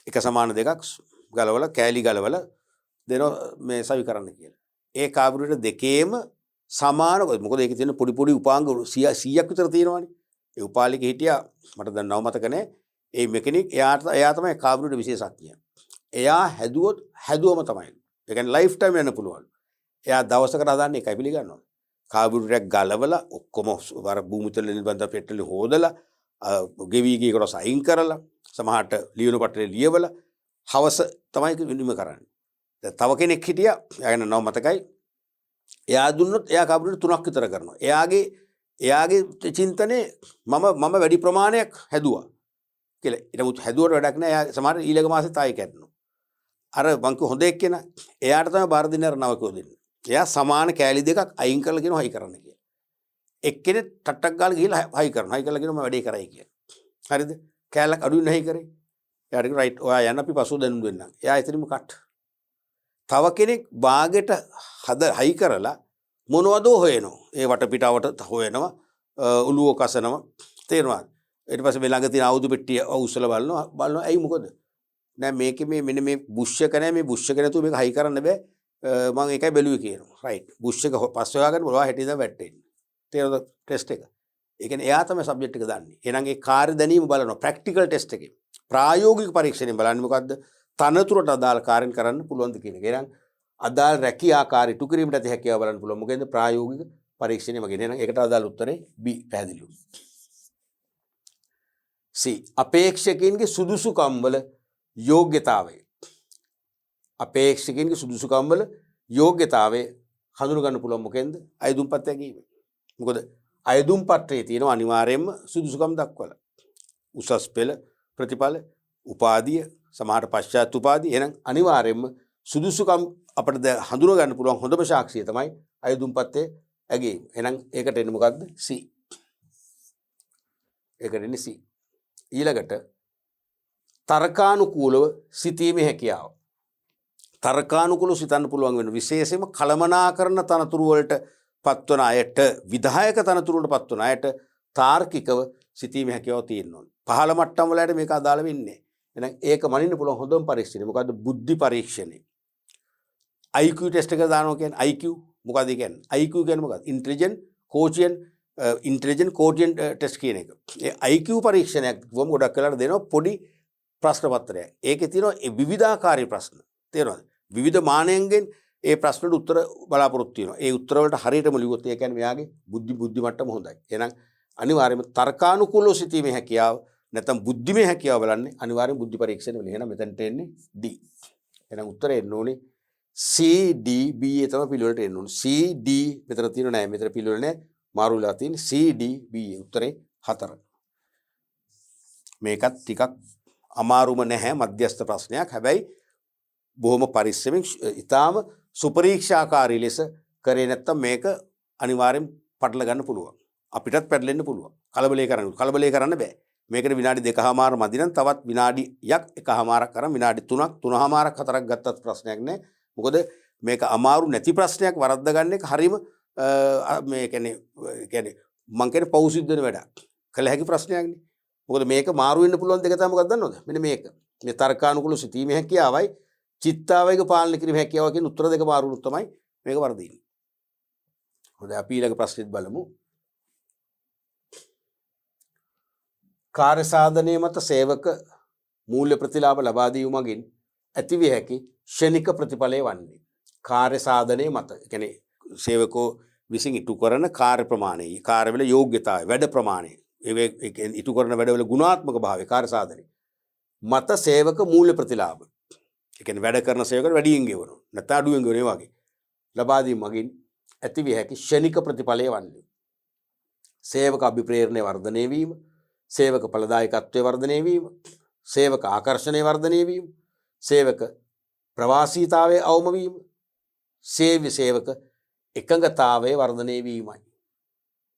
එක සමාන දෙකක් ගලවලා කෑලි ගලවලා දෙනවා මේ සවි කරන්න කියලා. ඒ කාබුරේටර් දෙකේම සමාන මොකද ඒකේ තියෙන පොඩි පොඩි උපාංග 100ක් විතර තියෙනවනේ. ඒ උපාලික හිටියා මට දැන් නව මතක නැහැ. ඒ මෙකැනික් එයා තමයි කාබුරේටර් විශේෂඥයා. එයා හැදුවම තමයි. ඒ කියන්නේ ලයිෆ් ටයිම් යන්න පුළුවන්. එයා දවසකට හදන්නේ එකයි පිළිගන්නවා. කාබුරේටරයක් ගලවලා ඔක්කොම වර භූමිතල නිබන්ධ පෙට්‍රල් හොදලා ගෙවි ගිය කොටස අයින් කරලා සමහරට ලියුණු පත්‍රේ ලියවලා හවස තමයි විනිම කරන්නේ. දැන් තව කෙනෙක් හිටියා එයාගෙන නම මතකයි. එයා දුන්නොත් එයා කාබුරේටර් 3ක් විතර කරනවා. එයාගේ චින්තනේ මම වැඩි ප්‍රමාණයක් හැදුවා කියලා. ඊට හැදුවට වැඩක් නැහැ. එයා සමහර ඊළඟ මාසෙත් ආයෙ කරනවා. අර මං කිය හොඳ එක්කෙනා එයාට තමයි බාර දෙන්නේ අර නවකෝ දෙන්නේ. එයා සමාන කෑලි දෙකක් අයින් කරලා කියනවා හයි කරන්න කියලා. එක්කෙනෙක් ටට්ටක් ගාලා ගිහලා හයි කරනවා. හයි කරලා කියනවා මම වැඩේ කරයි කියලා. හරිද? කෑල්ලක් අඩුවෙන් හයි කරේ. එයාට කිව්වා රයිට් ඔයා යන්න අපි පසුව දැනුම් දෙන්නම්. එයා එතනම කට්. තව කෙනෙක් බාගෙට හයි කරලා මොනවද හොයනවා. ඒ වටපිටාවට හොයනවා. උළුව කසනවා. තේරෙනවද? ඊට පස්සේ මේ ළඟ තියෙන ආයුධ පෙට්ටිය උස්සලා බලනවා. ඇයි මොකද? නෑ මේකේ මෙන්න මේ බුෂ් එක නෑ මේ බුෂ් එක නැතුව මේක හයි කරන්න බෑ. මම ඒකයි බැලුවේ කියනවා. රයිට්. බුෂ් එක පස්සේ හොයාගන්න බලවා හැටි ඉඳන් වැටෙන්නේ. තේරෙනවද ටෙස්ට් එක? ඒ කියන්නේ එයා තමයි සබ්ජෙක්ට් එක දන්නේ. එහෙනම් ඒ කාර්ය දැනීම බලනවා ප්‍රැක්ටිකල් ටෙස්ට් එකේ. ප්‍රායෝගික පරීක්ෂණයෙන් බලන්නේ මොකද්ද? තනතුරට අදාළ කාර්යන් කරන්න පුළුවන්ද කියන එක. එහෙනම් අදාළ රැකියාකාරී ඉටු කිරීමට ඇති හැකියාව බලන්න පුළුවන්. මොකෙන්ද ප්‍රායෝගික පරීක්ෂණය වගේ. එහෙනම් ඒකට අදාළ උත්තරේ B පැහැදිලිව. C අපේක්ෂකයන්ගේ සුදුසුකම් වල යෝග්‍යතාවය. අපේක්ෂකයන්ගේ සුදුසුකම් වල යෝග්‍යතාවය හඳුන ගන්න පුළුවන් මොකෙන්ද? අයදුම් පත්‍රය කියීමෙන්. මොකද අයදුම් පත්‍රයේ තියෙන අනිවාර්යයෙන්ම සුදුසුකම් දක්වලා. උසස් පෙළ ප්‍රතිඵල, උපාධිය, සමහර පශ්චාත් උපාධිය. එහෙනම් අනිවාර්යයෙන්ම සුදුසුකම් අපිට හඳුන ගන්න පුළුවන් හොඳම සාක්ෂිය තමයි අයදුම් පත්‍රයේ ඇගීම. එහෙනම් ඒකට එන්නේ මොකද්ද? C. ඒකට එන්නේ C. ඊළඟට තර්කානුකූලව සිතීමේ හැකියාව. තර්කානුකූලව සිතන්න පුළුවන් වෙන විශේෂයෙන්ම කළමනාකරන තනතුරු වලට පත්වන අයට, විධායක තනතුරු වලට පත්වන අයට තාර්කිකව සිතීමේ හැකියාව තියෙන්න ඕනේ. පහළ මට්ටම් වලට මේක අදාළ වෙන්නේ. එහෙනම් ඒක මනින්න පුළුවන් හොඳම පරීක්ෂණය. මොකද්ද? බුද්ධි පරීක්ෂණය. IQ ටෙස්ට් එක දානවා කියන්නේ IQ මොකද්ද කියන්නේ? IQ කියන්නේ මොකද්ද? ඉන්ටෙලිජන්ට් කෝටියන්ට් ටෙස්ට් කියන එක. ඒ IQ පරීක්ෂණයක් වොම් ගොඩක් වෙලාට දෙනවා පොඩි ප්‍රශ්න පත්‍රයක්. ඒකේ තියෙනවා විවිධාකාරී ප්‍රශ්න. තේරෙනවද? විවිධ මානයන්ගෙන් ඒ ප්‍රශ්නට උත්තර බලාපොරොත්තු වෙනවා. ඒ උත්තර වලට හරියටම ලියුවොත් ඒ කියන්නේ මෙයාගේ බුද්ධි මට්ටම හොඳයි. එහෙනම් අනිවාර්යයෙන්ම තර්කානුකූලව සිටීමේ හැකියාව නැත්නම් බුද්ධිමය හැකියාව බලන්නේ අනිවාර්යයෙන් බුද්ධි පරීක්ෂණ වල. එහෙනම් මෙතනට එන්නේ D. එහෙනම් උත්තරේ එන්න ඕනේ C D B ඒ තමයි පිළිවෙලට එන්න ඕනේ. C D මෙතන තියෙන නෑ. මෙතන පිළිවෙල නෑ. මාරු වෙලා තියෙන්නේ C D B උත්තරේ 4. මේකත් ටිකක් අමාරුම නැහැ මධ්‍යස්ථ ප්‍රශ්නයක්. හැබැයි බොහොම පරිස්සමෙන් ඊටාම සුපරීක්ෂාකාරී ලෙස කරේ නැත්තම් මේක අනිවාර්යෙන් පටල ගන්න පුළුවන්. අපිටත් පැටලෙන්න පුළුවන්. කලබලේ කරන්න බෑ. මේකට විනාඩි 2කමාර මදි නම් තවත් විනාඩියක් 1කමාරක් කරන් විනාඩි 3ක් 3කමාරක් 4ක් ගත්තත් ප්‍රශ්නයක් නෑ. මොකද මේක අමාරු නැති ප්‍රශ්නයක් වරද්ද ගන්න එක හරීම මේ කියන්නේ මං කියන්නේ පෞසිද්ධ වෙන වැඩක්. කළ හැකි ප්‍රශ්නයක් නේ. මොකද මේක මාරු වෙන්න පුළුවන් දෙක තමයි මොකක්ද දන්නවද? මෙන්න මේක. මේ තර්කානුකූල සිතීමේ හැකියාවයි චිත්තාවේග පාලනය කිරීමේ හැකියාව කියන උත්තර දෙක මාරු වුණොත් තමයි මේක වරදින්නේ. හොඳයි අපි ඊළඟ ප්‍රශ්නෙත් බලමු. කාර්ය සාධනය මත සේවක මූල්‍ය ප්‍රතිලාභ ලබා දීම මගින් ඇතිවිය හැකි ක්ෂණික ප්‍රතිඵලය වන්නේ කාර්ය සාධනය මත. ඒ කියන්නේ සේවකෝ විසින් ඉටු කරන කාර්ය ප්‍රමාණය, කාර්යවල යෝග්‍යතාවය, වැඩ ප්‍රමාණය, ඒ ඉටු කරන වැඩවල ගුණාත්මක භාවය, කාර්ය සාධනය මත සේවක මූල්‍ය ප්‍රතිලාභ. ඒ කියන්නේ වැඩ කරන සේවකයන්ට වැඩියෙන් ගෙවනවා. නැත්නම් අඩුවෙන් ගෙවනවා වගේ. ලබා දීම මගින් ඇතිවිය හැකි ක්ෂණික ප්‍රතිඵලය වන්නේ සේවක අභිප්‍රේරණය වර්ධනය වීම, සේවක ඵලදායකත්වයේ වර්ධනය වීම, සේවක ආකර්ෂණය වර්ධනය වීම, සේවක ප්‍රවාසීතාවයේ අවම වීම, සේවක එකඟතාවයේ වර්ධනය වීමයි.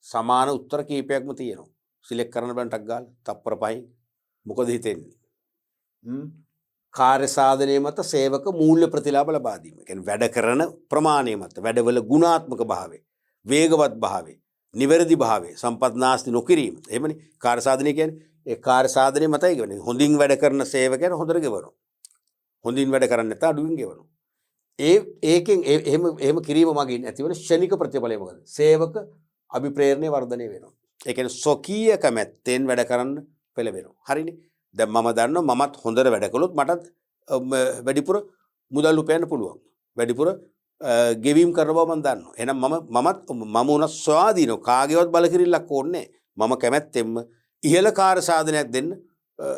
සමාන උත්තර කීපයක්ම තියෙනවා. සිලෙක්ට් කරන්න බෑ ටක් ගාලා තප්පර 5න්. මොකද හිතෙන්නේ? කාර්ය සාධනය මත සේවක මූල්‍ය ප්‍රතිලාභ ලබා දීම. ඒ කියන්නේ වැඩ කරන ප්‍රමාණය මත වැඩවල ගුණාත්මක භාවය, වේගවත් භාවය, නිවැරදි භාවය, සම්පත් නාස්ති නොකිරීම. එහෙමනේ කාර්ය සාධනය කියන්නේ. ඒ කාර්ය සාධනය මතයි කියන්නේ. හොඳින් වැඩ කරන සේවකයන් හොඳට ගෙවනවා. හොඳින් වැඩ කරන්නේ නැත්නම් අඩුවෙන් ගෙවනවා. ඒකෙන් එහෙම කිරීම මගින් ඇතිවන ක්ෂණික ප්‍රතිඵලය මොකද? සේවක අභිප්‍රේරණය වර්ධනය වෙනවා. ඒ කියන්නේ ස්වකීය කැමැත්තෙන් වැඩ කරන්න පෙළඹෙනවා. හරිනේ. දැන් මම දන්නවා මමත් හොඳට වැඩ කළොත් මටත් වැඩිපුර මුදල් උපයන්න පුළුවන්. වැඩිපුර ගෙවීම් කරන බව මම දන්නවා. එහෙනම් මම උනත් ස්වාධීනව කාගේවත් බලකිරිල්ලක් ඕනේ නැහැ. මම කැමැත්තෙන්ම ඉහළ කාර්ය සාධනයක් දෙන්න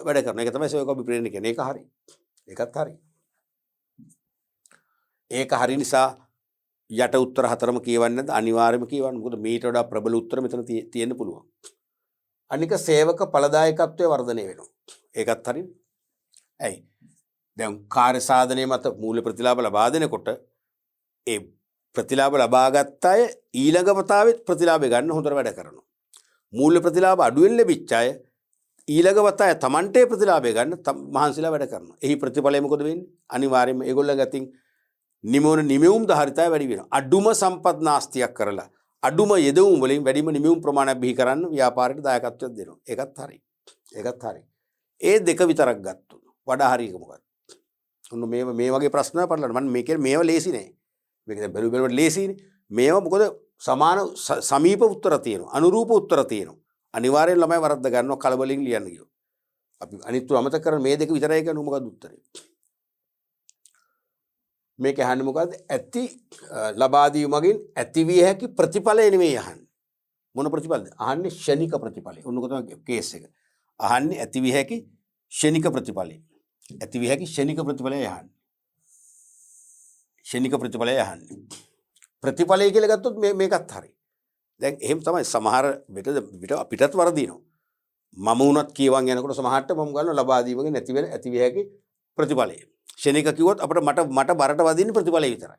වැඩ කරනවා. ඒක තමයි සේවක අභිප්‍රේරණය කියන්නේ. ඒක හරි. ඒකත් හරි. ඒක හරි නිසා යට උත්තර හතරම කියවන්නේ නැද්ද? අනිවාර්යයෙන්ම කියවන්න. මොකද මීට වඩා ප්‍රබල උත්තර මෙතන තියෙන්න පුළුවන්. අනික සේවක ඵලදායකත්වයේ වර්ධනය වෙනවා. ඒකත් හරිනේ. ඇයි? දැන් කාර්ය සාධනය මත මූල්‍ය ප්‍රතිලාභ ලබා දෙනකොට ඒ ප්‍රතිලාභ ලබාගත් අය ඊළඟ වතාවෙත් ප්‍රතිලාභය ගන්න හොඳට වැඩ කරනවා. මූල්‍ය ප්‍රතිලාභ අඩුවෙන් ලැබිච්ච අය ඊළඟ වතාවේ Tamante ප්‍රතිලාභය ගන්න මහන්සිලා වැඩ කරනවා. එහි ප්‍රතිඵලය මොකද වෙන්නේ? අනිවාර්යයෙන්ම ඒගොල්ලන් අතින් නිමෙවුම් ධාරිතය වැඩි වෙනවා. අඩුම සම්පත් නාස්තියක් කරලා අඩුම යෙදවුම් වලින් වැඩිම නිමෙවුම් ප්‍රමාණයක් බිහි කරන්න ව්‍යාපාරයට දායකත්වයක් දෙනවා. ඒකත් හරි. ඒකත් හරි. ඒ දෙක විතරක් ගත්තොත් වඩා හරි එක මොකක්ද? ඔන්න මේ වගේ ප්‍රශ්න පටලන්න මම මේව ලේසි නෑ. මේක දැන් බැලුවට ලේසිනේ. මේවා මොකද සමාන සමීප උත්තර තියෙනවා. අනුරූප උත්තර තියෙනවා. අනිවාර්යෙන් ළමයි වරද්ද ගන්නවා කලබලෙන් ලියන්න ගියොත්. අපි අනිත් අමතක කරන මේ දෙක විතරයි කියන්නේ මොකක්ද උත්තරේ? මේක අහන්නේ මොකද්ද? ඇති ලබා දීම මගින් ඇතිවිය හැකි ප්‍රතිඵලය නෙමෙයි අහන්නේ. මොන ප්‍රතිඵලද? අහන්නේ ක්ෂණික ප්‍රතිඵලය. ඔන්නක තමයි කේස් එක. අහන්නේ ඇතිවිය හැකි ක්ෂණික ප්‍රතිඵලය. ඇතිවිය හැකි ක්ෂණික ප්‍රතිඵලය අහන්නේ. ක්ෂණික ප්‍රතිඵලය අහන්නේ. ප්‍රතිඵලය කියලා ගත්තොත් මේකත් හරි. දැන් එහෙම තමයි සමහර විට අපිටත් වරදිනවා. මම වුණත් කියවන් යනකොට සමහරට මම ගන්නවා ලබා දීමකින් ඇතිවිය හැකි ප්‍රතිඵලය. ක්ෂණික කිව්වොත් අපිට මට බරට වදින්නේ ප්‍රතිඵලය විතරයි.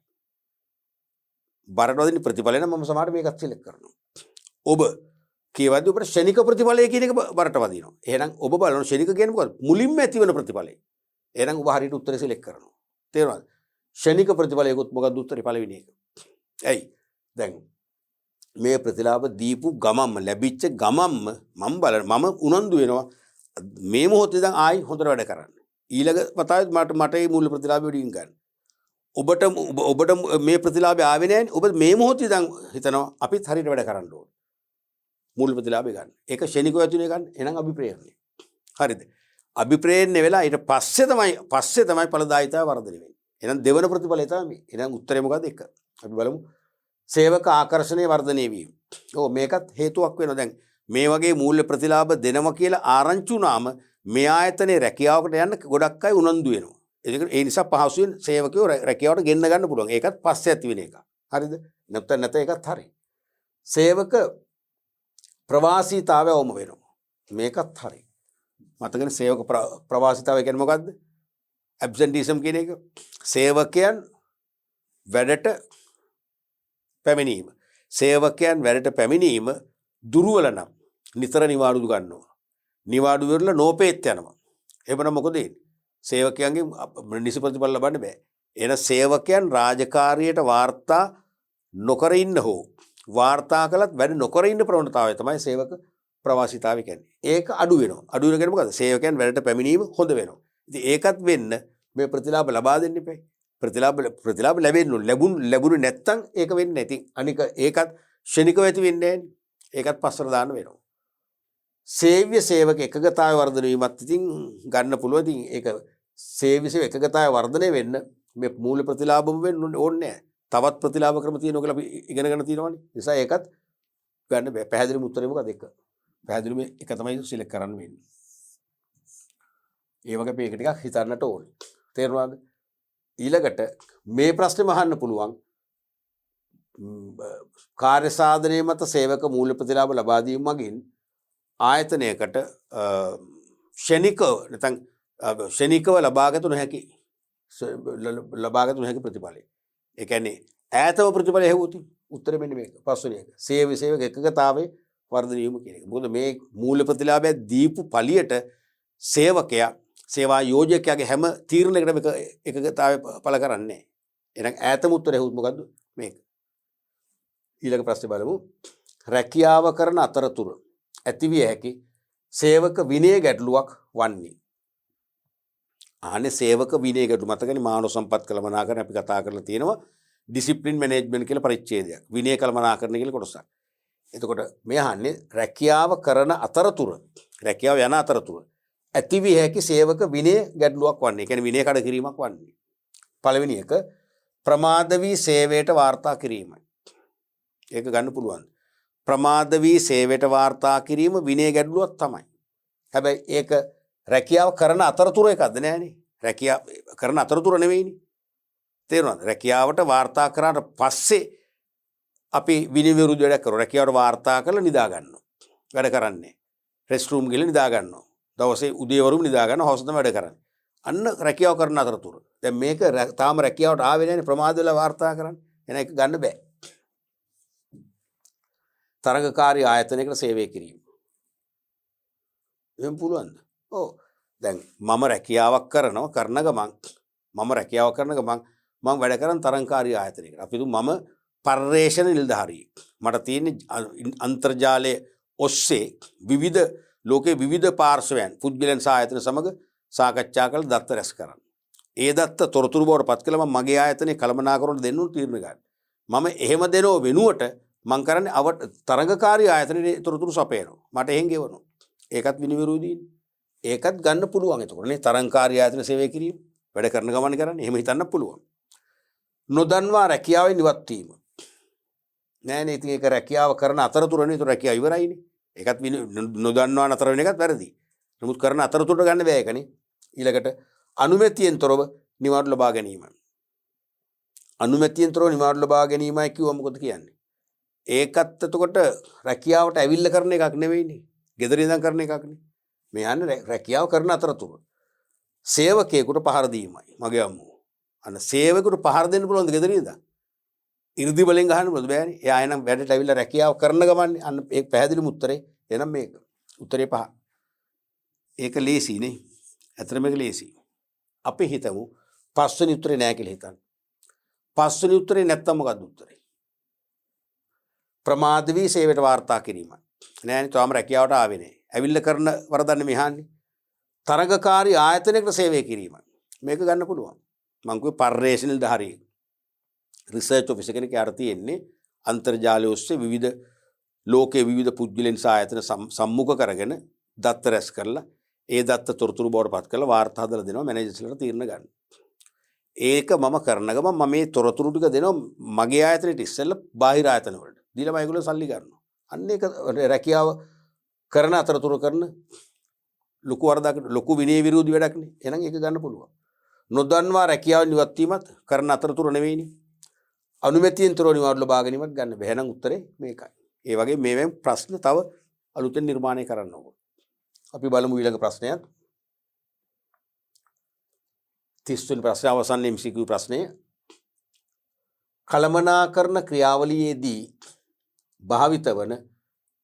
බරට වදින්නේ ප්‍රතිඵලය නම් මම සමහරට මේකත් සිලෙක්ට් කරනවා. ඔබ කියවද්දී අපිට ක්ෂණික ප්‍රතිඵලය කියන එක බරට වදිනවා. එහෙනම් ඔබ බලන ක්ෂණික කියන්නේ මොකද්ද? මුලින්ම ඇතිවන ප්‍රතිඵලය. එහෙනම් ඔබ හරියට උත්තරේ සිලෙක්ට් කරනවා. තේරුණාද? ක්ෂණික ප්‍රතිඵලයකොත් මොකද්ද උත්තරේ පළවෙනි එක. ඇයි? දැන් මේ ප්‍රතිලාභ දීපු ගමම්ම ලැබිච්ච ගමම්ම මම උනන්දු වෙනවා මේ මොහොතේ දැන් ආයි හොඳට වැඩ කරන්න. ඊළඟ වතාවෙත් මට මේ මූල්‍ය ප්‍රතිලාභය වැඩියෙන් ගන්න. ඔබට මේ ප්‍රතිලාභය ආවේ නැහැනේ. ඔබ මේ මොහොතේ දැන් හිතනවා අපිත් හරියට වැඩ කරන්න ඕනේ. මූල්‍ය ප්‍රතිලාභය ගන්න. ඒක ක්ෂණිකව ඇතුලේ ගන්න. එහෙනම් අභිප්‍රේරණය. හරිද? අභිප්‍රේරණය වෙලා ඊට පස්සේ තමයි ඵලදායීතාව වර්ධනය වෙන්නේ. එහෙනම් දෙවන ප්‍රතිඵලය තමයි. එහෙනම් උත්තරේ මොකද්ද? 1. අපි බලමු. සේවක ආකර්ෂණය වර්ධනය වීම. මේකත් හේතුවක් වෙනවා. දැන් මේ වගේ මූල්‍ය ප්‍රතිලාභ දෙනවා කියලා ආරංචි වුණාම මේ ආයතනයේ රැකියාවකට යන්න ගොඩක් අය උනන්දු වෙනවා. ඒ නිසා පහසුවෙන් සේවකයෝ රැකියාවට ගෙන්න ගන්න පුළුවන්. ඒකත් පස්සේ ඇති වෙන එක. හරිද? නැත්නම් ඒකත් හරි. සේවක ප්‍රවාසීතාවය වම වෙනවා. මේකත් හරි. මතකනේ සේවක ප්‍රවාසීතාවය කියන්නේ මොකද්ද? ඇබ්සෙන්ටිසම් කියන එක. සේවකයන් වැඩට පැමිණීම. සේවකයන් වැඩට පැමිණීම දුර්වල නම් නිතර නිවාඩු ගන්නවා. නිවාඩු වෙරළ නෝපේත් යනවා. එහෙමනම් මොකද වෙන්නේ? සේවකයන්ගේ නිසි ප්‍රතිඵල ලබන්න බෑ. එන සේවකයන් රාජකාරියට වාර්තා නොකර ඉන්න හෝ වාර්තා කළත් වැඩ නොකර ඉන්න ප්‍රවණතාවය තමයි සේවක ප්‍රවාසීතාවය කියන්නේ. ඒක අඩු වෙනවා. අඩු වෙන කියන්නේ මොකද? සේවකයන් වැඩට පැමිණීම හොඳ වෙනවා. ඉතින් ඒකත් වෙන්න මේ ප්‍රතිලාභ ලබා දෙන්න ඉපේ. ප්‍රතිලාභ ලැබුණේ නැත්තම් ඒක වෙන්නේ නැති. අනික ඒකත් ක්ෂණිකව ඇති වෙන්නේ නැහැ. ඒකත් පස්සට දාන්න වෙනවා. සේව්‍ය සේවක එකගතාවය වර්ධනය වීමත් ඉතින් ගන්න පුළුවන්. ඉතින් ඒක සේව්‍ය සේවක එකගතාවය වර්ධනය වෙන්න මේ මූල ප්‍රතිලාභම වෙන්න ඕනේ නැහැ. තවත් ප්‍රතිලාභ ක්‍රම තියෙනවා කියලා අපි ඉගෙන ගන්න තියෙනවානේ. නිසා ඒකත් ගන්න බෑ. පැහැදිලිම උත්තරේ මොකද එක? පැහැදිලිම එක තමයි සිලෙක්ට් කරන්න වෙන්නේ. ඒ වගේ මේක ටිකක් හිතන්නට ඕනේ. තේරුණාද? ඊළඟට මේ ප්‍රශ්නේ අහන්න පුළුවන්. කාර්ය සාධනයේ මත සේවක මූල්‍ය ප්‍රතිලාභ ලබා දීම මගින් ආයතනයකට ක්ෂණිකව ලබාගත නොහැකි ප්‍රතිඵලය. ඒ කියන්නේ ඈතම ප්‍රතිඵලය හෙව්වොත් උත්තරෙ මෙන්න මේක. පස්වෙනි එක. සේවක එකගතාවේ වර්ධනය වීම කියන එක. මොකද මේ මූල්‍ය ප්‍රතිලාභය දීපු පළියට සේවකයා සේවා යෝජකයාගේ හැම තීරණයකටම එකගතාවය පළ කරන්නේ නැහැ. එහෙනම් ඈතම උත්තරය හෙව්වොත් මොකද්ද? මේක. ඊළඟ ප්‍රශ්නේ බලමු. රැකියාව කරන අතරතුර ඇතිවිය හැකි සේවක විනය ගැටලුවක් වන්නේ. ආනේ සේවක විනය ගැටලු මතකනේ මානව සම්පත් කළමනාකරණ අපි කතා කරලා තියෙනවා ඩිසිප්ලින් මැනේජ්මන්ට් කියලා පරිච්ඡේදයක්. විනය කළමනාකරණ කියලා කොටසක්. එතකොට මේ අහන්නේ රැකියාව කරන අතරතුර රැකියාව යන අතරතුර ඇතිවිය හැකි සේවක විනය ගැටලුවක් වන්නේ. කියන්නේ විනය කඩ කිරීමක් වන්නේ. පළවෙනි එක ප්‍රමාද වී සේවයට වාර්තා කිරීමයි. ඒක ගන්න පුළුවන්. ප්‍රමාද වී සේවයට වාර්තා කිරීම විනය ගැටලුවක් තමයි. හැබැයි ඒක රැකියාව කරන අතරතුර එකක්ද නෑනේ. රැකියාව කරන අතරතුර නෙවෙයිනේ. තේරුණාද? රැකියාවට වාර්තා කරාට පස්සේ අපි විනය විරුද්ධ වැඩ කරනවා. රැකියාවට වාර්තා කරලා නිදා ගන්නවා. වැඩ කරන්නේ. රෙස්ට් රූම් ගිහලා නිදා ගන්නවා. දවසේ උදේවරුම නිදා ගන්නවා. හවස තමයි වැඩ කරන්නේ. අන්න රැකියාව කරන අතරතුර. දැන් මේක තාම රැකියාවට ආවේ නෑනේ ප්‍රමාද වෙලා වාර්තා කරන්නේ. එන එක ගන්න බෑ. තරගකාරී ආයතනයකට සේවය කිරීම. එහෙම පුළුවන්ද? ඔව්. දැන් මම රැකියාවක් කරනවා කරන ගමන් මම වැඩ කරන තරගකාරී ආයතනයකට. අපි මම පර්යේෂණ නිලධාරියෙක්. මට තියෙන්නේ අන්තර්ජාලයේ ඔස්සේ ලෝකයේ විවිධ පාර්ශවයන් පුද්ගලයන් සහ ආයතන සමග සාකච්ඡා කළ දත්ත රැස් කරන්න. ඒ දත්ත තොරතුරු බවට පත් කළා මම මගේ ආයතනයේ කළමනාකරණ දෙන්න තීරණ ගන්න. මම එහෙම දෙනව වෙනුවට මං කරන්නේ තරගකාරී ආයතනයේ තොරතුරු සපයනවා. මට එහෙන් ගෙවනවා. ඒකත් විනය විරෝධීනේ. ඒකත් ගන්න පුළුවන්. එතකොට නේ තරගකාරී ආයතන සේවය කිරීම වැඩ කරන ගමන් කරන්නේ. එහෙම හිතන්න පුළුවන්. නොදන්වා රැකියාවෙන් ඉවත් වීම. නෑනේ ඉතින් ඒක රැකියාව කරන අතරතුරනේ. ඒක රැකියාව ඉවරයිනේ. ඒකත් නොදන්වා නතර වෙන එකත් වැරදි. නමුත් කරන අතරතුරට ගන්න බෑ ඒකනේ. ඊළඟට අනුමැතියෙන් තොරව නිවාඩු ලබා ගැනීම. අනුමැතියෙන් තොරව නිවාඩු ලබා ගැනීමයි කිව්වම මොකද කියන්නේ? ඒකත් එතකොට රැකියාවට ඇවිල්ලා කරන එකක් නෙවෙයිනේ. ගෙදර ඉඳන් කරන එකක්නේ. මේ යන්නේ රැකියාව කරන අතරතුර. සේවකයෙකුට පහර දීමයි. මගේ අම්මෝ. අන්න සේවකයෙකුට පහර දෙන්න පුළුවන්ද ගෙදර ඉඳන්? ඉර්ධි බලෙන් ගහන්න පුළුවන්ද? බෑනේ. එයා එනම් වැඩට ඇවිල්ලා රැකියාව කරන ගමන්නේ. අන්න ඒක පැහැදිලිම උත්තරේ. එහෙනම් මේක. උත්තරේ 5. ඒක ලේසිනේ. ඇත්තටම මේක ලේසි. අපි හිතමු 5 වෙනි උත්තරේ නෑ කියලා හිතන්න. 5 වෙනි උත්තරේ නැත්තම් මොකක්ද උත්තරේ? ප්‍රමාද වී සේවයට වාර්තා කිරීම. නෑනේ තාම රැකියාවට ආවේ නෑ. ඇවිල්ලා කරන වරදන්නේ මෙහාන්නේ. තරගකාරී ආයතනයකට සේවය කිරීම. මේක ගන්න පුළුවන්. මං කිව්වේ පර්යේෂණ නිලධාරියෙක්. රිසර්ච් ඔෆිසර් කෙනෙක් යාට තියෙන්නේ අන්තර්ජාලය ඔස්සේ ලෝකයේ විවිධ පුද්ගලයන් සහ ආයතන සම්මුඛ කරගෙන දත්ත රැස් කරලා ඒ දත්ත තොරතුරු බවට පත් කරලා වාර්තා හදලා දෙනවා මැනේජර්ස්ලාට තීරණ ගන්න. ඒක මම කරන ගමන් මම මේ තොරතුරු ටික දෙනවා මගේ ආයතනෙට ඉස්සෙල්ලා බාහිර ආයතන වලට. දීලා මම ඒගොල්ලෝ සල්ලි ගන්නවා. අන්න ඒක රැකියාව කරන අතරතුර කරන ලොකු වරදක් ලොකු විනය විරෝධී වැඩක් නේ. එහෙනම් ඒක ගන්න පුළුවන්. නොදන්වා රැකියාවෙන් ඉවත් වීමත් කරන අතරතුර නෙවෙයිනේ. අනුමැතියෙන් තොරව නිවාඩු ලබා ගැනීමත් ගන්න බැහැ. එහෙනම් උත්තරේ මේකයි. ඒ වගේ මේවෙන් ප්‍රශ්න තව අලුතෙන් නිර්මාණය කරන්න ඕන. අපි බලමු ඊළඟ ප්‍රශ්නයත්. 30 වෙනි ප්‍රශ්නේ අවසන් MCQ ප්‍රශ්නය. කළමනාකරන ක්‍රියාවලියේදී භාවිත වන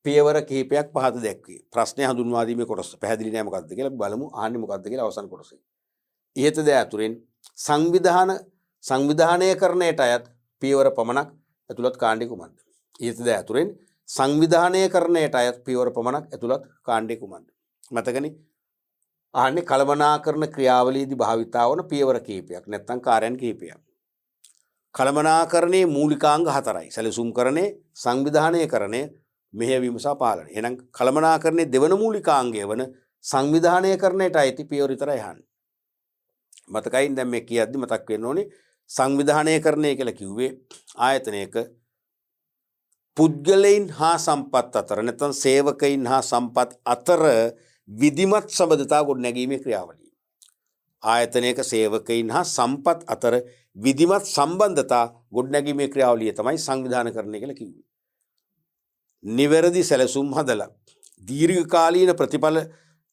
පියවර කිහිපයක් පහත දැක්වේ. ප්‍රශ්නය හඳුන්වා දීමේ කොටස පැහැදිලි නෑ මොකක්ද කියලා අපි බලමු. අහන්නේ මොකක්ද කියලා අවසන් කොටසේ. ඉහත ද අතුරෙන් සංවිධානයකරණයට අයත් පියවර පමණක් ඇතුළත් කාණ්ඩය කුමක්ද? ඉහත ද අතුරෙන් සංවිධානයකරණයට අයත් පියවර පමණක් ඇතුළත් කාණ්ඩය කුමක්ද? මතකනේ අහන්නේ කළමනාකරන ක්‍රියාවලියේදී භාවිතා වන පියවර කිහිපයක් නැත්නම් කාර්යයන් කිහිපයක්. කළමනාකරණයේ මූලිකාංග 4යි. සැලසුම්කරණය, සංවිධානයකරණය, මෙහෙයවීම සහ පාලනය. එහෙනම් කළමනාකරණයේ දෙවන මූලිකාංගය වන සංවිධානයකරණයට අයිති පියවර විතරයි අහන්නේ. මතකයින් දැන් මේ කියද්දි මතක් වෙන්න ඕනේ සංවිධානයකරණය කියලා කිව්වේ ආයතනයක පුද්ගලයන් හා සම්පත් අතර නැත්නම් සේවකයන් හා සම්පත් අතර විධිමත් සම්බන්ධතා ගොඩනැගීමේ ක්‍රියාවලිය. ආයතනයක සේවකයන් හා සම්පත් අතර විධිමත් සම්බන්ධතා ගොඩනැගීමේ ක්‍රියාවලිය තමයි සංවිධානකරණය කියලා කිව්වේ. නිවැරදි සැලසුම් හදලා දීර්ඝකාලීන ප්‍රතිඵල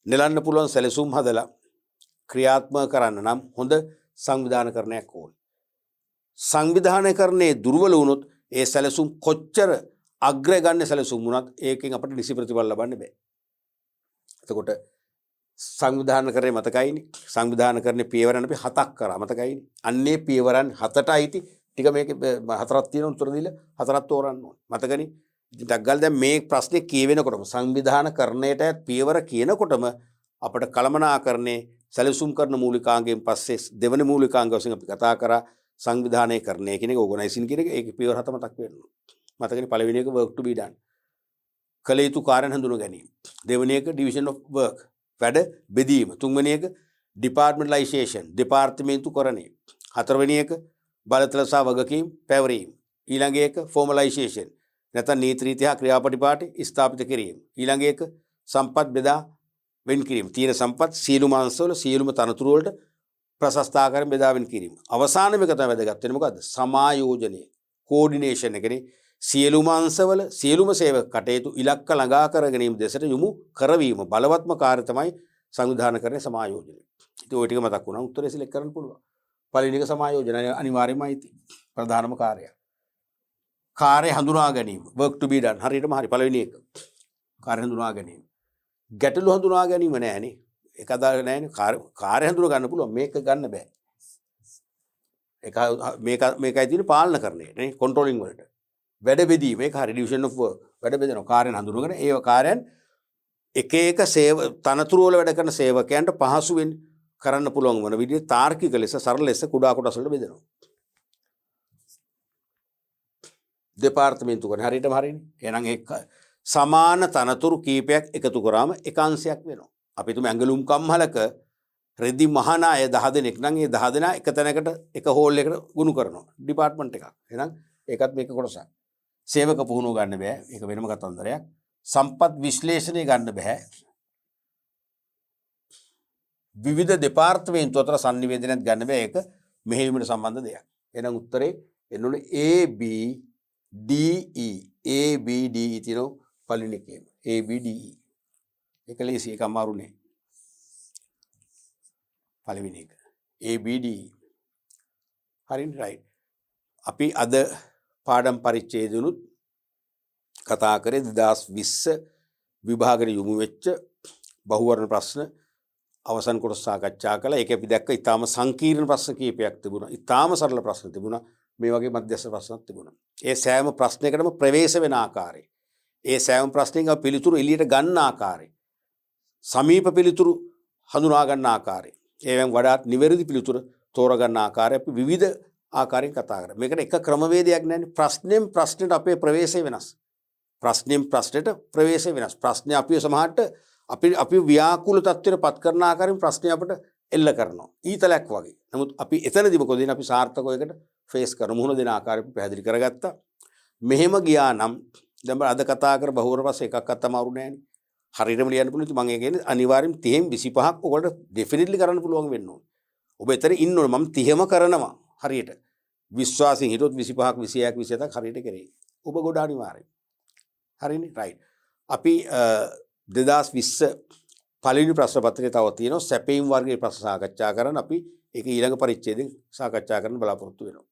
නෙලන්න පුළුවන් සැලසුම් හදලා ක්‍රියාත්මක කරන්න නම් හොඳ සංවිධානකරණයක් ඕනේ. සංවිධානකරණයේ දුර්වල වුණොත් ඒ සැලසුම් කොච්චර අග්‍රගණ්‍ය සැලසුම් වුණත් ඒකෙන් අපිට නිසි ප්‍රතිඵල ලබන්න බෑ. එතකොට සංවිධානකරණය මතකයිනේ. සංවිධානකරණයේ පියවරන් අපි 7ක් කරා මතකයිනේ. අන්නේ පියවරන් 7ට අයිති ටික මේකේ 4ක් තියෙන උත්තර දීලා 4ක් තෝරන්න ඕනේ. මතකනේ. ඉතින් ඩග්ගල් දැන් මේ ප්‍රශ්නේ කියවෙනකොටම සංවිධානකරණයට පියවර කියනකොටම අපිට කළමනාකරණයේ සැලසුම් කරන මූලිකාංගයෙන් පස්සේ දෙවන මූලිකාංග වශයෙන් අපි කතා කරා සංවිධානයකරණය කියන එක ඕගනයිසින් කියන එක ඒකේ පියවර 7 මතක් වෙනවා. මතකනේ පළවෙනි එක work to be done. කළ යුතු කාර්යයන් හඳුනා ගැනීම. දෙවෙනි එක division of work වැඩ බෙදීම. තුන්වෙනි එක departmentalization දෙපාර්තමේන්තුකරණය. හතරවෙනි එක බලතල සහ වගකීම් පැවරීම. ඊළඟ එක formalization නැත්නම් නීති රීති හා ක්‍රියාපටිපාටි ස්ථාපිත කිරීම. ඊළඟ එක සම්පත් බෙදා වෙන් කිරීම. තියෙන සම්පත් සියලුම අංශවල සියලුම තනතුරු වලට ප්‍රශස්ත ආකාරයෙන් බෙදා වෙන් කිරීම. අවසානම එක තමයි වැදගත් වෙන්නේ මොකද්ද? සමායෝජනය. කෝඩිනේෂන් එකනේ සියලුම අංශවල සියලුම සේවක කටයුතු ඉලක්ක ළඟා කර ගැනීම දෙසට යොමු කරවීම බලවත්ම කාර්ය තමයි සංවිධානකරණයේ සමායෝජනය. ඉතින් ওই ටික මතක් වුණා උත්තරේ සිලෙක්ට් කරන්න පුළුවන්. පළවෙනි එක සමායෝජනය අනිවාර්යයෙන්මයි ප්‍රධානම කාර්යය. කාර්ය හඳුනා ගැනීම work to be done හරියටම හරි පළවෙනි එක. කාර්ය හඳුනා ගැනීම. ගැටලු හඳුනා ගැනීම නෑනේ. ඒක අදාළ නෑනේ. කාර්ය හඳුනා ගන්න පුළුවන් මේක ගන්න බෑ. මේකයි තියෙන පාලන කරන්නේ නේ controlling වලට. වැඩ බෙදීම ඒක හරි division of work වැඩ බෙදෙනවා කාර්යයන් හඳුනගෙන ඒ කාර්යයන් එක එක තනතුරු වල වැඩ කරන සේවකයන්ට පහසුවෙන් කරන්න පුළුවන් වන විදිහට තාර්කික ලෙස සරල ලෙස කුඩා කොටස් වලට බෙදෙනවා. දෙපාර්තමේන්තු කරන හරියටම හරියනේ. එහෙනම් ඒක සමාන තනතුරු කීපයක් එකතු කරාම එක අංශයක් වෙනවා. අපි තුමු ඇඟලුම් කම්හලක රෙදි මහන අය 10 දෙනෙක් නම් ඒ 10 දෙනා එක තැනකට එක හෝල් එකකට ගුණ කරනවා. ඩිපාර්ට්මන්ට් එකක්. එහෙනම් ඒකත් මේක කොටසක්. සේවක පුහුණුව ගන්න බෑ. ඒක වෙනම කතන්දරයක්. සම්පත් විශ්ලේෂණය ගන්න බෑ. විවිධ දෙපාර්තමේන්තු අතර sannivedanayak ගන්න බෑ. ඒක මෙහෙයුමට සම්බන්ධ දෙයක්. එහෙනම් උත්තරේ එන්න ඕනේ A B D E. A B D E තියෙනවා පළවෙනි එකේම. A B D E. ඒක ලේසි ඒක අමාරු නෑ. පළවෙනි එක. A B D E. හරිනේ right. අපි අද පාඩම් පරිච්ඡේදනුත් කතා කරේ 2020 විභාගෙට යොමු වෙච්ච බහුවර්ණ ප්‍රශ්න අවසන් කොටස සාකච්ඡා කළා. ඒක අපි දැක්ක ඊටාම සංකීර්ණ ප්‍රශ්න කීපයක් තිබුණා. ඊටාම සරල ප්‍රශ්න තිබුණා. මේ වගේ මධ්‍යස්ථ ප්‍රශ්නත් තිබුණා. ඒ සෑම ප්‍රශ්නයකටම ප්‍රවේශ වෙන ආකාරය. ඒ සෑම ප්‍රශ්නයකම පිළිතුරු එළියට ගන්න ආකාරය. සමීප පිළිතුරු හඳුනා ගන්න ආකාරය. ඒවෙන් වඩාත් නිවැරදි පිළිතුරු තෝරා ගන්න ආකාරය අපි විවිධ ආකාරයෙන් කතා කරා. මේකට එක ක්‍රමවේදයක් නැහැ. ප්‍රශ්නෙන් ප්‍රශ්නට අපේ ප්‍රවේශය වෙනස්. ප්‍රශ්නෙන් ප්‍රශ්නට ප්‍රවේශය වෙනස්. ප්‍රශ්නේ අපිව සමහරට අපි ව්‍යාකූල තත්ත්වයට පත් කරන ආකාරයෙන් ප්‍රශ්නේ අපිට එල්ල කරනවා. ඊතලයක් වගේ. නමුත් අපි එතනදී මොකද වෙන්නේ? අපි සාර්ථකව එකට ෆේස් කරමු. මුහුණ දෙන ආකාරය පැහැදිලි කරගත්තා. මෙහෙම ගියා නම් දැන් අද කතා කර බහුවර පස්සේ එකක්වත් අමාරු නෑනේ. හරියටම ලියන්න පුළුවන්. ඉතින් මම ඒ කියන්නේ අනිවාර්යෙන් 30න් 25ක් ඔයගොල්ලෝ ඩෙෆිනිට්ලි කරන්න පුළුවන් වෙන්න ඕනේ. ඔබ එතන ඉන්න ඕනේ. මම 30ම කරනවා. හරියට. විශ්වාසයෙන් හිටියොත් 25ක් 26ක් 27ක් හරියට කරේ. ඔබ ගොඩ අනිවාර්යයි. හරිනේ රයිට්. අපි 2020 පළවෙනි ප්‍රශ්න පත්‍රයේ තව තියෙනවා සැපීම් වර්ගයේ ප්‍රශ්න සාකච්ඡා කරන්න අපි ඒක ඊළඟ පරිච්ඡේදයෙන් සාකච්ඡා කරන්න බලාපොරොත්තු වෙනවා.